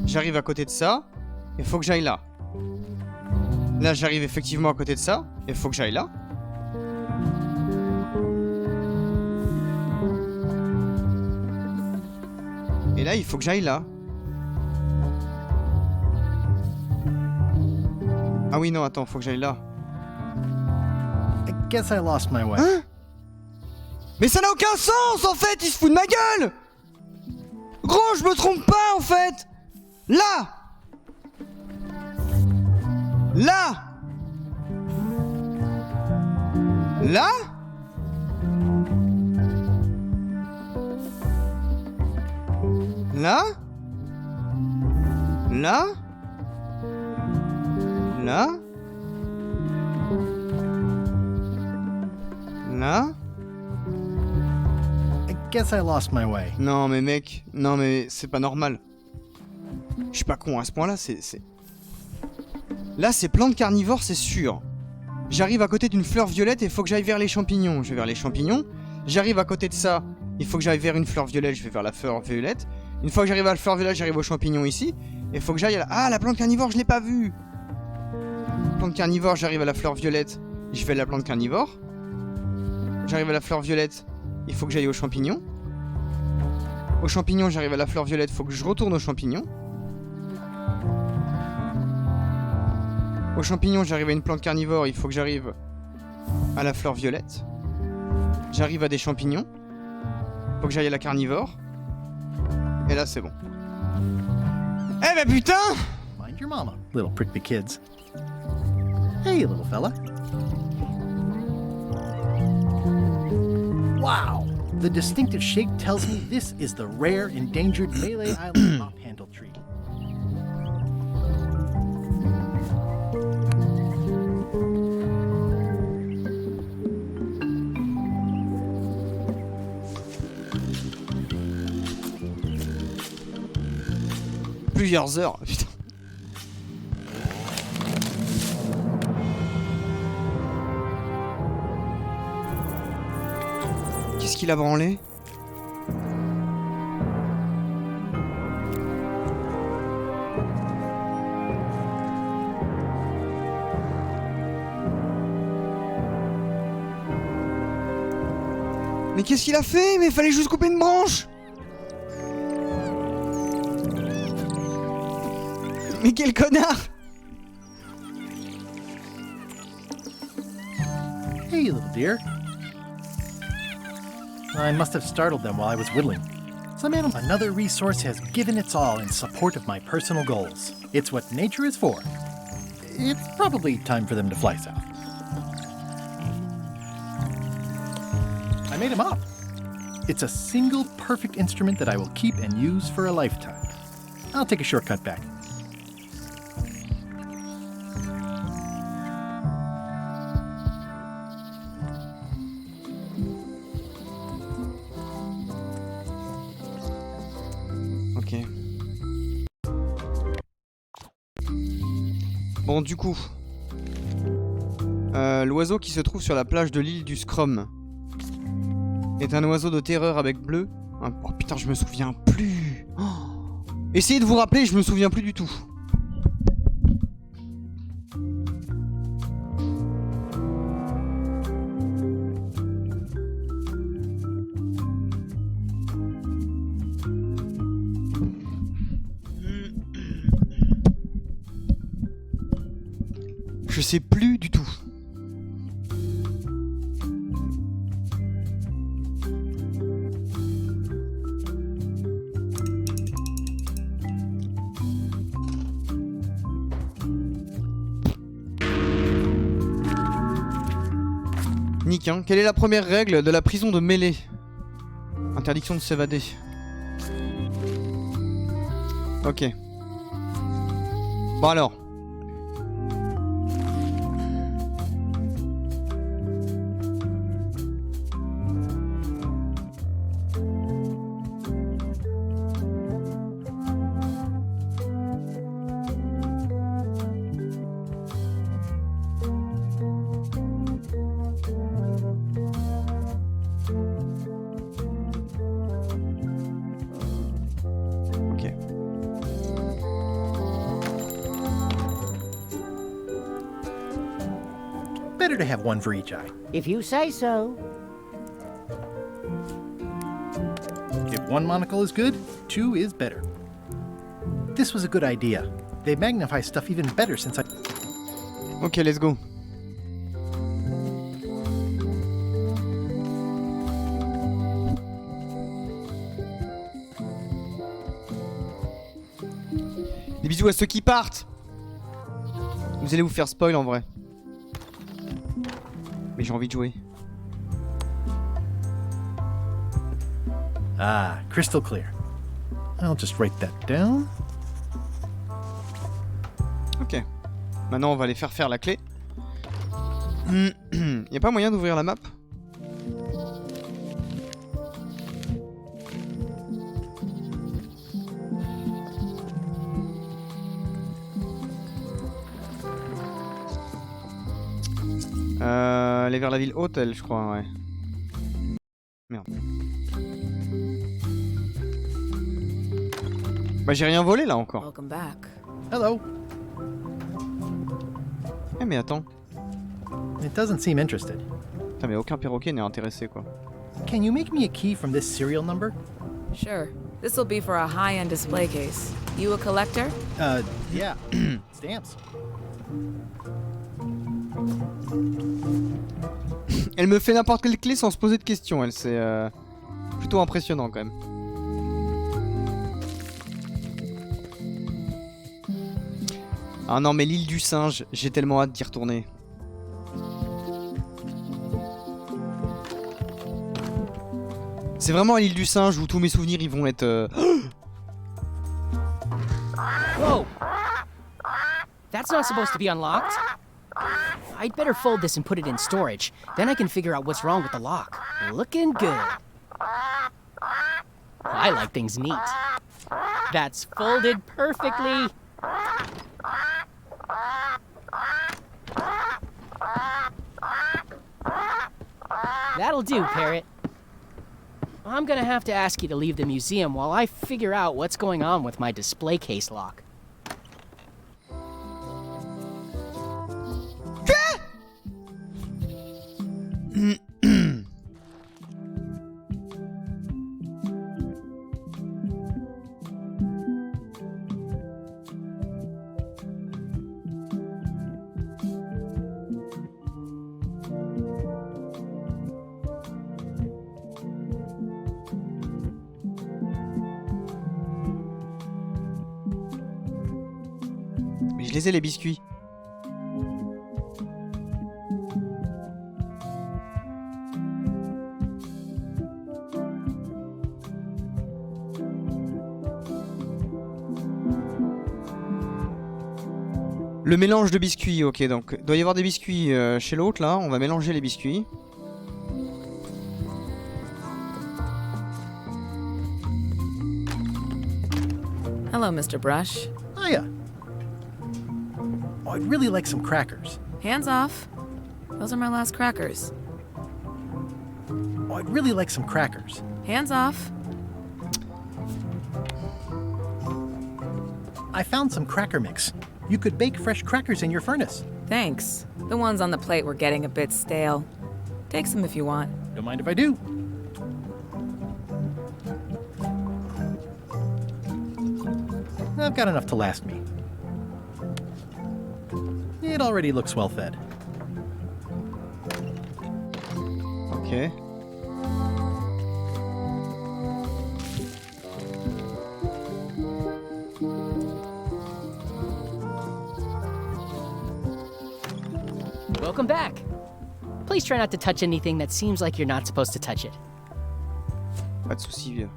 J'arrive à côté de ça. Il faut que j'aille là. Là, j'arrive effectivement à côté de ça. Il faut que j'aille là. Et là, il faut que j'aille là. Ah oui, non, attends, faut que j'aille là. I guess I lost my way. Hein? Mais ça n'a aucun sens, en fait. Il se fout de ma gueule. Gros, je me trompe pas, en fait. Là. Là. Là. Là. Là. Là. Là. I guess I lost my way. Non mais mec, non mais c'est pas normal. Je suis pas con à ce point là, c'est... Là c'est plante carnivore, c'est sûr. J'arrive à côté d'une fleur violette et il faut que j'aille vers les champignons. Je vais vers les champignons. J'arrive à côté de ça, il faut que j'aille vers une fleur violette, je vais vers la fleur violette. Une fois que j'arrive à la fleur violette, j'arrive aux champignons ici. Et il faut que j'aille à la... Ah, la plante carnivore, je l'ai pas vue. Plante carnivore, j'arrive à la fleur violette, je fais la plante carnivore. J'arrive à la fleur violette, il faut que j'aille aux champignons. Aux champignons, j'arrive à la fleur violette, il faut que je retourne aux champignons. Aux champignons, j'arrive à une plante carnivore, il faut que j'arrive à la fleur violette. J'arrive à des champignons. Il faut que j'aille à la carnivore. Et là, c'est bon. Eh ben putain! Mind your mama, little prickly kids. Hey, little fella. Wow! The distinctive shape tells me this is the rare endangered Malay Island mop-handle tree. Plusieurs heures, putain. Qu'est-ce qu'il a branlé? Mais qu'est-ce qu'il a fait? Mais il fallait juste couper une branche! Mais quel connard! Hey, little dear. I must have startled them while I was whittling. Some animal, another resource has given its all in support of my personal goals. It's what nature is for. It's probably time for them to fly south. I made him up. It's a single perfect instrument that I will keep and use for a lifetime. I'll take a shortcut back. Bon, du coup, l'oiseau qui se trouve sur la plage de l'île du Scrum est un oiseau de terreur avec bleu. Oh putain, je me souviens plus. Oh. Essayez de vous rappeler, je me souviens plus du tout. Je sais plus du tout. Nick, hein. Quelle est la première règle de la prison de mêlée? Interdiction de s'évader. Ok. Bon alors. Better to have one for each eye. If you say so. If one monocle is good, two is better. This was a good idea. They magnify stuff even better since I... Ok, let's go. Des bisous à ceux qui partent. Vous allez vous faire spoil en vrai. Mais j'ai envie de jouer. Ah, crystal clear. I'll just write that down. Ok. Maintenant on va aller faire la clé. Y a pas moyen d'ouvrir la map? Aller vers la ville haute, elle, je crois, ouais. Merde. Bah j'ai rien volé là encore. Welcome back. Hello. Eh mais attends. It doesn't seem interested. Putain mais aucun perroquet n'est intéressé quoi. Can you make me a key from this serial number? Sure. This will be for a high-end display case. You a collector? Yeah. Stamps. Elle me fait n'importe quelle clé sans se poser de questions, elle, c'est plutôt impressionnant quand même. Ah non mais l'île du singe, j'ai tellement hâte d'y retourner. C'est vraiment à l'île du singe où tous mes souvenirs ils vont être... Whoa! That's not supposed to be unlocked. I'd better fold this and put it in storage. Then I can figure out what's wrong with the lock. Looking good. I like things neat. That's folded perfectly. That'll do, Parrot. I'm gonna have to ask you to leave the museum while I figure out what's going on with my display case lock. Mais je les ai les biscuits. Le mélange de biscuits, ok, donc il doit y avoir des biscuits chez l'autre là, on va mélanger les biscuits. Hello, Mr. Brush. Hiya. Oh, I'd really like some crackers. Hands off. Those are my last crackers. Oh, I'd really like some crackers. Hands off. I found some cracker mix. You could bake fresh crackers in your furnace. Thanks. The ones on the plate were getting a bit stale. Take some if you want. Don't mind if I do. I've got enough to last me. It already looks well fed. Ok. Welcome back. Please try not to touch anything that seems like you're not supposed to touch it. Pas de soucis, vieux.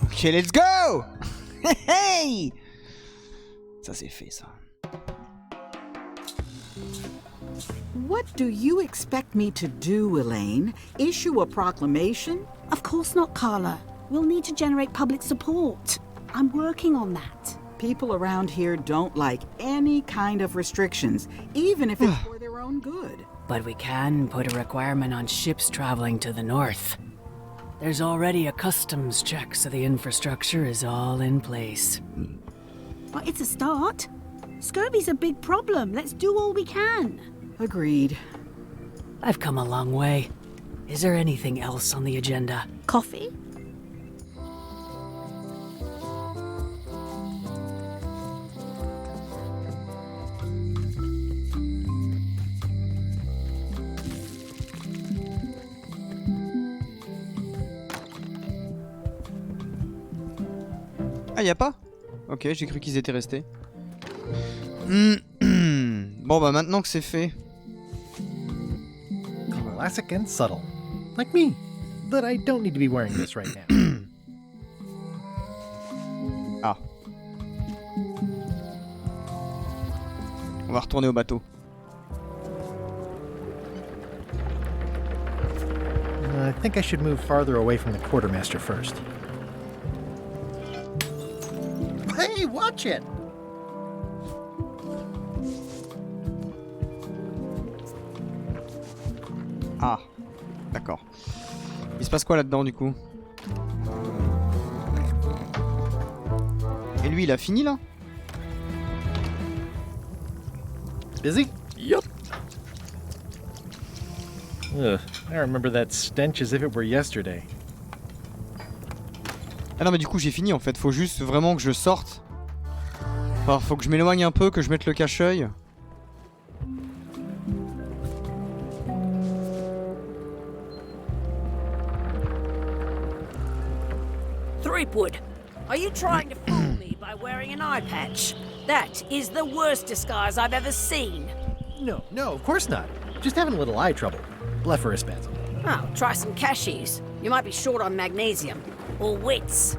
Ok, let's go! Hey! Ça c'est fait ça. What do you expect me to do, Elaine? Issue a proclamation? Of course not, Carla. We'll need to generate public support. I'm working on that. People around here don't like any kind of restrictions, even if it's for their own good. But we can put a requirement on ships traveling to the north. There's already a customs check, so the infrastructure is all in place. But it's a start. Scurvy's a big problem. Let's do all we can. Agreed. I've come a long way. Is there anything else on the agenda? Coffee? Ah, y a pas? Ok, j'ai cru qu'ils étaient restés. Bon, bah maintenant que c'est fait. Classic and subtle. Like me. But I don't need to be wearing this right now. Ah. On va retourner au bateau. I think I should move farther away from the quartermaster first. Hey, watch it! Ah, d'accord. Il se passe quoi là-dedans du coup? Et lui, il a fini là? Busy? Yup. Ugh, I remember that stench as if it were yesterday. Ah non mais du coup j'ai fini en fait, faut juste vraiment que je sorte. Alors faut que je m'éloigne un peu, que je mette le cache-œil. Threepwood, are you trying to fool me by wearing an eye patch? That is the worst disguise I've ever seen. No, of course not. Just having a little eye trouble. Blepharospasm. Oh, try some cashews. You might be short on magnesium. Or wits.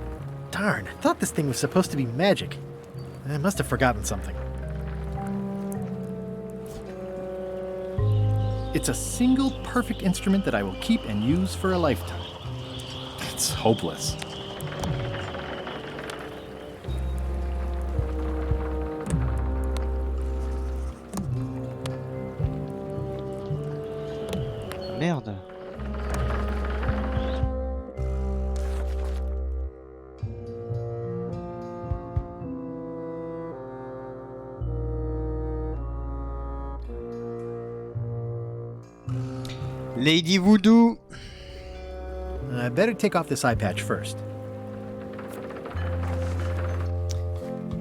Darn, I thought this thing was supposed to be magic. I must have forgotten something. It's a single perfect instrument that I will keep and use for a lifetime. It's hopeless. Merde. Lady Voodoo. I better take off this eye patch first.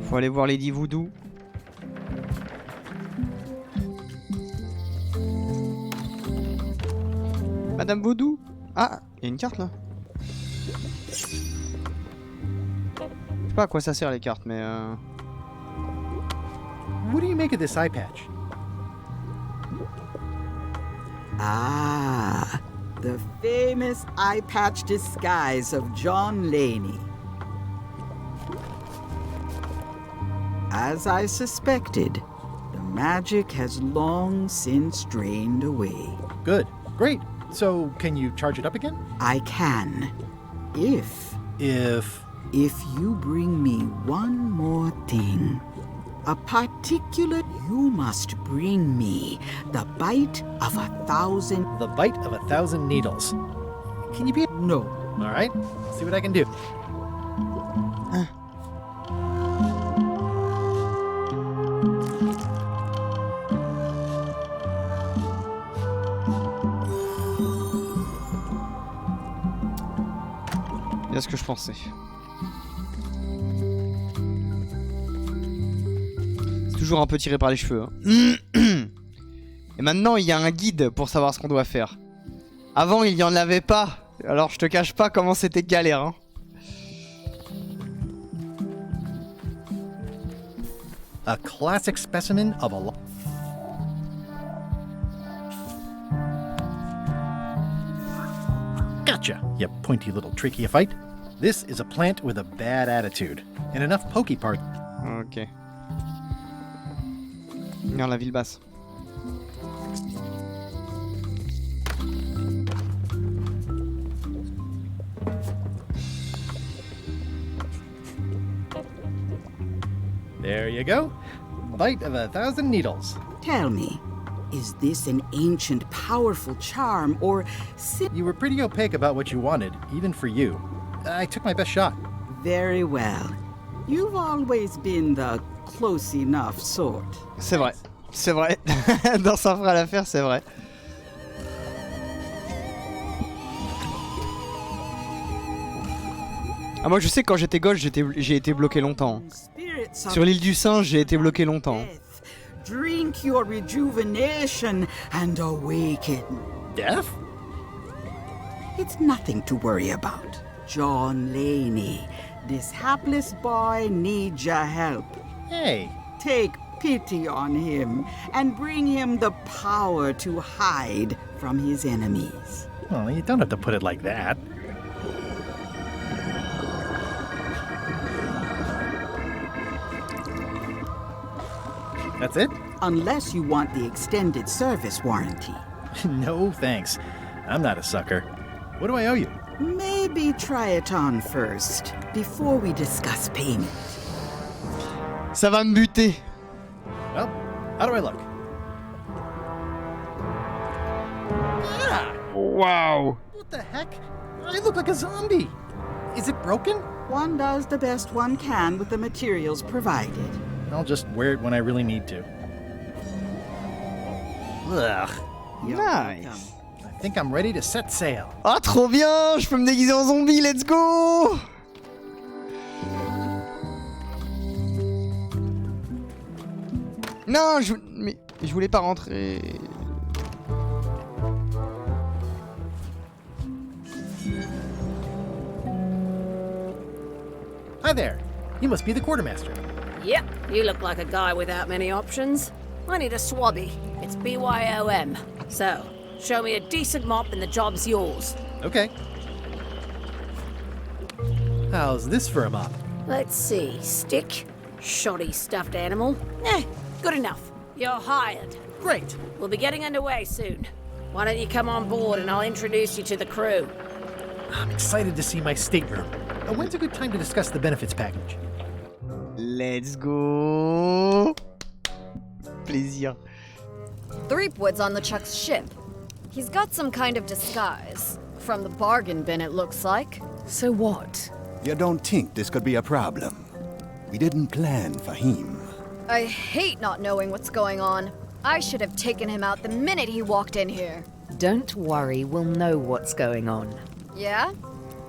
Faut aller voir Lady Voodoo. Madame Voodoo. Ah, il y a une carte là. Je sais pas à quoi ça sert les cartes, mais What do you make of this eye patch? Ah, the famous eye patch disguise of John Laney. As I suspected, the magic has long since drained away. Good. Great. So, can you charge it up again? I can. If you bring me one more thing. A particular, you must bring me the bite of 1,000... The bite of 1,000 needles. Can you be... No. Alright, see what I can do. bien ce que je pensais. Toujours un peu tiré par les cheveux. Hein. Et maintenant, il y a un guide pour savoir ce qu'on doit faire. Avant, il n'y en avait pas. Alors, je te cache pas comment c'était galère. Hein. A classic specimen of a... Gotcha, you pointy little trichiophyte. This is a plant with a bad attitude, and enough pokey part. Ok. Regarde la ville basse. There you go. Bite of 1,000 needles. Tell me, is this an ancient, powerful charm, or... You were pretty opaque about what you wanted, even for you. I took my best shot. Very well. You've always been the close enough sort. C'est vrai. C'est vrai. Dans sa frère l'affaire, c'est vrai. Ah, moi je sais que quand j'étais gauche, j'ai été bloqué longtemps. Sur l'île du singe, j'ai été bloqué longtemps. Drink your rejuvenation and awaken. Death? It's nothing to worry about. John Laney, this hapless boy needs your help. Hey. Take pity on him and bring him the power to hide from his enemies. Well, you don't have to put it like that. That's it? Unless you want the extended service warranty. No, thanks. I'm not a sucker. What do I owe you? Maybe try it on first, before we discuss payment. Ça va me buter. Well, how do I look? Yeah! Wow. What the heck? I look like a zombie. Is it broken? One does the best one can with the materials provided. I'll just wear it when I really need to. Ugh. Nice. I think I'm ready to set sail. Ah, trop bien. Je peux me déguiser en zombie. Let's go. Non, mais je voulais pas rentrer. Hi there. You must be the quartermaster. Yep, you look like a guy without many options. I need a swabby. It's BYOM. So, show me a decent mop and the job's yours. Okay. How's this for a mop? Let's see. Stick, shoddy stuffed animal. Good enough. You're hired. Great. We'll be getting underway soon. Why don't you come on board and I'll introduce you to the crew. I'm excited to see my stateroom. When's a good time to discuss the benefits package? Let's go. Plaisir. Threepwood's on LeChuck's ship. He's got some kind of disguise. From the bargain bin, it looks like. So what? You don't think this could be a problem? We didn't plan for him. I hate not knowing what's going on. I should have taken him out the minute he walked in here. Don't worry, we'll know what's going on. Yeah?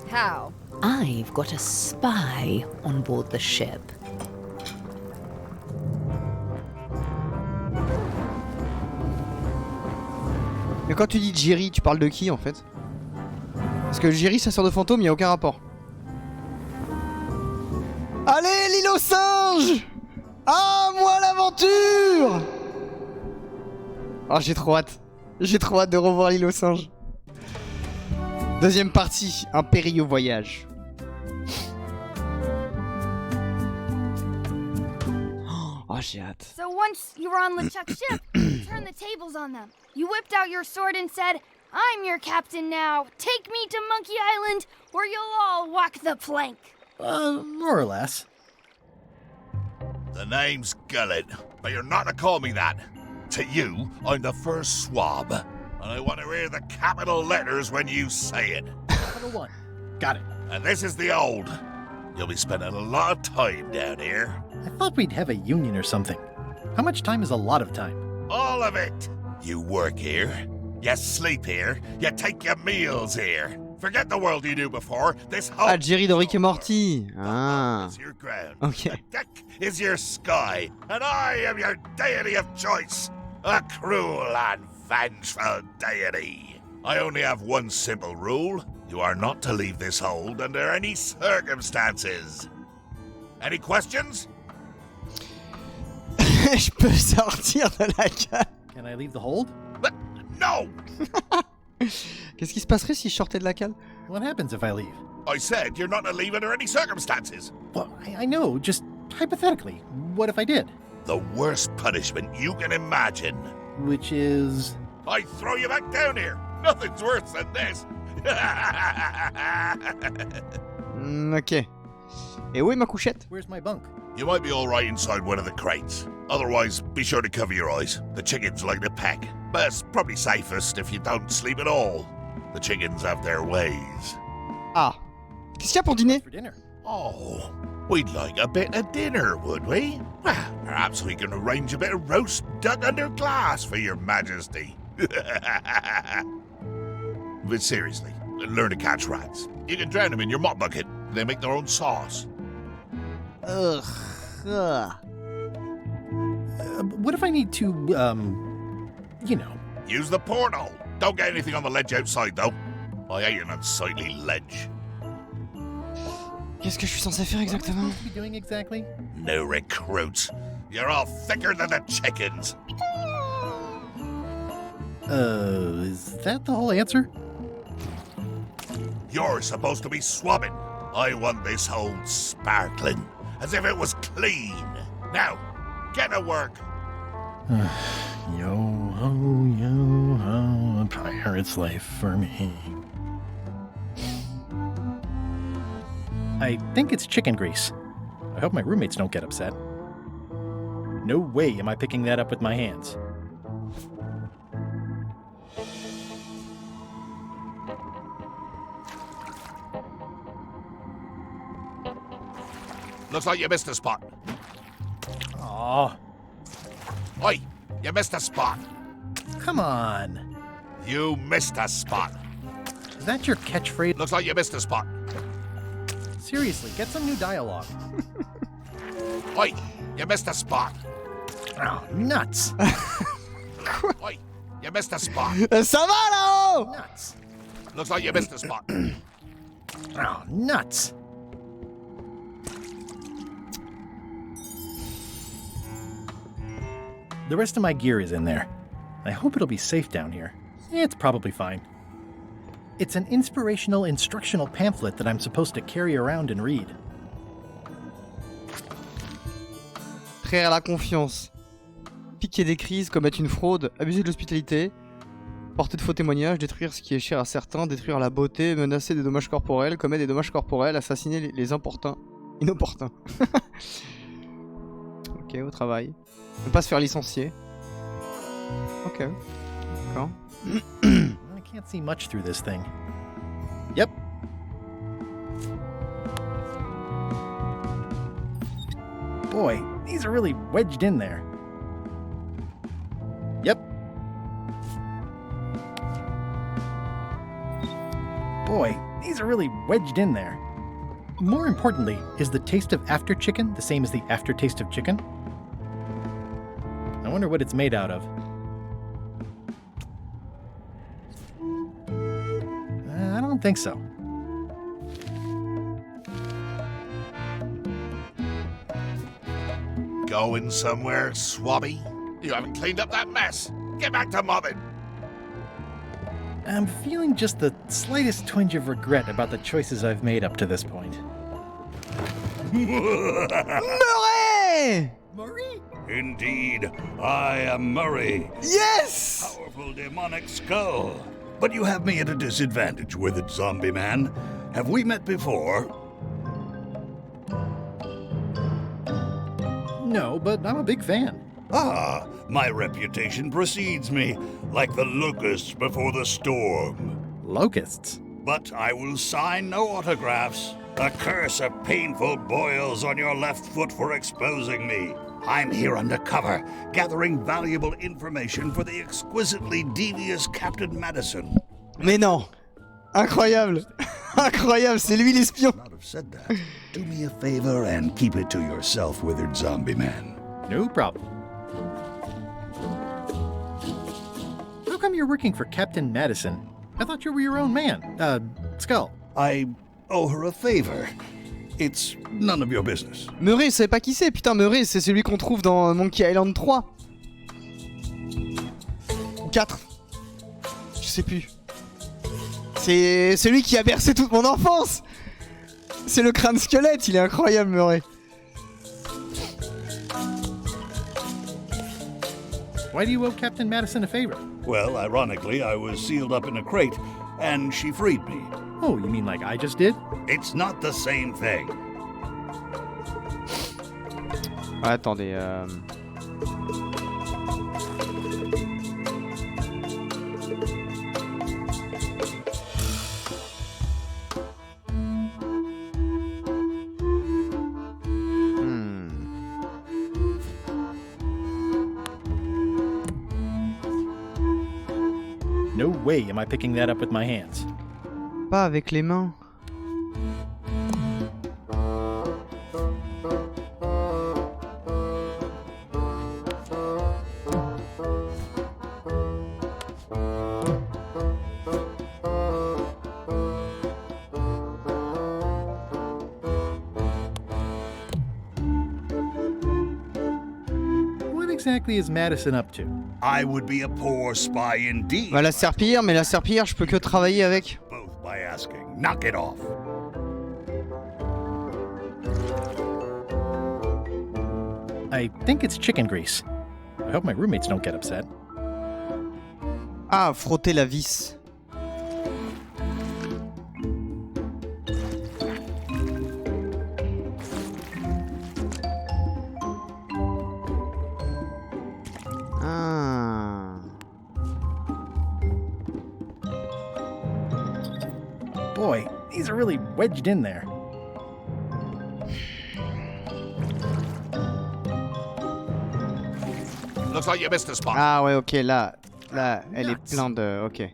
How? I've got a spy on board the ship. Mais quand tu dis Jerry, tu parles de qui en fait? Parce que Jerry, sa sœur de fantôme, y a aucun rapport. Allez, l'île aux singes! Ah, moi l'aventure! Oh, j'ai trop hâte. J'ai trop hâte de revoir l'île aux singes. Deuxième partie, un périlleux voyage. Oh, j'ai hâte. So once you were on LeChuck's ship, you turned the tables on them. You whipped out your sword and said, "I'm your captain now. Take me to Monkey Island, or you'll all walk the plank." More or less. The name's Gullet, but you're not to call me that. To you, I'm the first swab, and I want to hear the capital letters when you say it. Capital 1. Got it. And this is the old. You'll be spending a lot of time down here. I thought we'd have a union or something. How much time is a lot of time? All of it. You work here, you sleep here, you take your meals here. Forget the world you knew before. This whole Ah, Jerry de Rick et Morty. Ah. is your ground. Ok. The deck is your sky, and I am your deity of choice. A cruel and vengeful deity. I only have one simple rule. You are not to leave this hold under any circumstances. Any questions? Je peux sortir de la cale. Can I leave the hold? No! Qu'est-ce qui se passerait si je sortais de la cale? What happens if I leave? I said you're not to leave under any circumstances. Well, I know, just hypothetically. What if I did? The worst punishment you can imagine. Which is... I throw you back down here. Nothing's worse than this. Ok. Et où est ma couchette? Where's my bunk? You might be all right inside one of the crates. Otherwise, be sure to cover your eyes. The chickens like to peck. But it's probably safest if you don't sleep at all. The chickens have their ways. Ah. Qu'est-ce qu'il y a pour dîner? For dinner. Oh, we'd like a bit of dinner, would we? Well, perhaps we can arrange a bit of roast duck under glass for your majesty. But seriously, learn to catch rats. You can drown them in your mop bucket. They make their own sauce. Ugh. What if I need to, you know... Use the portal. Don't get anything on the ledge outside, though. I hate an unsightly ledge. Qu'est-ce que je suis censé faire exactement? What are you doing exactly? No recruits. You're all thicker than the chickens. Is that the whole answer? You're supposed to be swabbing. I want this hold sparkling, as if it was clean. Now, get to work. Yo-ho, a pirate's life for me. I think it's chicken grease. I hope my roommates don't get upset. No way am I picking that up with my hands. Looks like you missed a spot. Aw. Oi, you missed a spot. Come on. You missed a spot. Is that your catchphrase? Looks like you missed a spot. Seriously, get some new dialogue. Oi, you missed a spot. Oh, nuts. Oi, you missed a spot. Ça va là-haut? Nuts. Looks like you missed a spot. Oh, nuts. The rest of my gear is in there. I hope it'll be safe down here. It's probably fine. It's an inspirational instructional pamphlet that I'm supposed to carry around and read. Traire la confiance. Piquer des crises, commettre une fraude, abuser de l'hospitalité, porter de faux témoignages, détruire ce qui est cher à certains, détruire la beauté, menacer des dommages corporels, commettre des dommages corporels, assassiner les importuns. Inopportuns. Ok, au travail. Ne pas se faire licencier. Ok. D'accord. I can't see much through this thing. Yep. Boy, these are really wedged in there. Yep. Boy, these are really wedged in there. More importantly, is the taste of after chicken the same as the aftertaste of chicken? I wonder what it's made out of. I don't think so. Going somewhere, swabby? You haven't cleaned up that mess. Get back to mobbing. I'm feeling just the slightest twinge of regret about the choices I've made up to this point. Murray! Murray? Indeed, I am Murray. Yes! Powerful demonic skull. But you have me at a disadvantage with it, zombie man. Have we met before? No, but I'm a big fan. Ah, my reputation precedes me, like the locusts before the storm. Locusts? But I will sign no autographs. A curse of painful boils on your left foot for exposing me. I'm here undercover, gathering valuable information for the exquisitely devious Captain Madison. Mais non! Incroyable! Incroyable, c'est lui l'espion! Not have said that. Do me a favor and keep it to yourself, withered zombie man. No problem. How come you're working for Captain Madison? I thought you were your own man. Skull. I owe her a favor. It's none of your business. Murray, savez pas qui c'est? Putain, Murray, c'est celui qu'on trouve dans Monkey Island 3. 4. Je sais plus. C'est celui qui a bercé toute mon enfance. C'est le crâne squelette, il est incroyable, Murray. Why do you owe Captain Madison a favor? Well, ironically, I was sealed up in a crate, and she freed me. Oh, you mean like I just did? It's not the same thing. Ah, attendez, No way am I picking that up with my hands. Pas avec les mains. What exactly is Madison up to? I would be a poor spy indeed. Bah la serpillière, mais la serpillière, je peux que travailler avec. Both by asking. Knock it off. I think it's chicken grease. I hope my roommates don't get upset. Ah, frotter la vis. Ah. Boy, these are really wedged in there. Looks like you missed a spot. Ah ouais, ok, là, elle est pleine de... Ok.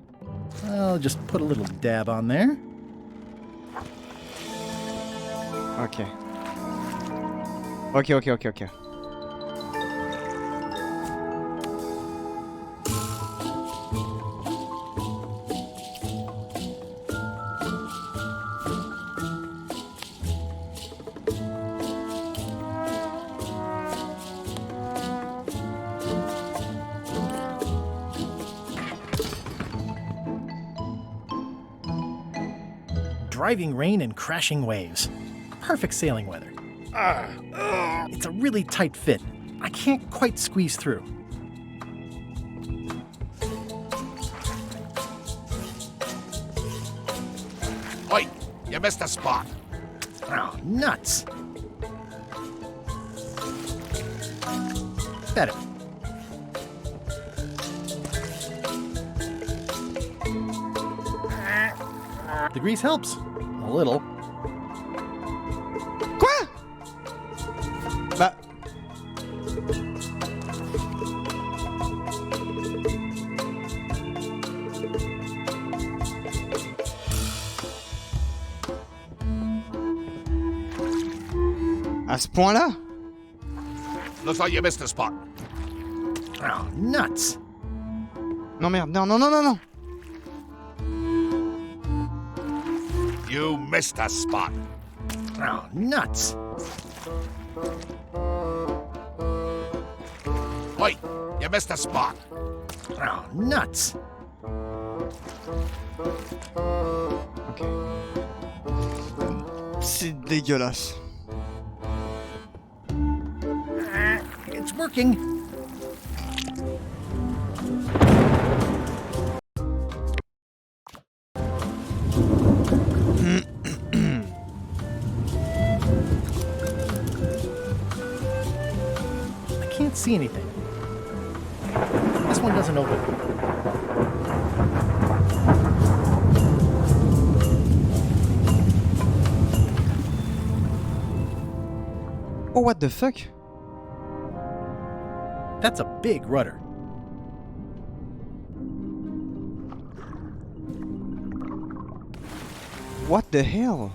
I'll just put a little dab on there. Ok. Ok. Driving rain and crashing waves. Perfect sailing weather. It's a really tight fit. I can't quite squeeze through. Oi, you missed a spot. Oh, nuts. Better. The grease helps. A little. Quoi? Bah... À ce point-là? Looks like you missed a spot. Oh, nuts. Non merde, non. You missed a spot. Oh, nuts. Oi, you missed a spot. Oh, nuts. Ok. C'est dégueulasse. It's working. I can't see anything. This one doesn't open. Oh, what the fuck? That's a big rudder. What the hell?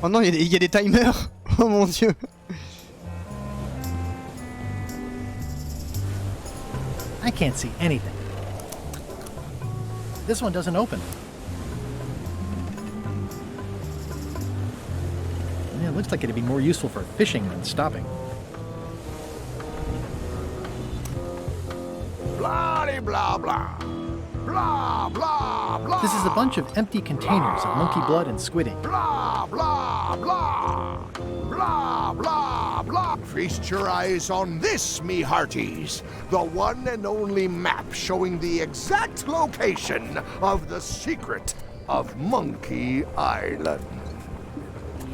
Oh non, il y a des timers. Oh mon dieu. I can't see anything. This one doesn't open. Yeah, looks like it'd be more useful for fishing than stopping. Blah blah blah. Blah blah blah. This is a bunch of empty containers of monkey blood and squid ink. Blah blah blah. Blah blah blah. Feast your eyes on this, me hearties. The one and only map showing the exact location of the secret of Monkey Island.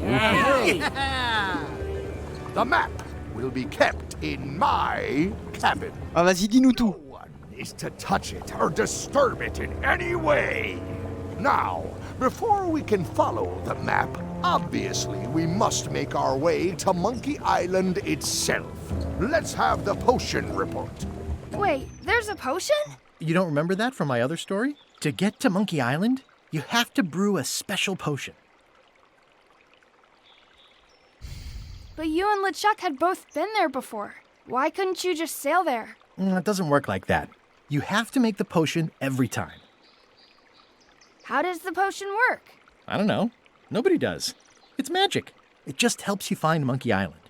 Yeah. The map will be kept in my cabin. Ah, vas-y, dis-nous tout. No one is to touch it or disturb it in any way. Now, before we can follow the map, obviously we must make our way to Monkey Island itself. Let's have the potion report. Wait, there's a potion? You don't remember that from my other story? To get to Monkey Island, you have to brew a special potion. But you and LeChuck had both been there before. Why couldn't you just sail there? It doesn't work like that. You have to make the potion every time. How does the potion work? I don't know. Nobody does. It's magic. It just helps you find Monkey Island.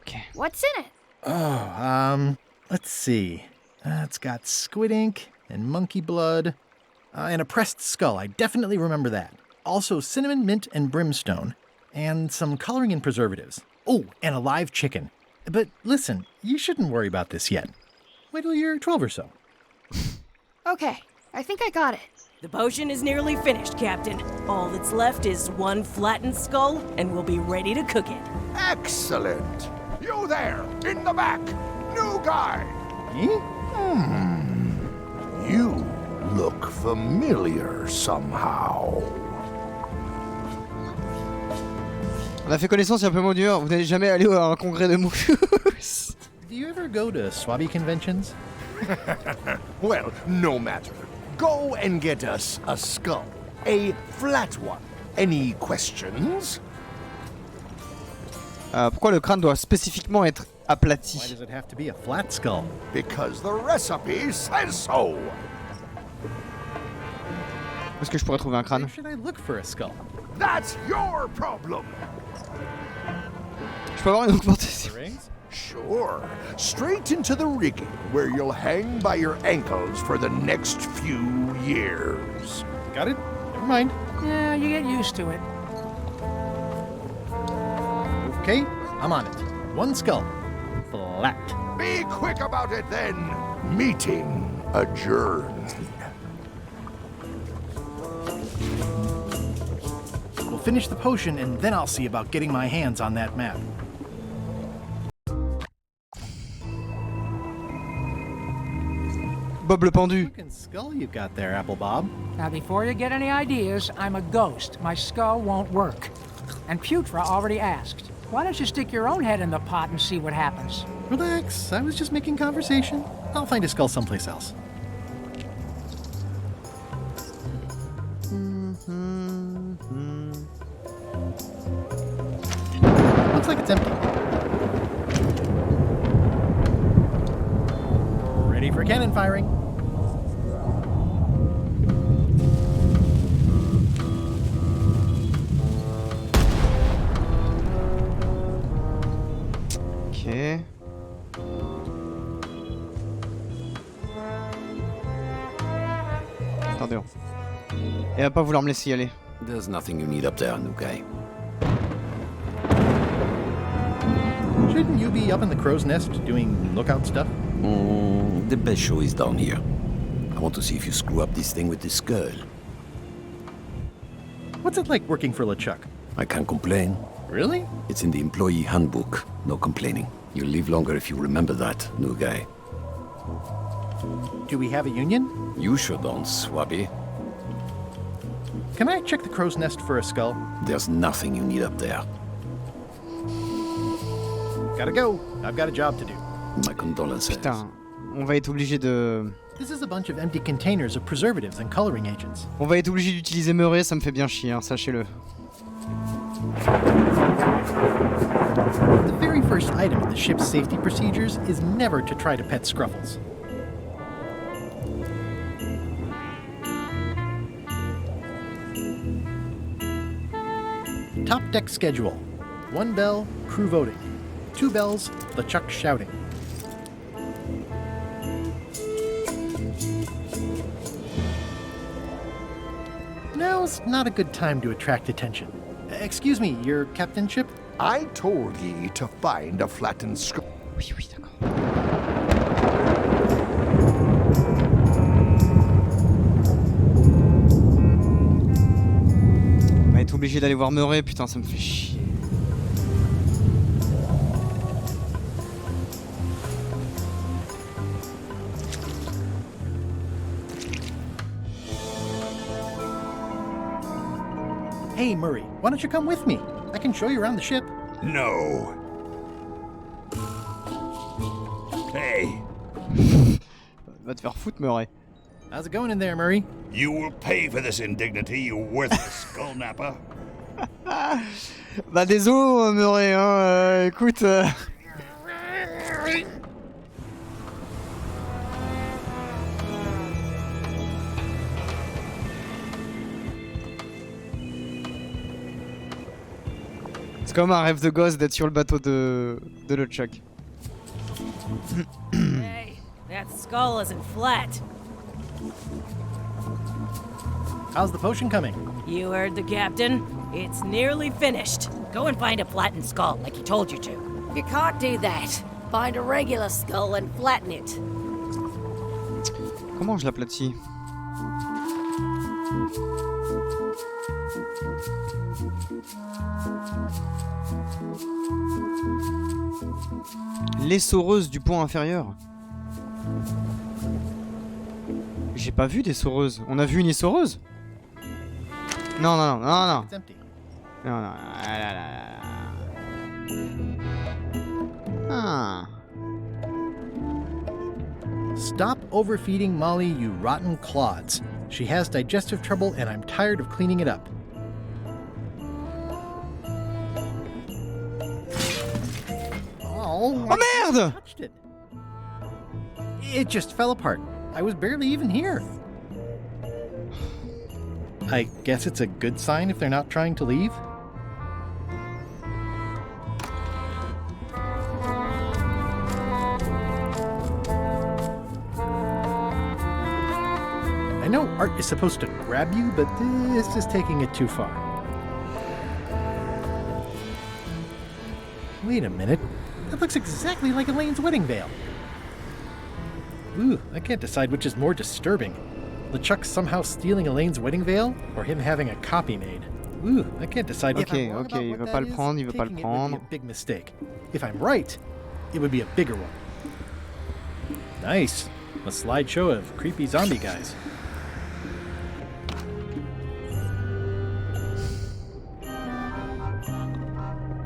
Okay. What's in it? Oh, let's see. It's got squid ink and monkey blood and a pressed skull. I definitely remember that. Also cinnamon, mint, and brimstone. And some coloring and preservatives. Oh, and a live chicken. But listen, you shouldn't worry about this yet. Wait till you're 12 or so. Okay, I think I got it. The potion is nearly finished, Captain. All that's left is one flattened skull, and we'll be ready to cook it. Excellent. You there, in the back, new guy. You look familiar somehow. On a fait connaissance il y a un peu moins dur. Vous n'allez jamais aller à un congrès de mouches. Do you ever go to Swabby conventions? Well, no matter. Go and get us a skull. A flat one. Any questions? Pourquoi le crâne doit spécifiquement être aplati? Why does it have to be a flat skull? Because the recipe says so. Est-ce que je pourrais trouver un crâne? Where should I look for a skull? That's your problem. Je peux avoir une augmentation? Sure. Straight into the rigging, where you'll hang by your ankles for the next few years. Got it? Never mind. Yeah, you get used to it. Okay, I'm on it. One skull. Flat. Be quick about it then. Meeting adjourned. We'll finish the potion and then I'll see about getting my hands on that map. Bob le pendu. Looking skull you got there, Apple Bob. Now, before you get any ideas, I'm a ghost. My skull won't work. And Putra already asked. Why don't you stick your own head in the pot and see what happens? Relax, I was just making conversation. I'll find a skull someplace else. Looks like it's empty. Ready for cannon firing. Ok. Attendez. Elle va pas vouloir me laisser y aller. There's nothing you need up there, new guy. Shouldn't you be up in the crow's nest doing lookout stuff? The best show is down here. I want to see if you screw up this thing with this girl. What's it like working for LeChuck? I can't complain. Really? It's in the employee handbook. No complaining. You'll live longer if you remember that, new guy. Do we have a union? You sure don't, Swabby. Can I check the crow's nest for a skull? There's nothing you need up there. Gotta go. I've got a job to do. My condolences. Putain, on va être obligé de... This is a bunch of empty containers of preservatives and coloring agents. On va être obligé d'utiliser Murray, ça me fait bien chier, hein, sachez-le. The very first item in the ship's safety procedures is never to try to pet Scruffles. Top deck schedule. 1 bell, crew voting. 2 bells, LeChuck shouting. Now's not a good time to attract attention. Excuse me, your captainship? I told ye to find a flattened skull. Oui, oui, d'accord. On va être obligé d'aller voir Murray, putain, ça me fait chier. Hey, Murray, why don't you come with me? I can show you around the ship. No. Hey. Va te faire foutre, Murray. How's it going in there, Murray? You will pay for this indignity, you worthless skull napper. Bah désolé, Murray, hein, écoute... C'est comme un rêve de gosse d'être sur le bateau de LeChuck. Hey, that skull isn't flat. How's the potion coming? You heard the captain. It's nearly finished. Go and find a flattened skull like he told you to. You can't do that. Find a regular skull and flatten it. Comment je l'aplatis? L'essoreuse du pont inférieur. J'ai pas vu d'essoreuse. On a vu une essoreuse? Non, non, non, non, non. Non, non. Ah. Stop overfeeding Molly, you rotten clods. She has digestive trouble and I'm tired of cleaning it up. Oh merde! It just fell apart. I was barely even here. I guess it's a good sign if they're not trying to leave. I know art is supposed to grab you, but this is taking it too far. Wait a minute. That looks exactly like Elaine's wedding veil. Ooh, I can't decide which is more disturbing. LeChuck somehow stealing Elaine's wedding veil, or him having a copy made. Ooh, I can't decide. Ok, ok, il veut pas le prendre, il veut pas le prendre. A big mistake. If I'm right, it would be a bigger one. Nice. A slideshow of creepy zombie guys.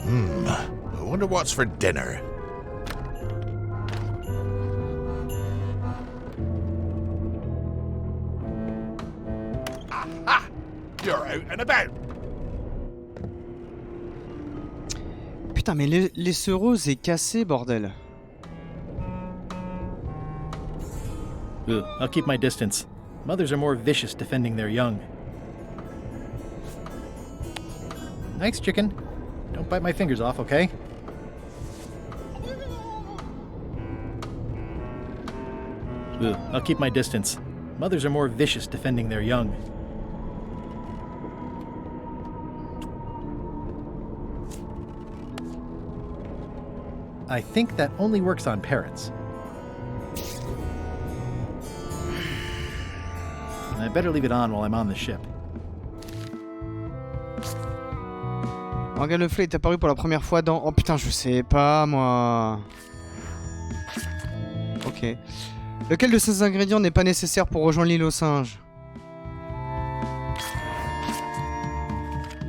I wonder what's for dinner. Aha! You're out and about. Putain, mais l'essoreuse est cassée, bordel. Ooh, I'll keep my distance. Mothers are more vicious defending their young. Nice chicken. Don't bite my fingers off, okay? Ooh, I'll keep my distance. Mothers are more vicious defending their young. I think that only works on parrots. I better leave it on while I'm on the ship. Morgan Le Fay est apparu pour la première fois dans... Oh putain, je sais pas, moi... Ok. Lequel de ces ingrédients n'est pas nécessaire pour rejoindre l'île aux singes?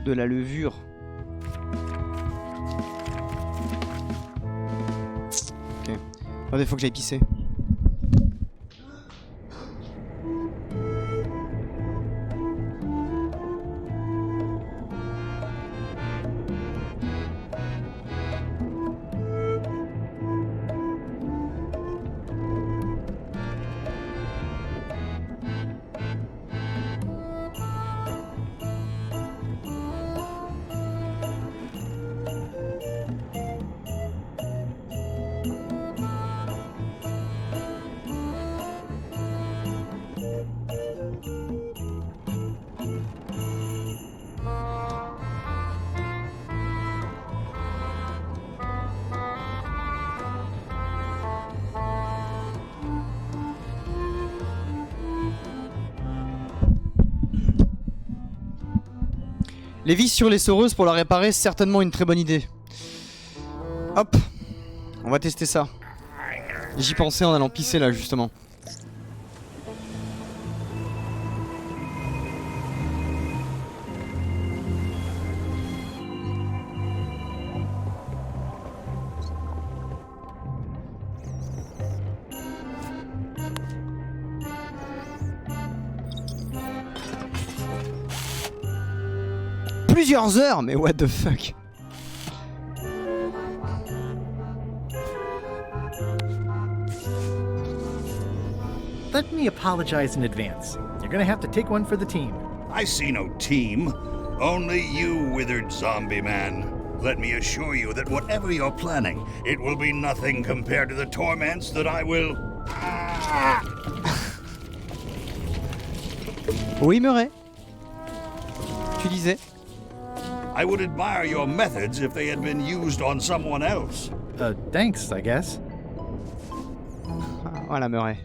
De la levure. Ok. Attendez, faut que j'aille pisser. Les vis sur les soreuses pour la réparer, c'est certainement une très bonne idée. Hop, on va tester ça. J'y pensais en allant pisser là justement. Plusieurs heures, mais what the fuck. Let me apologize in advance. You're gonna have to take one for the team. I see no team. Only you, withered zombie man. Let me assure you that whatever you're planning, it will be nothing compared to the torments that I will... Oui, Murray. Tu disais? I would admire your methods if they had been used on someone else. Thanks, I guess. Voilà, Murray.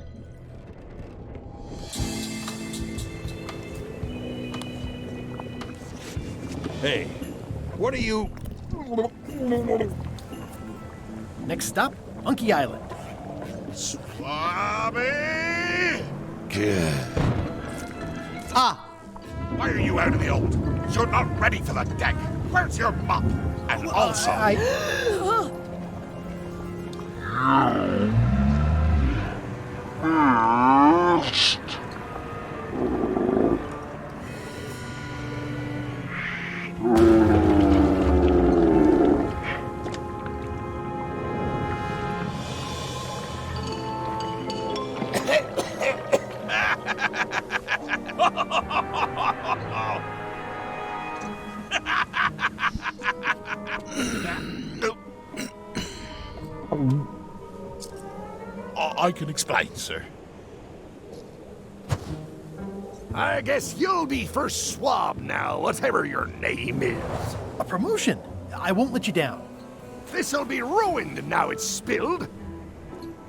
Hey, what are you... Next stop, Monkey Island. Swabby! Ah! Why are you out of the old? You're not ready for the deck. Where's your mop? And also... I can explain, sir. I guess you'll be first swab now, whatever your name is. A promotion! I won't let you down. This'll be ruined now it's spilled.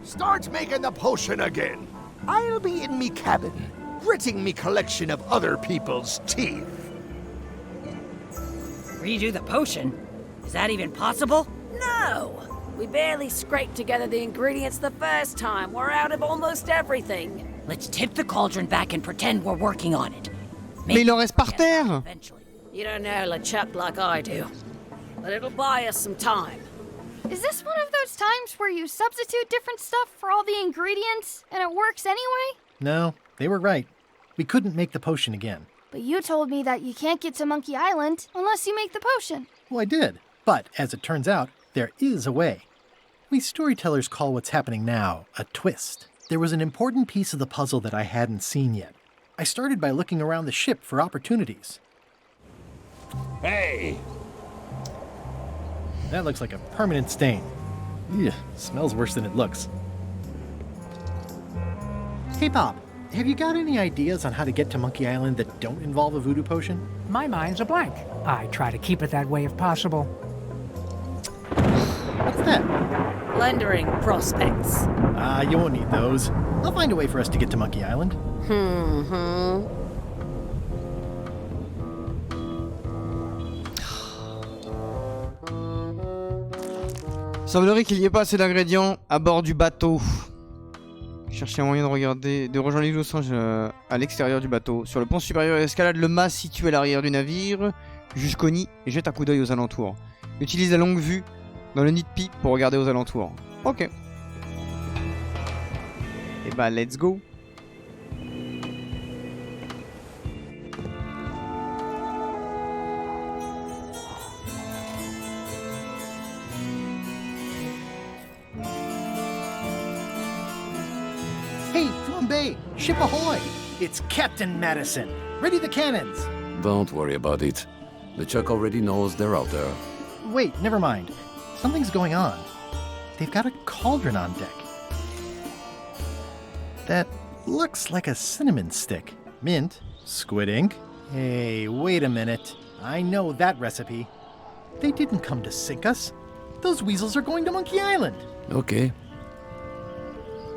Start making the potion again. I'll be in me cabin, gritting me collection of other people's teeth. Redo the potion? Is that even possible? No! We barely scraped together the ingredients the first time. We're out of almost everything. Let's tip the cauldron back and pretend we're working on it. Mais il en reste par terre! You don't know LeChuck like I do. But it'll buy us some time. Is this one of those times where you substitute different stuff for all the ingredients and it works anyway? No, they were right. We couldn't make the potion again. But you told me that you can't get to Monkey Island unless you make the potion. Well, I did. But, as it turns out, there is a way. We storytellers call what's happening now a twist. There was an important piece of the puzzle that I hadn't seen yet. I started by looking around the ship for opportunities. Hey! That looks like a permanent stain. Ugh, smells worse than it looks. Hey, Bob, have you got any ideas on how to get to Monkey Island that don't involve a voodoo potion? My mind's a blank. I try to keep it that way if possible. What's that? Plundering prospects. You won't need those. I'll find a way for us to get to Monkey Island. Semblerait qu'il n'y ait pas assez d'ingrédients à bord du bateau. Cherchez un moyen de rejoindre l'île Los Angeles à l'extérieur du bateau. Sur le pont supérieur, escalade le mât situé à l'arrière du navire jusqu'au nid et jette un coup d'œil aux alentours. Utilise la longue vue dans le nid de pie pour regarder aux alentours. Ok. Et bah, let's go. Hey, Flambe! Ship ahoy! It's Captain Madison. Ready the cannons! Don't worry about it. LeChuck already knows they're out there. Wait, never mind. Something's going on. They've got a cauldron on deck. That looks like a cinnamon stick. Mint, squid ink. Hey, wait a minute. I know that recipe. They didn't come to sink us. Those weasels are going to Monkey Island. Okay.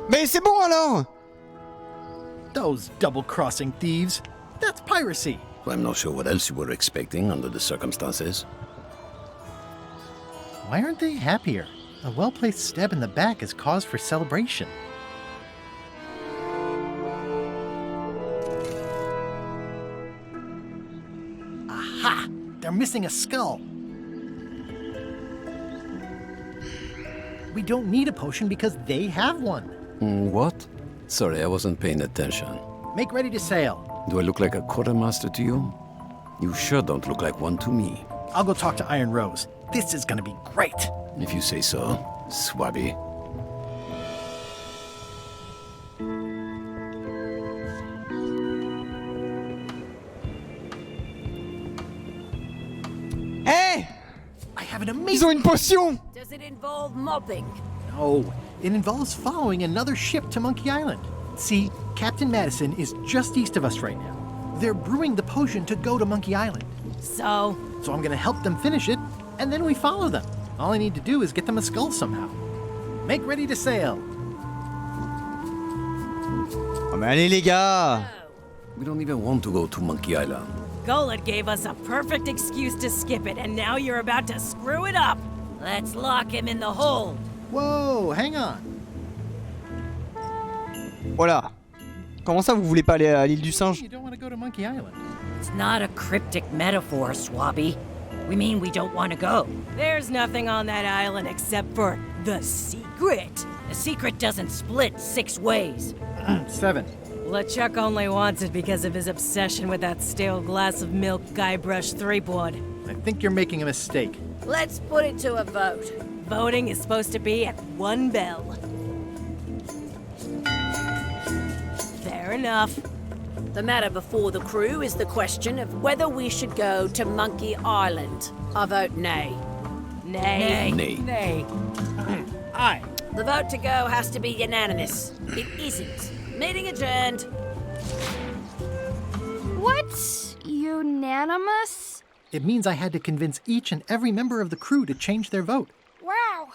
Mais c'est bon alors! Those double-crossing thieves. That's piracy. I'm not sure what else you were expecting under the circumstances. Why aren't they happier? A well-placed stab in the back is cause for celebration. Aha! They're missing a skull. We don't need a potion because they have one. What? Sorry, I wasn't paying attention. Make ready to sail. Do I look like a quartermaster to you? You sure don't look like one to me. I'll go talk to Iron Rose. This is gonna be great. If you say so, Swabby. Hey! I have an Ils amazing... ont une potion! Does it involve mopping? No, it involves following another ship to Monkey Island. See, Captain Madison is just east of us right now. They're brewing the potion to go to Monkey Island. So I'm gonna help them finish it, and then we follow them. All I need to do is get them a skull somehow. Make ready to sail. Oh mais allez les gars! We don't even want to go to Monkey Island. Gullet gave us a perfect excuse to skip it, and now you're about to screw it up. Let's lock him in the hole. Whoa, hang on. Voilà. Comment ça vous voulez pas aller à l'île du singe? You don't want to go to Monkey Island. It's not a cryptic metaphor, Swabby. We mean we don't want to go. There's nothing on that island except for the secret. The secret doesn't split 6 ways. 7. LeChuck only wants it because of his obsession with that stale glass of milk Guybrush Threepwood. I think you're making a mistake. Let's put it to a vote. Voting is supposed to be at 1 bell. Fair enough. The matter before the crew is the question of whether we should go to Monkey Island. I vote nay. Nay. Nay. Nay. Aye. The vote to go has to be unanimous. It isn't. Meeting adjourned. What? Unanimous? It means I had to convince each and every member of the crew to change their vote. Wow.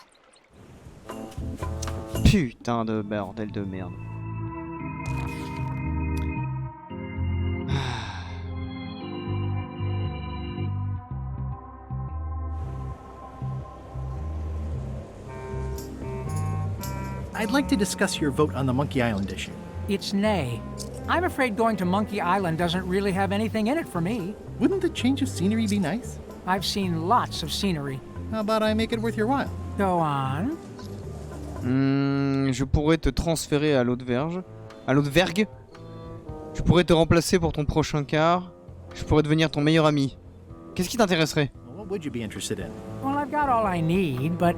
Putain de bordel de merde. I'd like to discuss your vote on the Monkey Island issue. It's nay. I'm afraid going to Monkey Island doesn't really have anything in it for me. Wouldn't the change of scenery be nice? I've seen lots of scenery. How about I make it worth your while? Go on. Je pourrais te transférer à l'autre verge. À l'autre vergue. Je pourrais te remplacer pour ton prochain quart. Je pourrais devenir ton meilleur ami. Qu'est-ce qui t'intéresserait? What would you be interested in? Well, I've got all I need, but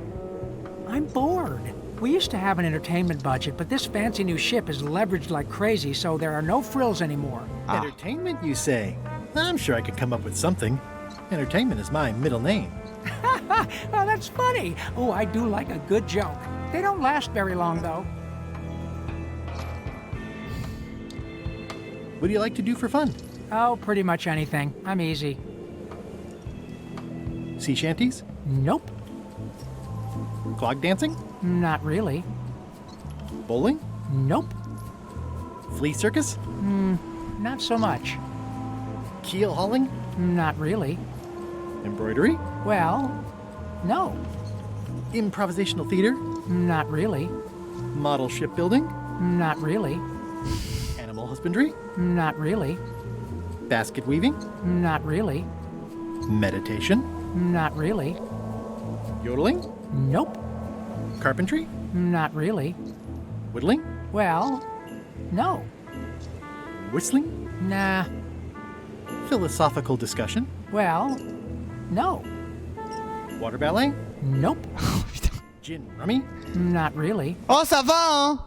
I'm bored. We used to have an entertainment budget, but this fancy new ship is leveraged like crazy, so there are no frills anymore. Entertainment, you say? I'm sure I could come up with something. Entertainment is my middle name. Well, that's funny. Oh, I do like a good joke. They don't last very long, though. What do you like to do for fun? Oh, pretty much anything. I'm easy. Sea shanties? Nope. Clog dancing? Not really. Bowling? Nope. Flea circus? Not so much. Keel hauling? Not really. Embroidery? Well, no. Improvisational theater? Not really. Model shipbuilding? Not really. Animal husbandry? Not really. Basket weaving? Not really. Meditation? Not really. Yodeling? Nope. Carpentry? Not really. Whittling? Well, no. Whistling? Nah. Philosophical discussion? Well, no. Water ballet? Nope. Gin rummy? Not really. Oh, ça va, hein?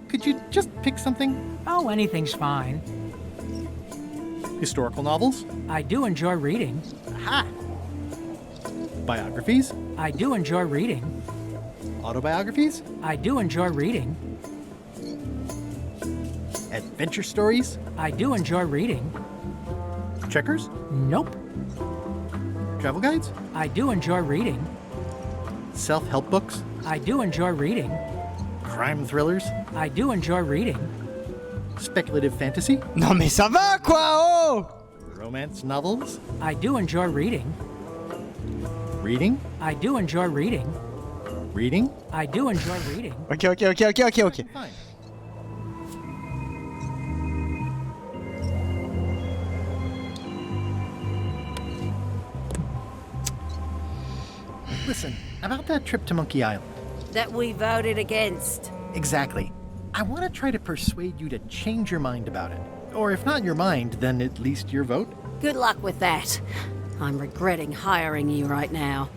Could you just pick something? Oh, anything's fine. Historical novels? I do enjoy reading. Aha! Biographies? I do enjoy reading. Autobiographies? I do enjoy reading. Adventure stories? I do enjoy reading. Checkers? Nope. Travel guides? I do enjoy reading. Self-help books? I do enjoy reading. Crime thrillers? I do enjoy reading. Speculative fantasy? Non mais ça va quoi, oh! Romance novels? I do enjoy reading. Reading? I do enjoy reading. Reading? I do enjoy reading. Ok. Fine. Listen, about that trip to Monkey Island. That we voted against. Exactly. I want to try to persuade you to change your mind about it. Or if not your mind, then at least your vote. Good luck with that. I'm regretting hiring you right now.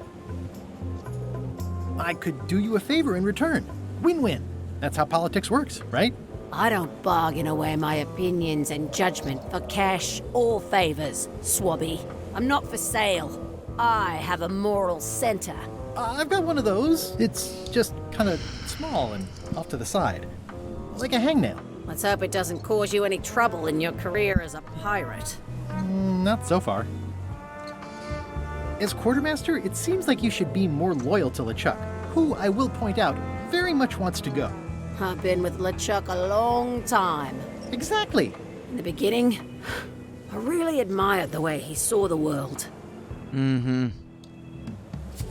I could do you a favor in return. Win-win. That's how politics works, right? I don't bargain away my opinions and judgment for cash or favors, Swabby. I'm not for sale. I have a moral center. I've got one of those. It's just kind of small and off to the side. Like a hangnail. Let's hope it doesn't cause you any trouble in your career as a pirate. Not so far. As quartermaster, it seems like you should be more loyal to LeChuck, who, I will point out, very much wants to go. I've been with LeChuck a long time. Exactly. In the beginning, I really admired the way he saw the world. Mm-hmm.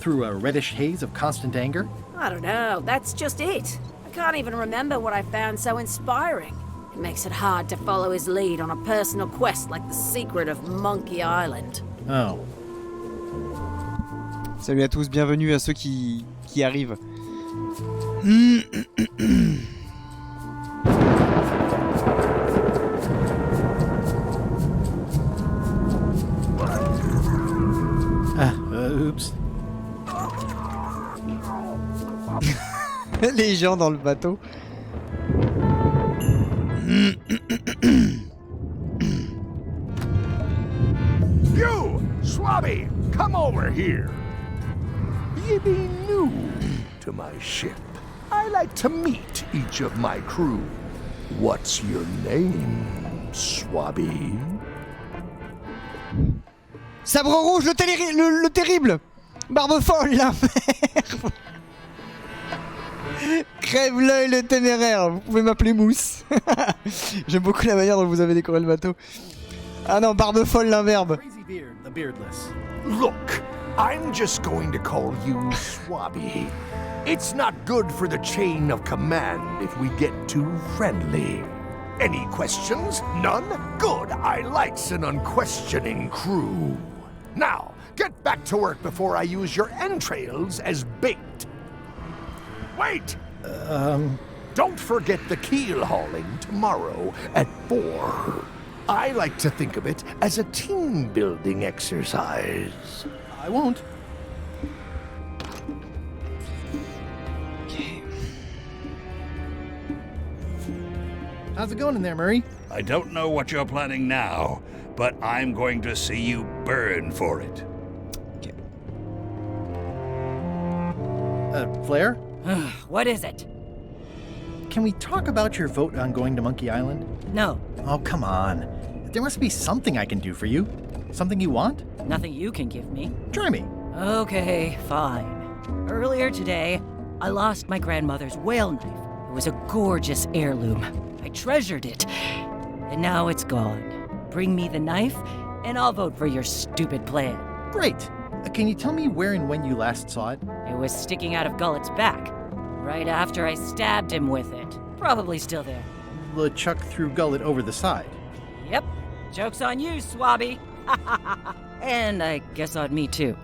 Through a reddish haze of constant anger? I don't know, that's just it. I can't even remember what I found so inspiring. It makes it hard to follow his lead on a personal quest like the secret of Monkey Island. Oh. Salut à tous, bienvenue à ceux qui arrivent. Oops. Les gens dans le bateau. You, Swabby, come over here. Ye be new to my ship. I like to meet each of my crew. What's your name, Swabby? Sabre rouge, le terrible. Barbe folle, la merde. Crève l'œil, le téméraire. Vous pouvez m'appeler Mousse. J'aime beaucoup la manière dont vous avez décoré le bateau. Ah non, barbe folle, l'imberbe. Crazy beard, the beardless. Look, I'm just going to call you Swabby. It's not good for the chain of command if we get too friendly. Any questions? None? Good. I likes an unquestioning crew. Now, get back to work before I use your entrails as bait. Wait! Don't forget the keel hauling tomorrow at 4. I like to think of it as a team-building exercise. I won't. Okay. How's it going in there, Murray? I don't know what you're planning now, but I'm going to see you burn for it. Okay. Flair? What is it? Can we talk about your vote on going to Monkey Island? No. Oh, come on. There must be something I can do for you. Something you want? Nothing you can give me. Try me. Okay, fine. Earlier today, I lost my grandmother's whale knife. It was a gorgeous heirloom. I treasured it. And now it's gone. Bring me the knife, and I'll vote for your stupid plan. Great. Can you tell me where and when you last saw it? It was sticking out of Gullet's back, right after I stabbed him with it. Probably still there. LeChuck threw Gullet over the side. Yep. Joke's on you, Swabby. And I guess on me too.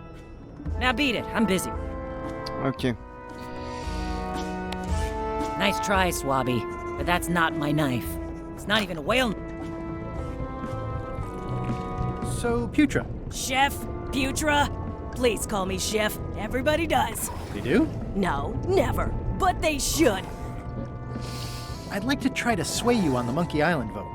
Now beat it, I'm busy. Ok. Nice try, Swabby, but that's not my knife. It's not even a whale. So, Putra. Chef? Putra? Please call me Chef. Everybody does. They do? No, never. But they should. I'd like to try to sway you on the Monkey Island vote.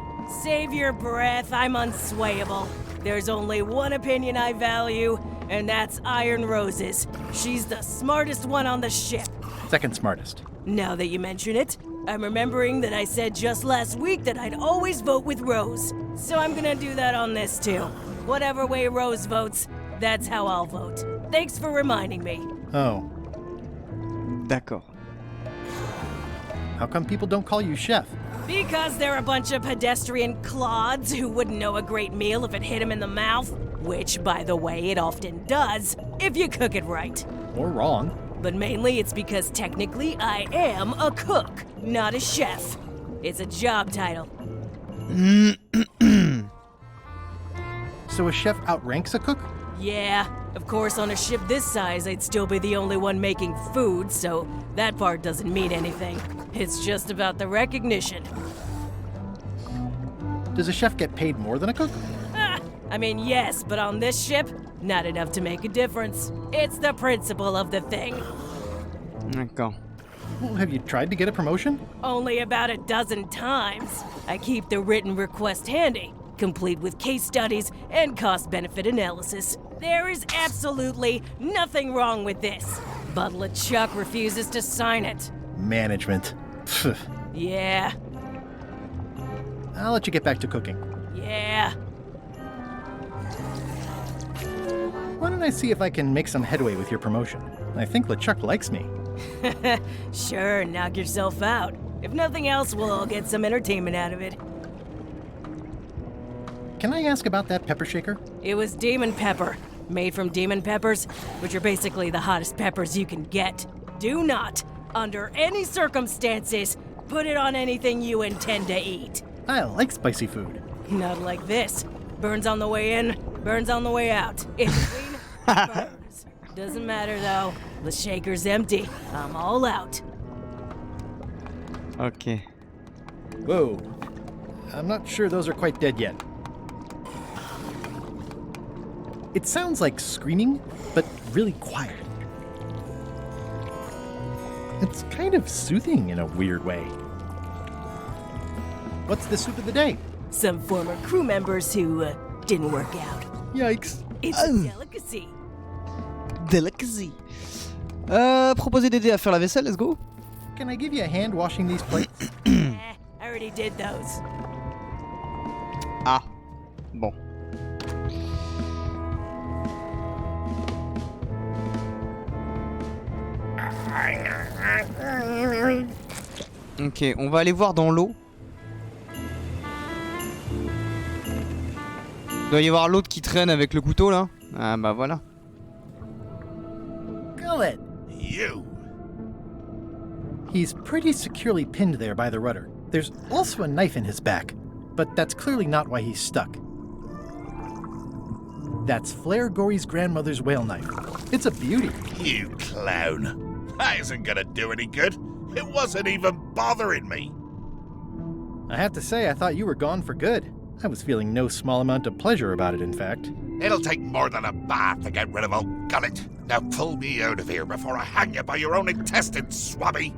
Save your breath, I'm unswayable. There's only one opinion I value, and that's Iron Rose's. She's the smartest one on the ship. Second smartest. Now that you mention it, I'm remembering that I said just last week that I'd always vote with Rose. So I'm gonna do that on this too. Whatever way Rose votes, that's how I'll vote. Thanks for reminding me. Oh. D'accord. How come people don't call you Chef? Because they're a bunch of pedestrian clods who wouldn't know a great meal if it hit them in the mouth. Which, by the way, it often does, if you cook it right. Or wrong. But mainly it's because technically I am a cook, not a chef. It's a job title. So a chef outranks a cook? Yeah, of course on a ship this size I'd still be the only one making food, so that part doesn't mean anything. It's just about the recognition. Does a chef get paid more than a cook? I mean, yes, but on this ship, not enough to make a difference. It's the principle of the thing. D'accord. Well, have you tried to get a promotion? Only about a dozen times. I keep the written request handy, complete with case studies and cost-benefit analysis. There is absolutely nothing wrong with this. But LeChuck refuses to sign it. Management. Yeah. I'll let you get back to cooking. Yeah. Why don't I see if I can make some headway with your promotion? I think LeChuck likes me. Sure, knock yourself out. If nothing else, we'll all get some entertainment out of it. Can I ask about that pepper shaker? It was demon pepper, made from demon peppers, which are basically the hottest peppers you can get. Do not, under any circumstances, put it on anything you intend to eat. I like spicy food. Not like this. Burns on the way in, burns on the way out. In between, burns. Doesn't matter though. The shaker's empty. I'm all out. Ok. Whoa. I'm not sure those are quite dead yet. It sounds like screaming, but really quiet. It's kind of soothing in a weird way. What's the soup of the day? Some former crew members who didn't work out. Yikes. It's a delicacy. Delicacy. Proposer d'aider à faire la vaisselle, let's go. Can I give you a hand washing these plates? I already did those. Ah. Bon. Ok, on va aller voir dans l'eau. Il doit y avoir l'autre qui traîne avec le couteau là. Ah bah voilà. Gullet! You! He's pretty securely pinned there by the rudder. There's also a knife in his back, but that's clearly not why he's stuck. That's Flair Gory's grandmother's whale knife. It's a beauty. You clown. That isn't gonna do any good. It wasn't even bothering me. I have to say, I thought you were gone for good. I was feeling no small amount of pleasure about it, in fact. It'll take more than a bath to get rid of old Gullet. Now pull me out of here before I hang you by your own intestines, swabby.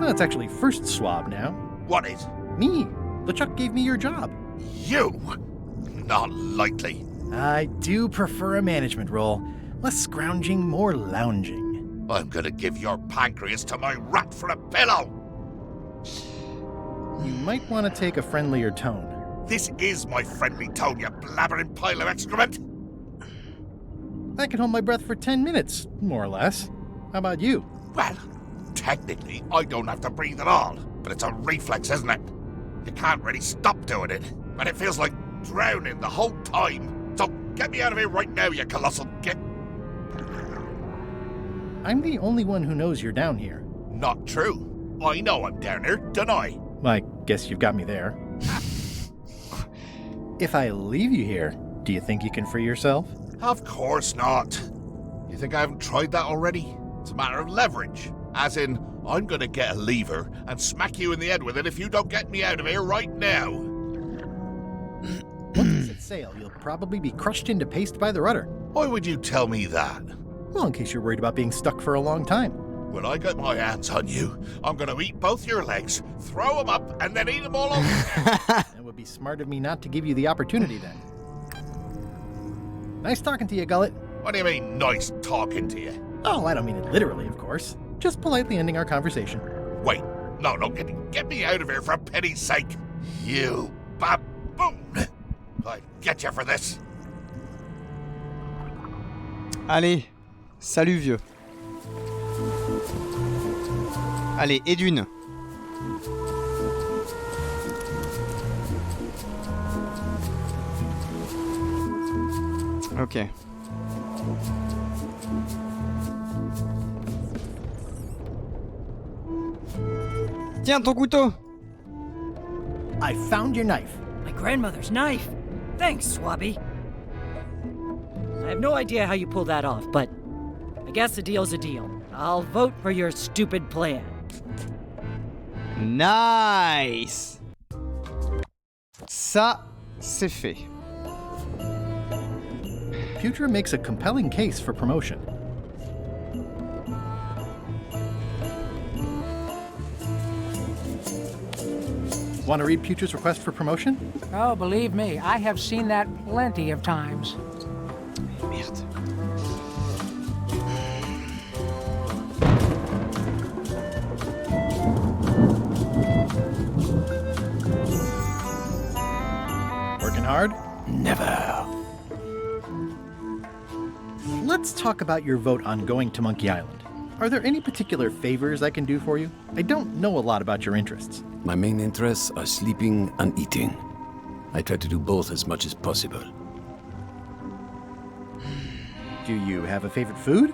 Well, it's actually first swab now. What is? Me. LeChuck gave me your job. You? Not likely. I do prefer a management role. Less scrounging, more lounging. I'm gonna give your pancreas to my rat for a pillow. You might want to take a friendlier tone. This is my friendly tone, you blabbering pile of excrement. I can hold my breath for 10 minutes, more or less. How about you? Well, technically, I don't have to breathe at all, but it's a reflex, isn't it? You can't really stop doing it, but it feels like drowning the whole time. So get me out of here right now, you colossal git. I'm the only one who knows you're down here. Not true. I know I'm down here, don't I? I guess you've got me there. If I leave you here, do you think you can free yourself? Of course not. You think I haven't tried that already? It's a matter of leverage. As in, I'm gonna get a lever and smack you in the head with it if you don't get me out of here right now. Once you set sail, you'll probably be crushed into paste by the rudder. Why would you tell me that? Well, in case you're worried about being stuck for a long time. When I get my hands on you, I'm gonna eat both your legs, throw them up, and then eat them all over again. It would be smart of me not to give you the opportunity then. Nice talking to you, Gullet. What do you mean, nice talking to you? Oh, I don't mean it literally, of course. Just politely ending our conversation. Wait, no, get me out of here for pity's sake. You baboon! I'll get you for this. Allez, salut vieux. Allez, et d'une. Ok. Tiens, ton couteau! I found your knife. My grandmother's knife. Thanks, Swabby. I have no idea how you pulled that off, but I guess a deal's a deal. I'll vote for your stupid plan. Nice! Ça, c'est fait. Putra makes a compelling case for promotion. Want to read Putra's request for promotion? Oh, believe me, I have seen that plenty of times. Merde. Working hard? Never. Let's talk about your vote on going to Monkey Island. Are there any particular favors I can do for you? I don't know a lot about your interests. My main interests are sleeping and eating. I try to do both as much as possible. Do you have a favorite food?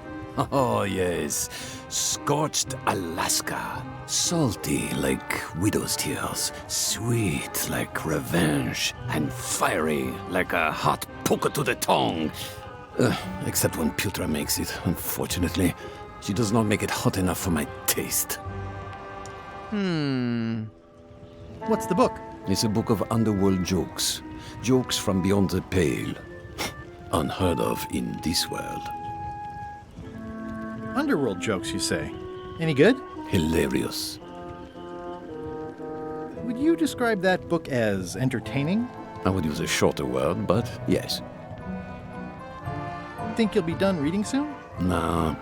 Oh, yes. Scorched Alaska. Salty like widow's tears. Sweet like revenge. And fiery like a hot poker to the tongue. Except when Putra makes it, unfortunately. She does not make it hot enough for my taste. What's the book? It's a book of underworld jokes. Jokes from beyond the pale. Unheard of in this world. Underworld jokes, you say? Any good? Hilarious. Would you describe that book as entertaining? I would use a shorter word, but yes. Think you'll be done reading soon? Nah,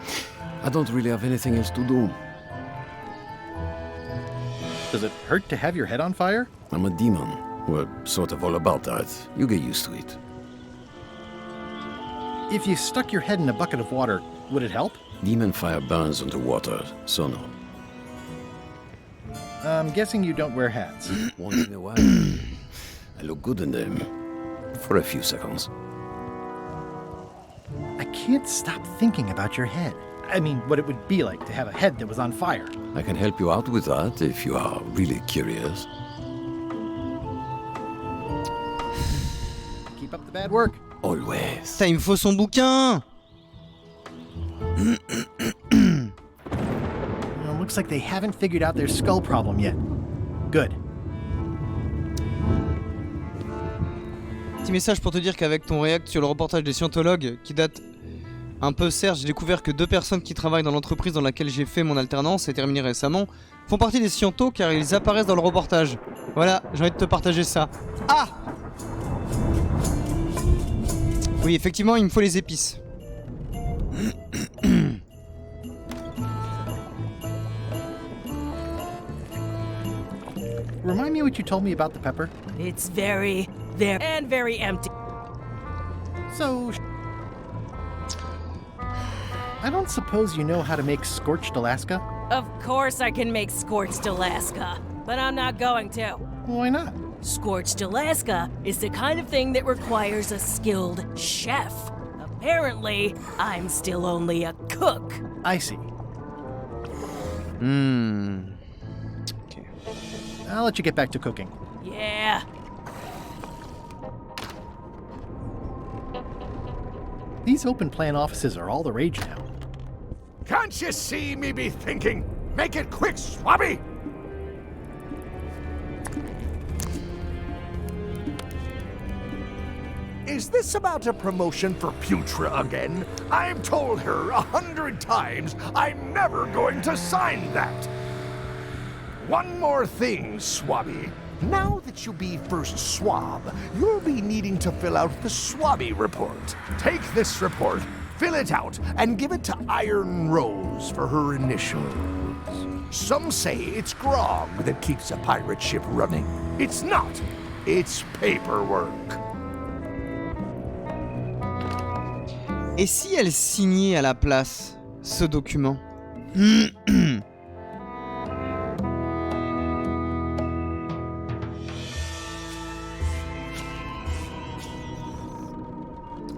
I don't really have anything else to do. Does it hurt to have your head on fire? I'm a demon. We're sort of all about that. You get used to it. If you stuck your head in a bucket of water, would it help? Demon fire burns underwater, so no. I'm guessing you don't wear hats. Once in a while. I look good in them. For a few seconds. I can't stop thinking about your head. I mean, what it would be like to have a head that was on fire. I can help you out with that if you are really curious. Keep up the bad work. Always. Ça, il me faut son bouquin! Looks like they haven't figured out their skull problem yet. Good. Petit message pour te dire qu'avec ton react sur le reportage des scientologues qui date un peu, certes, j'ai découvert que 2 personnes qui travaillent dans l'entreprise dans laquelle j'ai fait mon alternance, et terminé récemment, font partie des scientos car ils apparaissent dans le reportage. Voilà, j'ai envie de te partager ça. Ah! Oui, effectivement, il me faut les épices. Remind me what you told me about the pepper. It's very empty. So, I don't suppose you know how to make scorched Alaska? Of course I can make scorched Alaska, but I'm not going to. Why not? Scorched Alaska is the kind of thing that requires a skilled chef. Apparently, I'm still only a cook. I see. Okay. I'll let you get back to cooking. Yeah. These open plan offices are all the rage now. Can't you see me be thinking? Make it quick, Swabby! Is this about a promotion for Putra again? I've told her 100 times I'm never going to sign that. One more thing, Swabby. Now that you'll be first swab, you'll be needing to fill out the Swabby report. Take this report, fill it out, and give it to Iron Rose for her initials. Some say it's grog that keeps a pirate ship running. It's not. It's paperwork. Et si elle signait à la place ce document?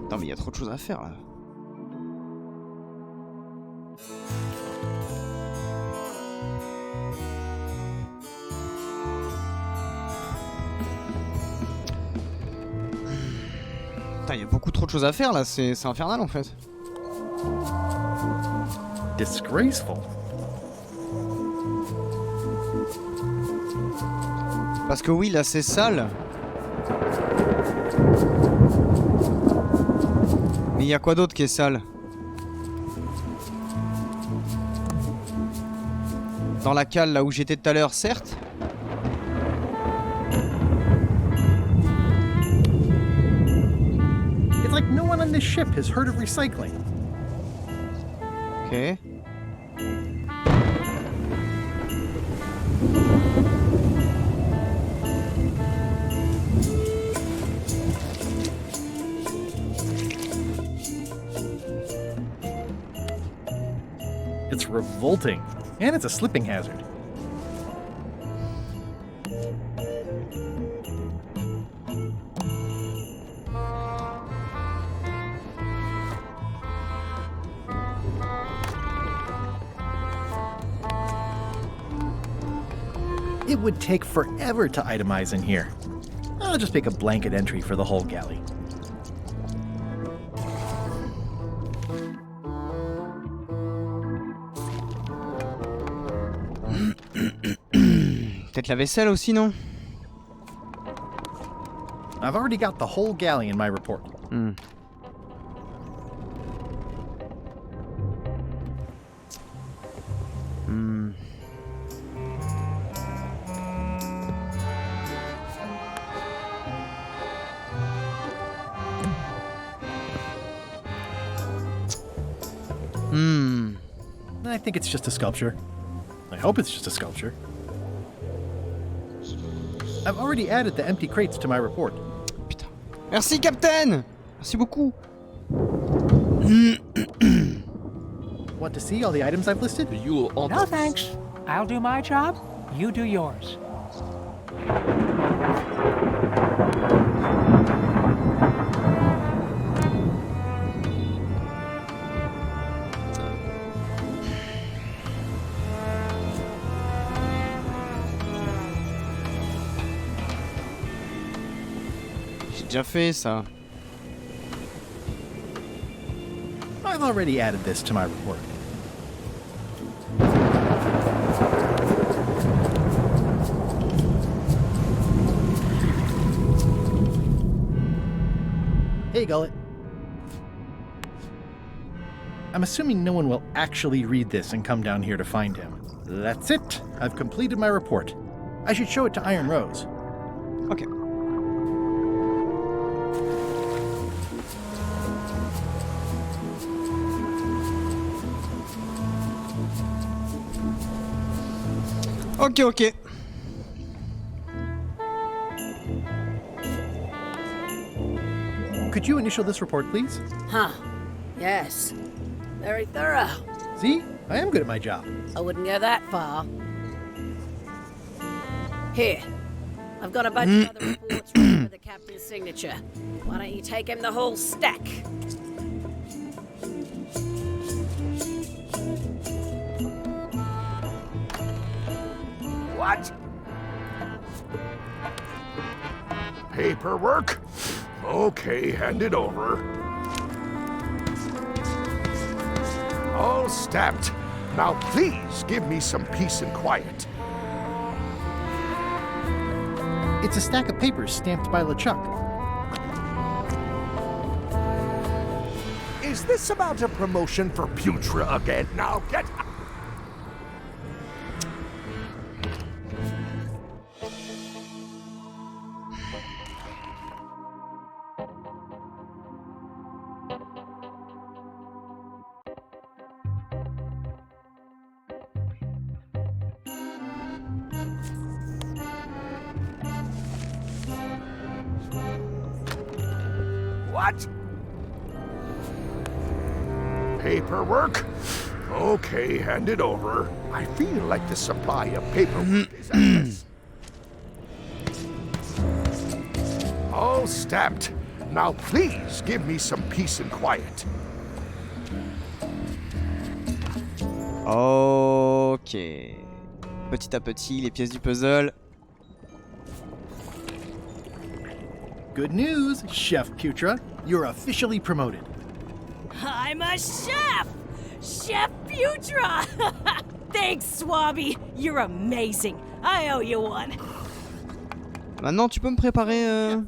Non mais il y a trop de choses à faire là. Putain, il y a beaucoup trop de choses à faire là, c'est infernal en fait. Disgraceful. Parce que oui, là c'est sale. Mais il y a quoi d'autre qui est sale? Dans la cale là où j'étais tout à l'heure, certes. It's like no one on this ship has heard of recycling. Ok. It's revolting, and it's a slipping hazard. It would take forever to itemize in here. I'll just make a blanket entry for the whole galley. Peut-être la vaisselle aussi, non? I've already got the whole galley in my report. I think it's just a sculpture. I hope it's just a sculpture. I've already added the empty crates to my report. Putain. Merci, Captain! Merci beaucoup. Want to see all the items I've listed? No thanks. I'll do my job. You do yours. J'ai déjà fait ça. I've already added this to my report. Hey, Gullet. I'm assuming no one will actually read this and come down here to find him. That's it. I've completed my report. I should show it to Iron Rose. Ok. Ok, ok. Could you initial this report, please? Huh. Yes. Very thorough. See? I am good at my job. I wouldn't go that far. Here. I've got a bunch of other reports ready for the captain's signature. Why don't you take him the whole stack? What? Paperwork? Okay, hand it over. All stamped. Now please give me some peace and quiet. It's a stack of papers stamped by LeChuck. Is this about a promotion for Putra again? Now get... What? Paperwork? Okay, hand it over. I feel like the supply of paperwork is endless. All stamped. Now please give me some peace and quiet. Ok. Petit à petit, les pièces du puzzle. Good news, Chef Putra. You're officially promoted. I'm a chef! Chef Putra! Thanks, Swabby. You're amazing. I owe you one. Maintenant, tu peux me préparer...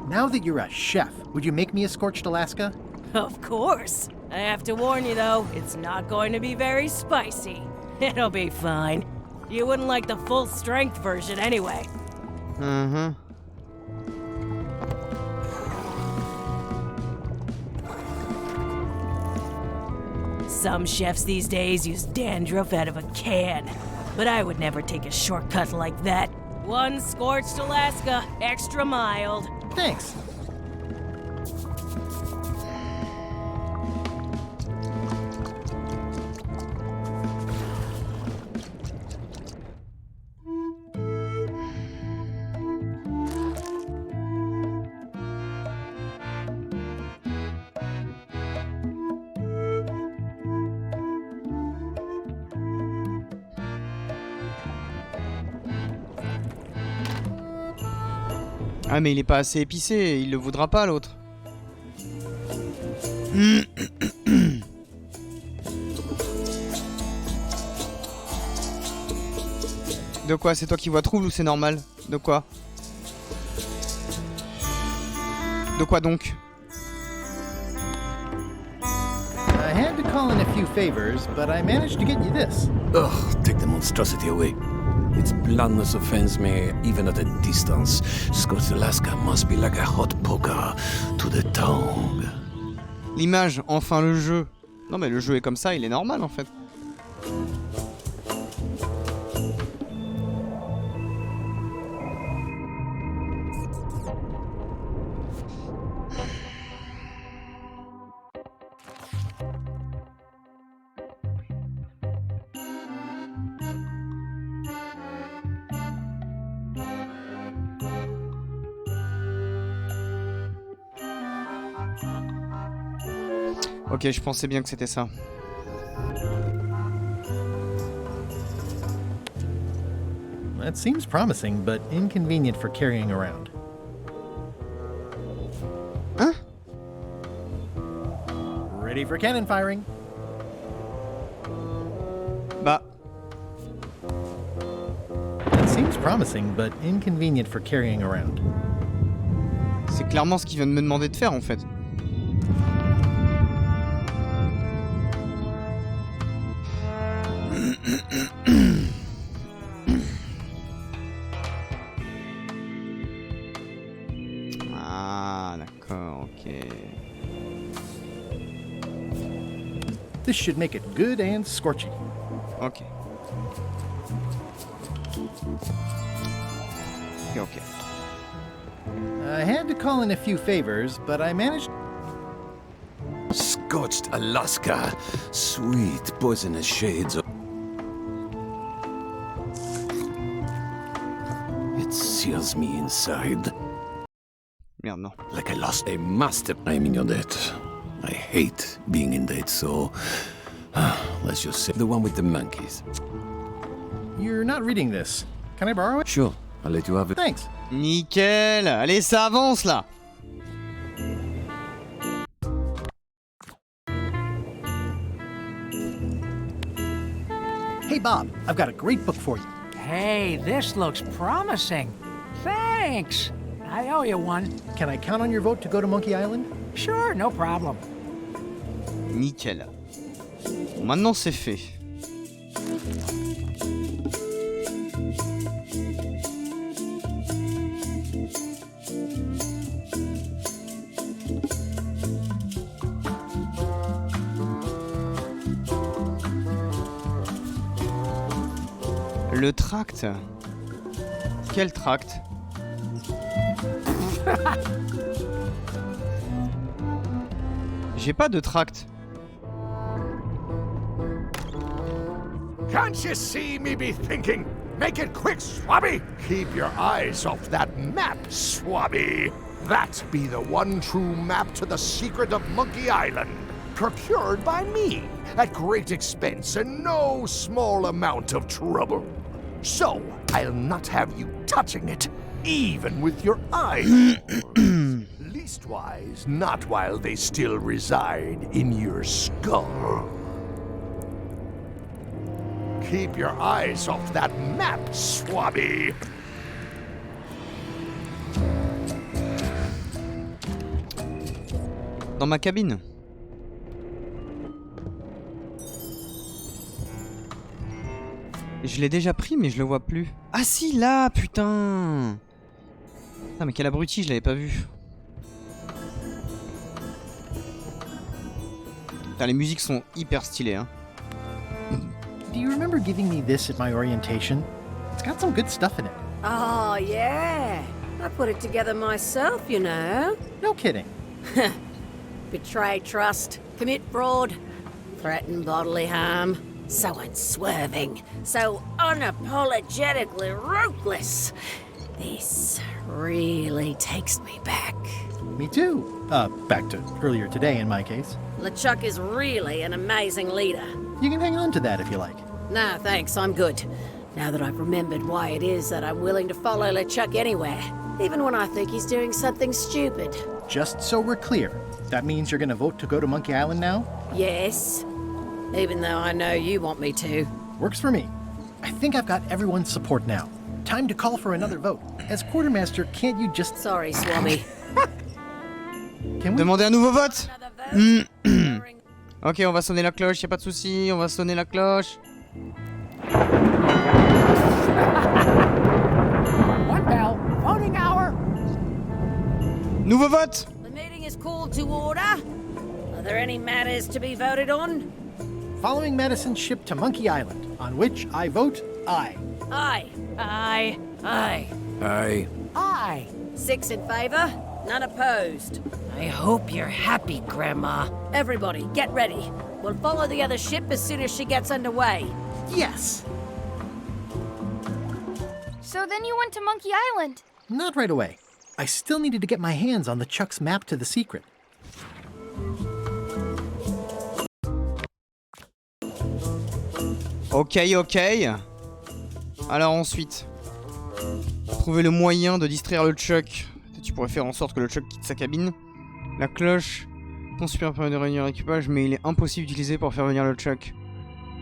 Now that you're a chef, would you make me a scorched Alaska? Of course. I have to warn you, though, it's not going to be very spicy. It'll be fine. You wouldn't like the full-strength version anyway. Mm-hmm. Some chefs these days use dandruff out of a can, but I would never take a shortcut like that. One scorched Alaska, extra mild. Thanks. Ah mais il est pas assez épicé, il le voudra pas l'autre. De quoi? C'est toi qui vois trouble ou c'est normal? De quoi? De quoi donc? I had to call in a few favors, but I managed to get you this. Ugh, take the monstrosity away. Its blandness offends me, even at a distance. Scorched Alaska must be like a hot poker to the tongue. L'image, enfin le jeu. Non mais le jeu est comme ça, il est normal en fait. Ok, je pensais bien que c'était ça. That seems promising, but inconvenient for carrying around. Hein? Ready for cannon firing. Bah. That seems promising, but inconvenient for carrying around. C'est clairement ce qu'il vient de me demander de faire en fait. Ah, d'accord, ok. This should make it good and scorchy. Ok. Ok. I had to call in a few favors, but I managed. Scorched Alaska, sweet poisonous shades of. It sears me inside. Merde, non. Like I lost a master. I'm in your debt. I hate being in debt, so. Let's just say the one with the monkeys. You're not reading this. Can I borrow it? Sure, I'll let you have it. Thanks. Nickel. Allez, ça avance là. Hey Bob, I've got a great book for you. Hey, this looks promising. Thanks. I owe you one. Can I count on your vote to go to Monkey Island? Sure, no problem. Nickel. Bon, maintenant c'est fait. Le tract. Quel tract? J'ai pas de tract. Can't you see me be thinking? Make it quick, Swabby! Keep your eyes off that map, Swabby! That be the one true map to the secret of Monkey Island, procured by me at great expense and no small amount of trouble. So, I'll not have you touching it, even with your eyes. Leastwise, not while they still reside in your skull. Keep your eyes off that map, Swabby! Dans ma cabine. Je l'ai déjà pris mais je le vois plus. Ah si, là, putain. Ah mais quel abruti, je l'avais pas vu. Putain, les musiques sont hyper stylées, hein. Do you remember giving me this at my orientation? It's got some good stuff in it. Oh, yeah. I put it together myself, you know. No kidding. Betray trust, commit fraud, threaten bodily harm. So unswerving, so unapologetically ruthless. This really takes me back. Me too. Back to earlier today in my case. LeChuck is really an amazing leader. You can hang on to that if you like. Nah, thanks, I'm good. Now that I've remembered why it is that I'm willing to follow LeChuck anywhere, even when I think he's doing something stupid. Just so we're clear, that means you're gonna vote to go to Monkey Island now? Yes. Even though I know you want me to. Works for me. I think I've got everyone's support now. Time to call for another vote. As quartermaster, can't you just... Sorry, Swabby. Demandez un nouveau vote. Ok, on va sonner la cloche, y a pas de souci, on va sonner la cloche. One bell, voting hour. Nouveau vote. The meeting is called to order. Are there any matters to be voted on? Following Madison's ship to Monkey Island, on which I vote aye. Aye. Aye. Aye. Aye. Aye. 6 in favor, none opposed. I hope you're happy, Grandma. Everybody, get ready. We'll follow the other ship as soon as she gets underway. Yes! So then you went to Monkey Island? Not right away. I still needed to get my hands on LeChuck's map to the secret. Ok, ok. Alors ensuite, trouver le moyen de distraire le Chuck. Tu pourrais faire en sorte que le Chuck quitte sa cabine. La cloche. Pont supérieur permet de réunir l'équipage, mais il est impossible d'utiliser pour faire venir le Chuck.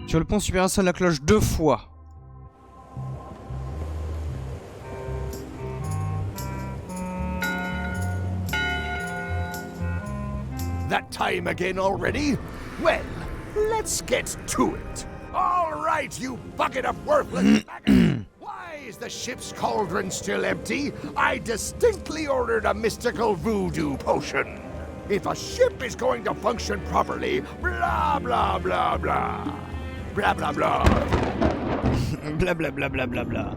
Sur le pont supérieur sonne la cloche 2 fois. That time again already? Well, let's get to it. All right, you bucket of worthless maggots. Why is the ship's cauldron still empty? I distinctly ordered a mystical voodoo potion. If a ship is going to function properly, blah, blah, blah, blah. Blah, blah, blah. Blah, blah, blah, blah, blah, blah.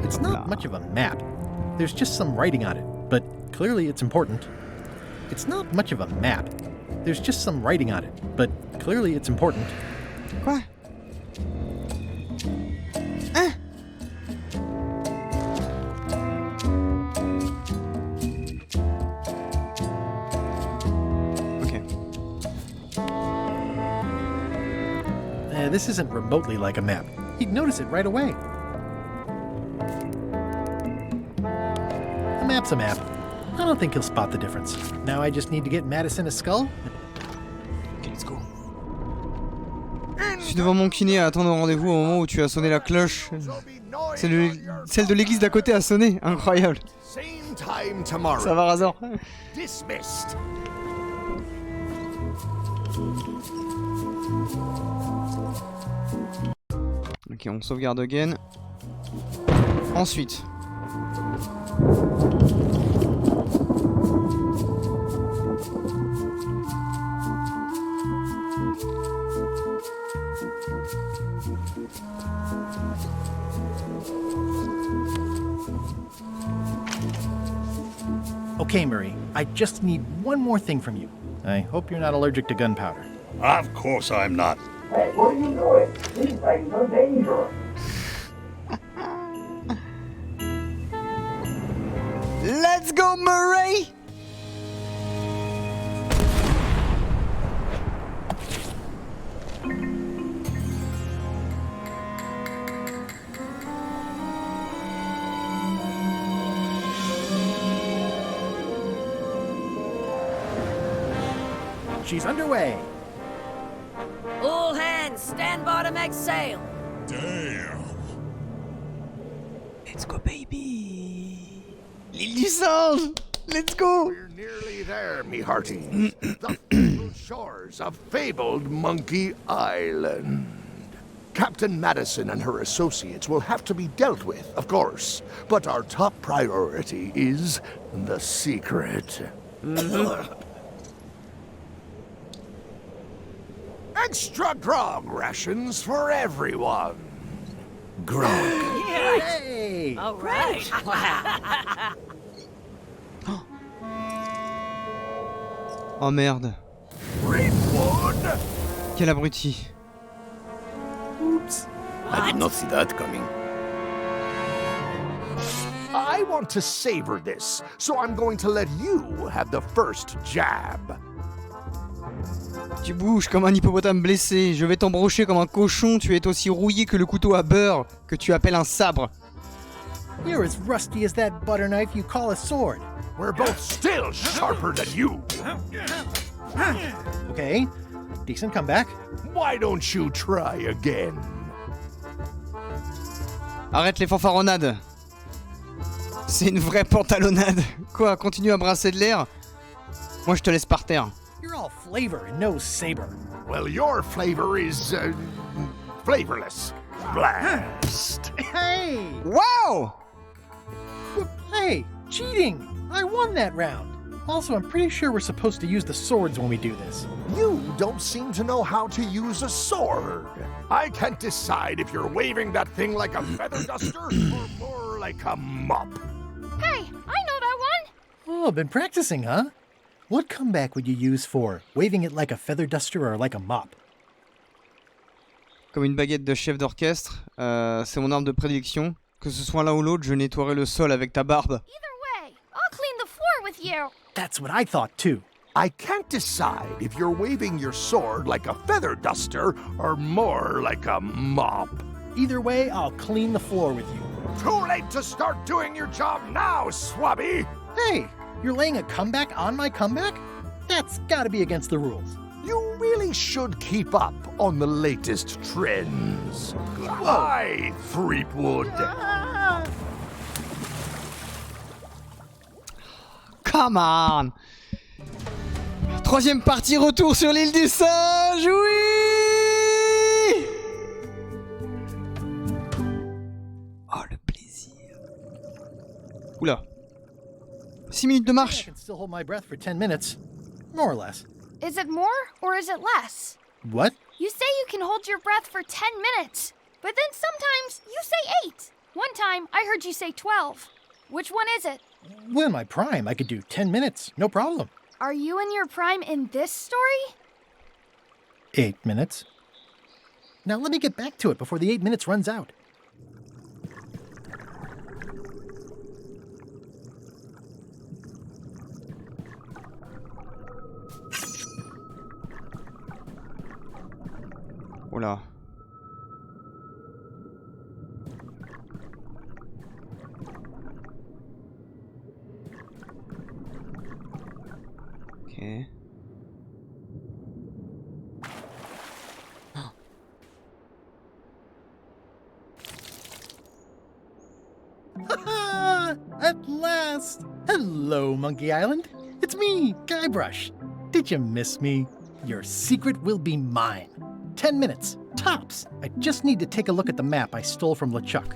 It's not much of a map. There's just some writing on it, but clearly it's important. It's not much of a map. There's just some writing on it, but clearly it's important. Quoi? Hein? Okay. This isn't remotely like a map. He'd notice it right away. A map's a map. I don't think he'll spot the difference. Now I just need to get Madison a skull. Ok, let's go. Je suis devant mon kiné à attendre au rendez-vous au moment où tu as sonné la cloche. Celle de l'église d'à côté a sonné. Incroyable. Ça va, Razor? Dismissed. Ok, on sauvegarde again. Ensuite. Okay, Murray, I just need one more thing from you. I hope you're not allergic to gunpowder. Of course I'm not. Hey, what are you doing? These things are dangerous. Let's go, Murray! She's underway. All hands, stand by to make sail. Damn. Let's go, baby. L'île du singe. Let's go. We're nearly there, me hearty. The fabled shores of fabled Monkey Island. Captain Madison and her associates will have to be dealt with, of course. But our top priority is the secret. Extra grog rations for everyone. Grog. Hey! All right. Oh merde. Greenwood! Quel abruti. Oops. I did not see that coming. I want to savor this, so I'm going to let you have the first jab. Tu bouges comme un hippopotame blessé. Je vais t'embrocher comme un cochon. Tu es aussi rouillé que le couteau à beurre que tu appelles un sabre. You're as rusty as that butter knife you call a sword. We're both still sharper than you. Okay, decent comeback. Why don't you try again? Arrête les fanfaronnades. C'est une vraie pantalonnade. Quoi, continue à brasser de l'air? Moi je te laisse par terre. You're all flavor and no saber. Well, your flavor is flavorless. Blast. Hey! Wow! Hey, cheating! I won that round. Also, I'm pretty sure we're supposed to use the swords when we do this. You don't seem to know how to use a sword. I can't decide if you're waving that thing like a feather duster or more like a mop. Hey, I know that one! Oh, been practicing, huh? What comeback would you use for waving it like a feather duster or like a mop? Comme une baguette de chef d'orchestre, c'est mon arme de prédilection. Que ce soit l'un ou l'autre, je nettoierai le sol avec ta barbe. Either way, I'll clean the floor with you. That's what I thought too. I can't decide if you're waving your sword like a feather duster or more like a mop. Either way, I'll clean the floor with you. Too late to start doing your job now, Swabby! Hey, you're laying a comeback on my comeback? That's gotta be against the rules. You really should keep up on the latest trends. Goodbye, Threepwood. Come on! Troisième partie, retour sur l'île du singe, oui! Oh, le plaisir. Oula. 6 minutes de marche. I can still hold my breath for 10 minutes. More or less. Is it more or is it less? What? You say you can hold your breath for 10 minutes, but then sometimes you say 8. One time I heard you say 12. Which one is it? Well, in my prime, I could do 10 minutes, no problem. Are you in your prime in this story? 8 minutes. Now let me get back to it before the 8 minutes runs out. Oula. Ok. At last! Hello, Monkey Island. It's me, Guybrush. Did you miss me? Your secret will be mine. 10 minutes, tops. I just need to take a look at the map I stole from LeChuck.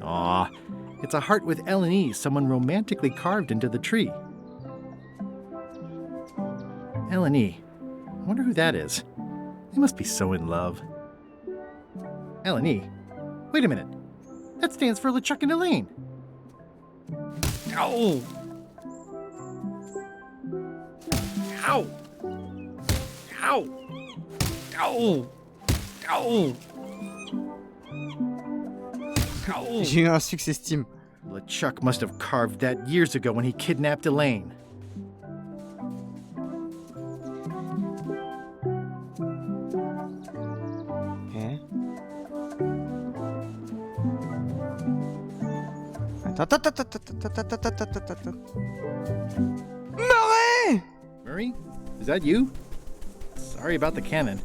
Aw, it's a heart with L&E someone romantically carved into the tree. L&E. I wonder who that is. They must be so in love. L&E. Wait a minute. That stands for LeChuck and Elaine. Oh! Ow! Ow! Ow! Ow! Ow! J'ai eu un succès Steam. LeChuck must have carved that years ago when he kidnapped Elaine. Ok. Attends. Murray! Murray? Is that you? Sorry about the cannon.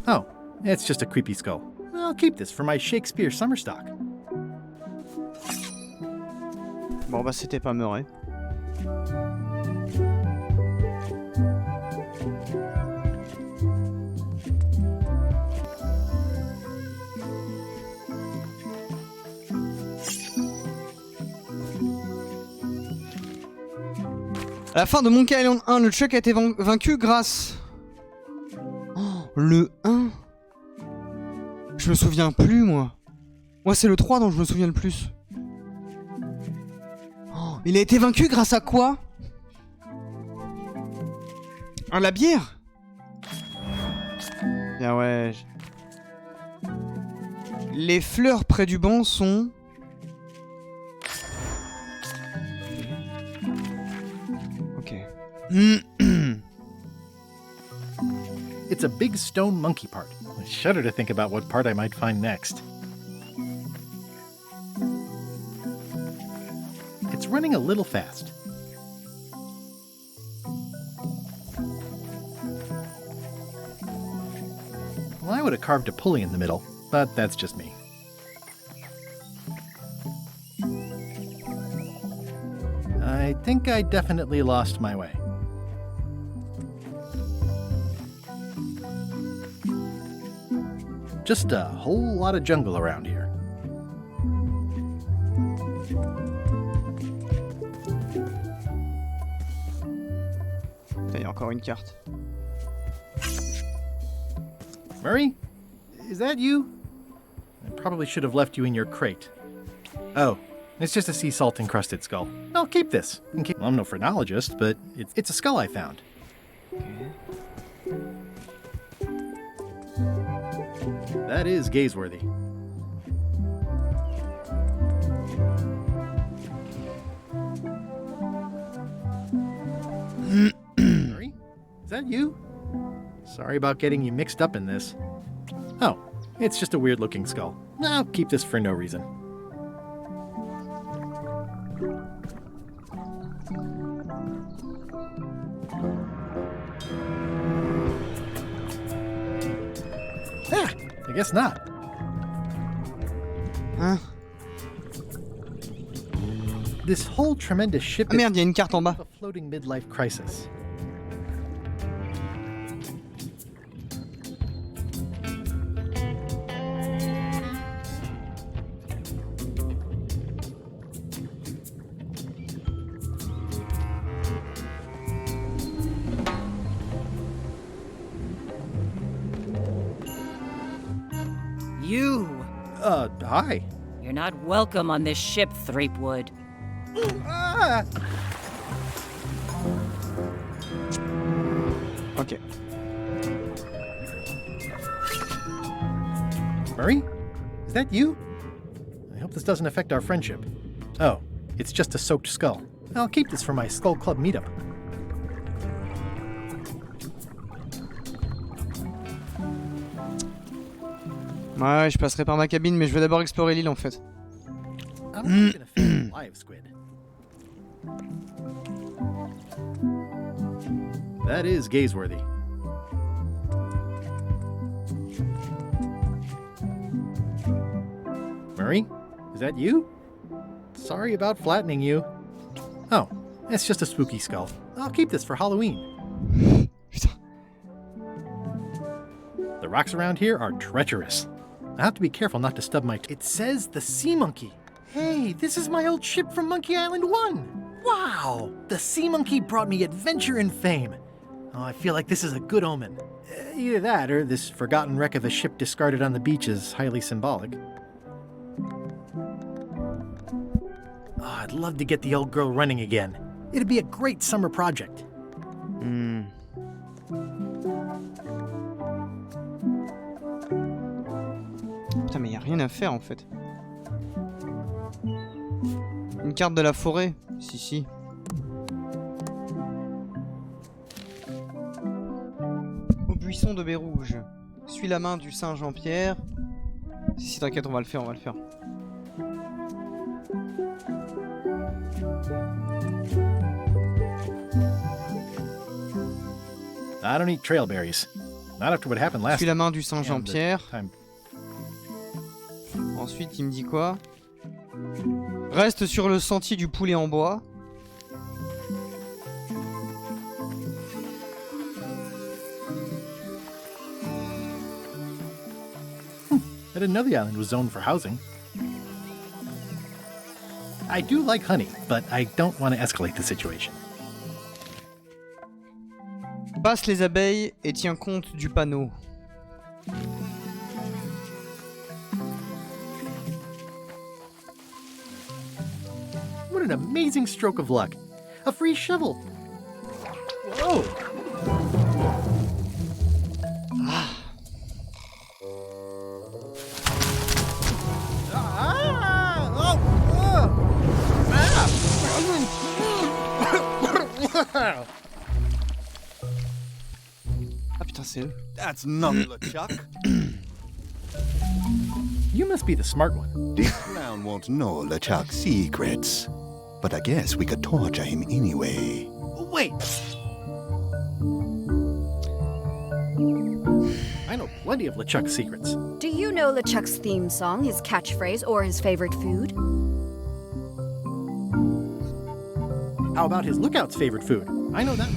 Oh, it's just a creepy skull. I'll keep this for my Shakespeare summer stock. Bon bah c'était pas Murray. À la fin de Monkey Island 1, le Chuck a été vaincu grâce... Oh, le 1 Je me souviens plus, moi. Moi, c'est le 3 dont je me souviens le plus. Oh, il a été vaincu grâce à quoi? À la bière? Bien ouais. Les fleurs près du banc sont... Ok. It's a big stone monkey part. I shudder to think about what part I might find next. It's running a little fast. Well, I would have carved a pulley in the middle, but that's just me. I think I definitely lost my way. Just a whole lot of jungle around here. Il y a encore une carte. Murray? Is that you? I probably should have left you in your crate. Oh, it's just a sea salt encrusted skull. I'll keep this. I'm no phrenologist, but it's a skull I found. Okay. That is gazeworthy. Murray? Is that you? Sorry about getting you mixed up in this. Oh, it's just a weird looking skull. I'll keep this for no reason. Ah, I guess not. Hein? This whole tremendous ship Ah merde, il y a une carte en bas. a floating midlife crisis. You! Hi. You're not welcome on this ship, Threepwood. Ok. Murray? Is that you? I hope this doesn't affect our friendship. Oh, it's just a soaked skull. I'll keep this for my Skull Club meetup. Ouais, je passerai par ma cabine, mais je vais d'abord explorer l'île en fait. I'm not gonna fit a live squid. That is gazeworthy. Murray, is that you? Sorry about flattening you. Oh, it's just a spooky skull. I'll keep this for Halloween. The rocks around here are treacherous. I have to be careful not to stub my It says the sea monkey. Hey, this is my old ship from Monkey Island 1. Wow! The sea monkey brought me adventure and fame. Oh, I feel like this is a good omen. Either that, or this forgotten wreck of a ship discarded on the beach is highly symbolic. Oh, I'd love to get the old girl running again. It'd be a great summer project. Putain, mais y a rien à faire en fait. Une carte de la forêt? Si. Au buisson de baies rouges. Suis la main du Saint Jean-Pierre. Si, t'inquiète, on va le faire. I don't eat trailberries. Not after what happened last Suis la main du Saint Jean-Pierre. time. Ensuite, il me dit quoi? Reste sur le sentier du poulet en bois. I didn't know the island was zoned for housing. I do like honey, but I don't want to escalate the situation. Passe les abeilles et tiens compte du panneau. What an amazing stroke of luck. A free shovel. Whoa. Ah putain, c'est eux. That's not LeChuck. You must be the smart one. This clown won't know LeChuck's secrets. But I guess we could torture him anyway. Wait! I know plenty of LeChuck's secrets. Do you know LeChuck's theme song, his catchphrase, or his favorite food? How about his lookout's favorite food? I know that.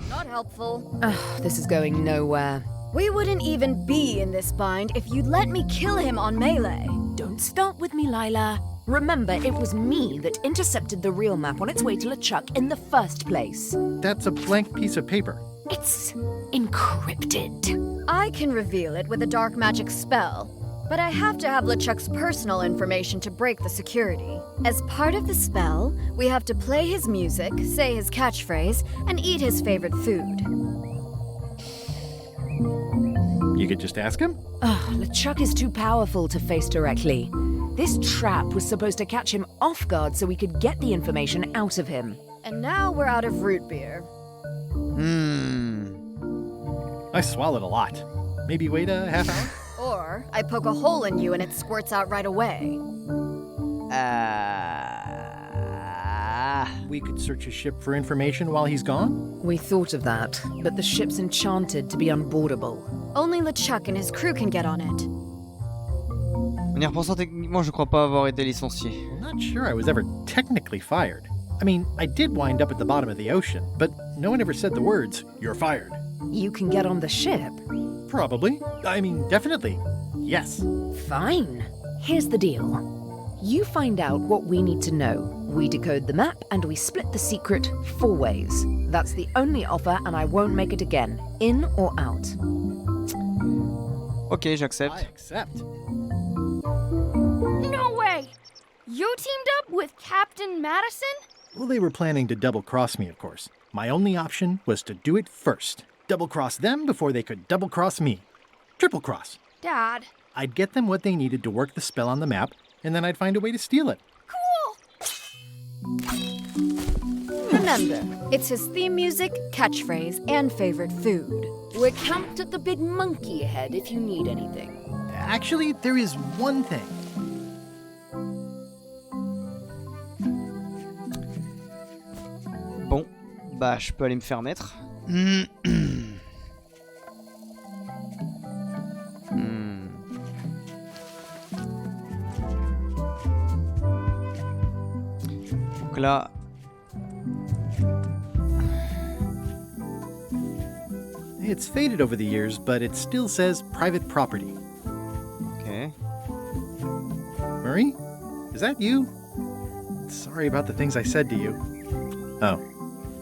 Not helpful. This is going nowhere. We wouldn't even be in this bind if you'd let me kill him on melee. Don't start with me, Lila. Remember, it was me that intercepted the real map on its way to LeChuck in the first place. That's a blank piece of paper. It's encrypted. I can reveal it with a dark magic spell, but I have to have LeChuck's personal information to break the security. As part of the spell, we have to play his music, say his catchphrase, and eat his favorite food. You could just ask him? LeChuck is too powerful to face directly. This trap was supposed to catch him off guard so we could get the information out of him. And now we're out of root beer. I swallowed a lot. Maybe wait a half hour? Or I poke a hole in you and it squirts out right away. We could search his ship for information while he's gone? We thought of that, but the ship's enchanted to be unboardable. Only LeChuck and his crew can get on it. En y repensant techniquement, je crois pas avoir été licencié. I'm not sure I was ever technically fired. I mean, I did wind up at the bottom of the ocean, but no one ever said the words, "You're fired." You can get on the ship? Probably. I mean, definitely. Yes. Fine. Here's the deal. You find out what we need to know. We decode the map and we split the secret 4 ways. That's the only offer and I won't make it again. In or out. Ok, j'accepte. I accept. No way! You teamed up with Captain Madison? Well, they were planning to double-cross me, of course. My only option was to do it first. Double-cross them before they could double-cross me. Triple-cross. Dad. I'd get them what they needed to work the spell on the map, and then I'd find a way to steal it. Remember, it's his theme music, catchphrase, and favorite food. We're camped at the Big Monkey Head if you need anything. Actually, there is one thing. Bon, bah je peux aller me faire mettre. Donc là... It's faded over the years, but it still says private property. Okay. Murray? Is that you? Sorry about the things I said to you. Oh,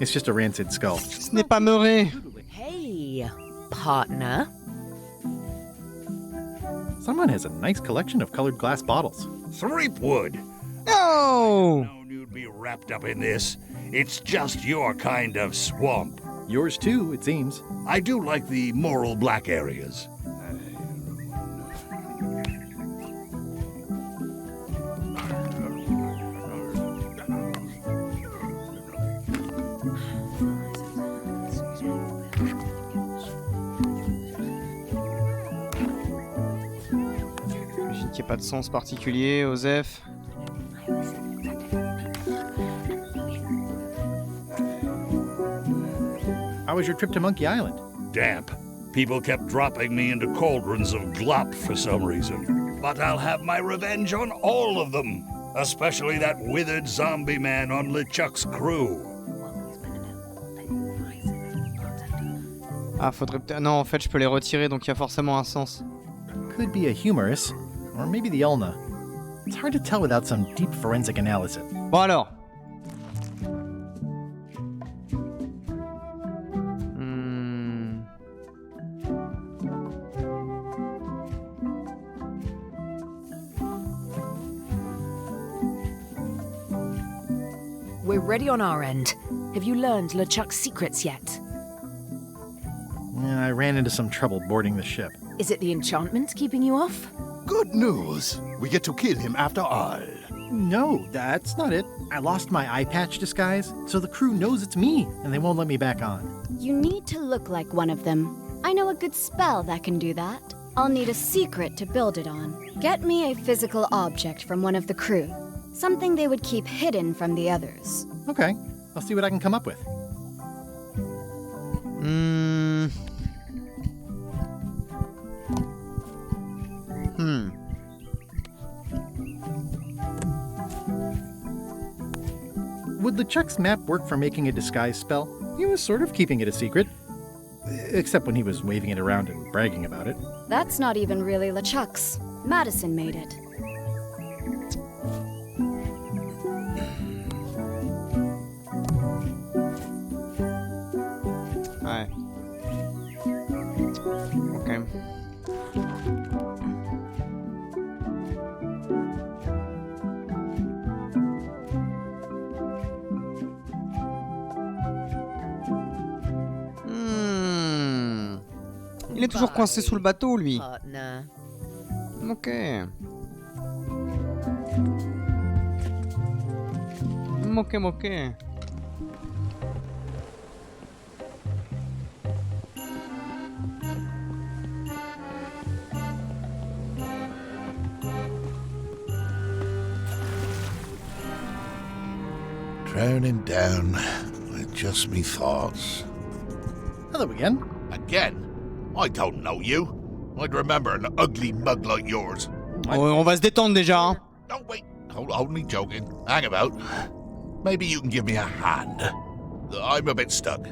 it's just a rancid skull. Ce n'est pas Murray. Hey, partner. Someone has a nice collection of colored glass bottles. Threepwood! No! Known you'd be wrapped up in this. It's just your kind of swamp. Yours too, it seems. I do like the moral black areas. J'imagine qu'il n'y a pas de sens particulier, Osef. How was your trip to Monkey Island? Damp. People kept dropping me into cauldrons of glop for some reason. But I'll have my revenge on all of them. Especially that withered zombie man on LeChuck's crew. Ah, faudrait peut-être... Non, en fait, je peux les retirer, donc il y a forcément un sens. Could be a humorous, or maybe the ulna. It's hard to tell without some deep forensic analysis. Bon alors. We're ready on our end. Have you learned LeChuck's secrets yet? I ran into some trouble boarding the ship. Is it the enchantment keeping you off? Good news. We get to kill him after all. No, that's not it. I lost my eye patch disguise, so the crew knows it's me, and they won't let me back on. You need to look like one of them. I know a good spell that can do that. I'll need a secret to build it on. Get me a physical object from one of the crew. Something they would keep hidden from the others. Okay, I'll see what I can come up with. Would LeChuck's map work for making a disguise spell? He was sort of keeping it a secret. Except when he was waving it around and bragging about it. That's not even really LeChuck's. Madison made it. Ouais. Ok. Il est toujours coincé sous le bateau, lui. Ok. Ok. Drowning down with just me thoughts. Hello again. Again? I don't know you. I'd remember an ugly mug like yours. On va se détendre déjà, hein. Oh, wait. Only joking. Hang about. Maybe you can give me a hand. I'm a bit stuck.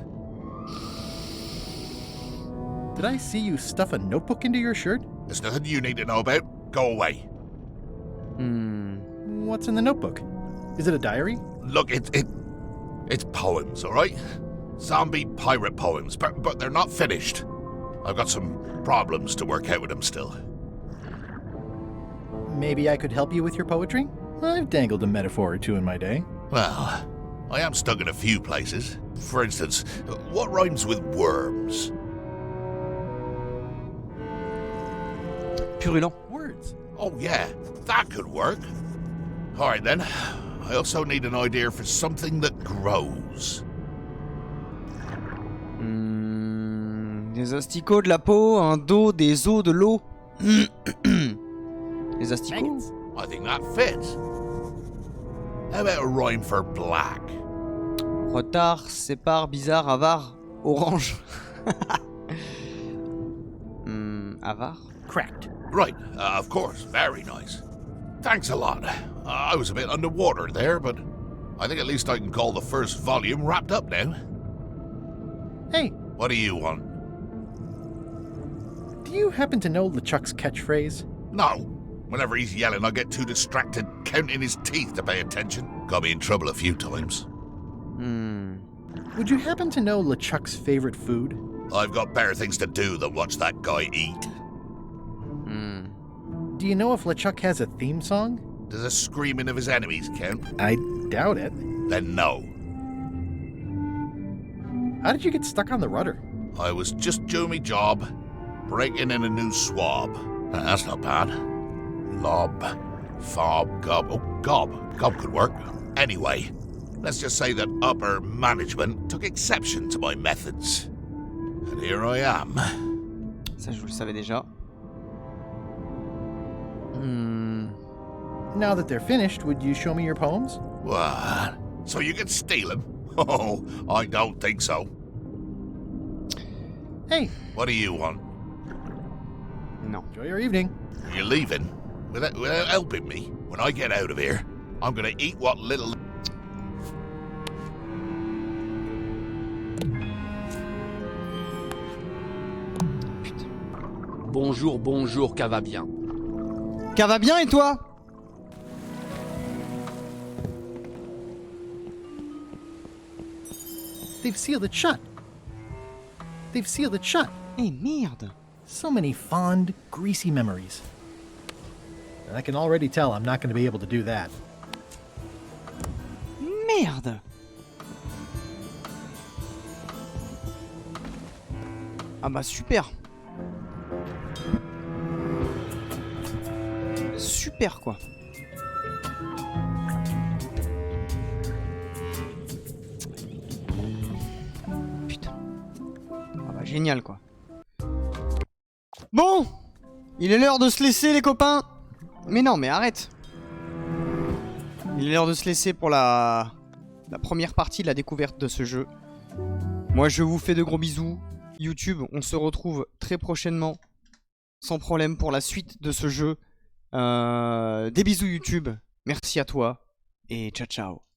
Did I see you stuff a notebook into your shirt? There's nothing you need to know about. Go away. What's in the notebook? Is it a diary? Look, it's poems, all right? Zombie pirate poems, but they're not finished. I've got some problems to work out with them still. Maybe I could help you with your poetry? I've dangled a metaphor or two in my day. Well, I am stuck in a few places. For instance, what rhymes with worms? Purulent. Words. Oh yeah, that could work. All right then. I also need an idea for something that grows. Des asticots, de la peau, un dos, des os, de l'eau. Des asticots. I think that fits. How about a rhyme for black? Retard, sépare, bizarre, avare, orange. Avare? Correct. Right, of course. Very nice. Thanks a lot. I was a bit underwater there, but I think at least I can call the first volume wrapped up now. Hey. What do you want? Do you happen to know LeChuck's catchphrase? No. Whenever he's yelling, I get too distracted counting his teeth to pay attention. Got me in trouble a few times. Would you happen to know LeChuck's favorite food? I've got better things to do than watch that guy eat. Do you know if LeChuck has a theme song? Does the screaming of his enemies count? I doubt it. Then no. How did you get stuck on the rudder? I was just doing my job, breaking in a new swab. That's not bad. Lob, fob, gob. Oh, gob. Gob could work. Anyway, let's just say that upper management took exception to my methods. And here I am. Ça, je vous le savais déjà. Now that they're finished, would you show me your poems? What? So you can steal them? Oh, I don't think so. Hey. What do you want? No. Enjoy your evening. You're leaving? Without helping me? When I get out of here, I'm gonna eat what little... Bonjour, bonjour, ça va bien. Ça va bien et toi? They've sealed it shut. They've sealed it shut. Eh merde. So many fond, greasy memories. And I can already tell I'm not going to be able to do that. Merde. Ah bah super. Super quoi. Putain. Ah bah génial quoi. Bon, il est l'heure de se laisser les copains. Mais non mais arrête. Il est l'heure de se laisser pour la première partie de la découverte de ce jeu. Moi je vous fais de gros bisous. YouTube, on se retrouve très prochainement. Sans problème pour la suite de ce jeu. Des bisous YouTube. Merci à toi. Et ciao ciao.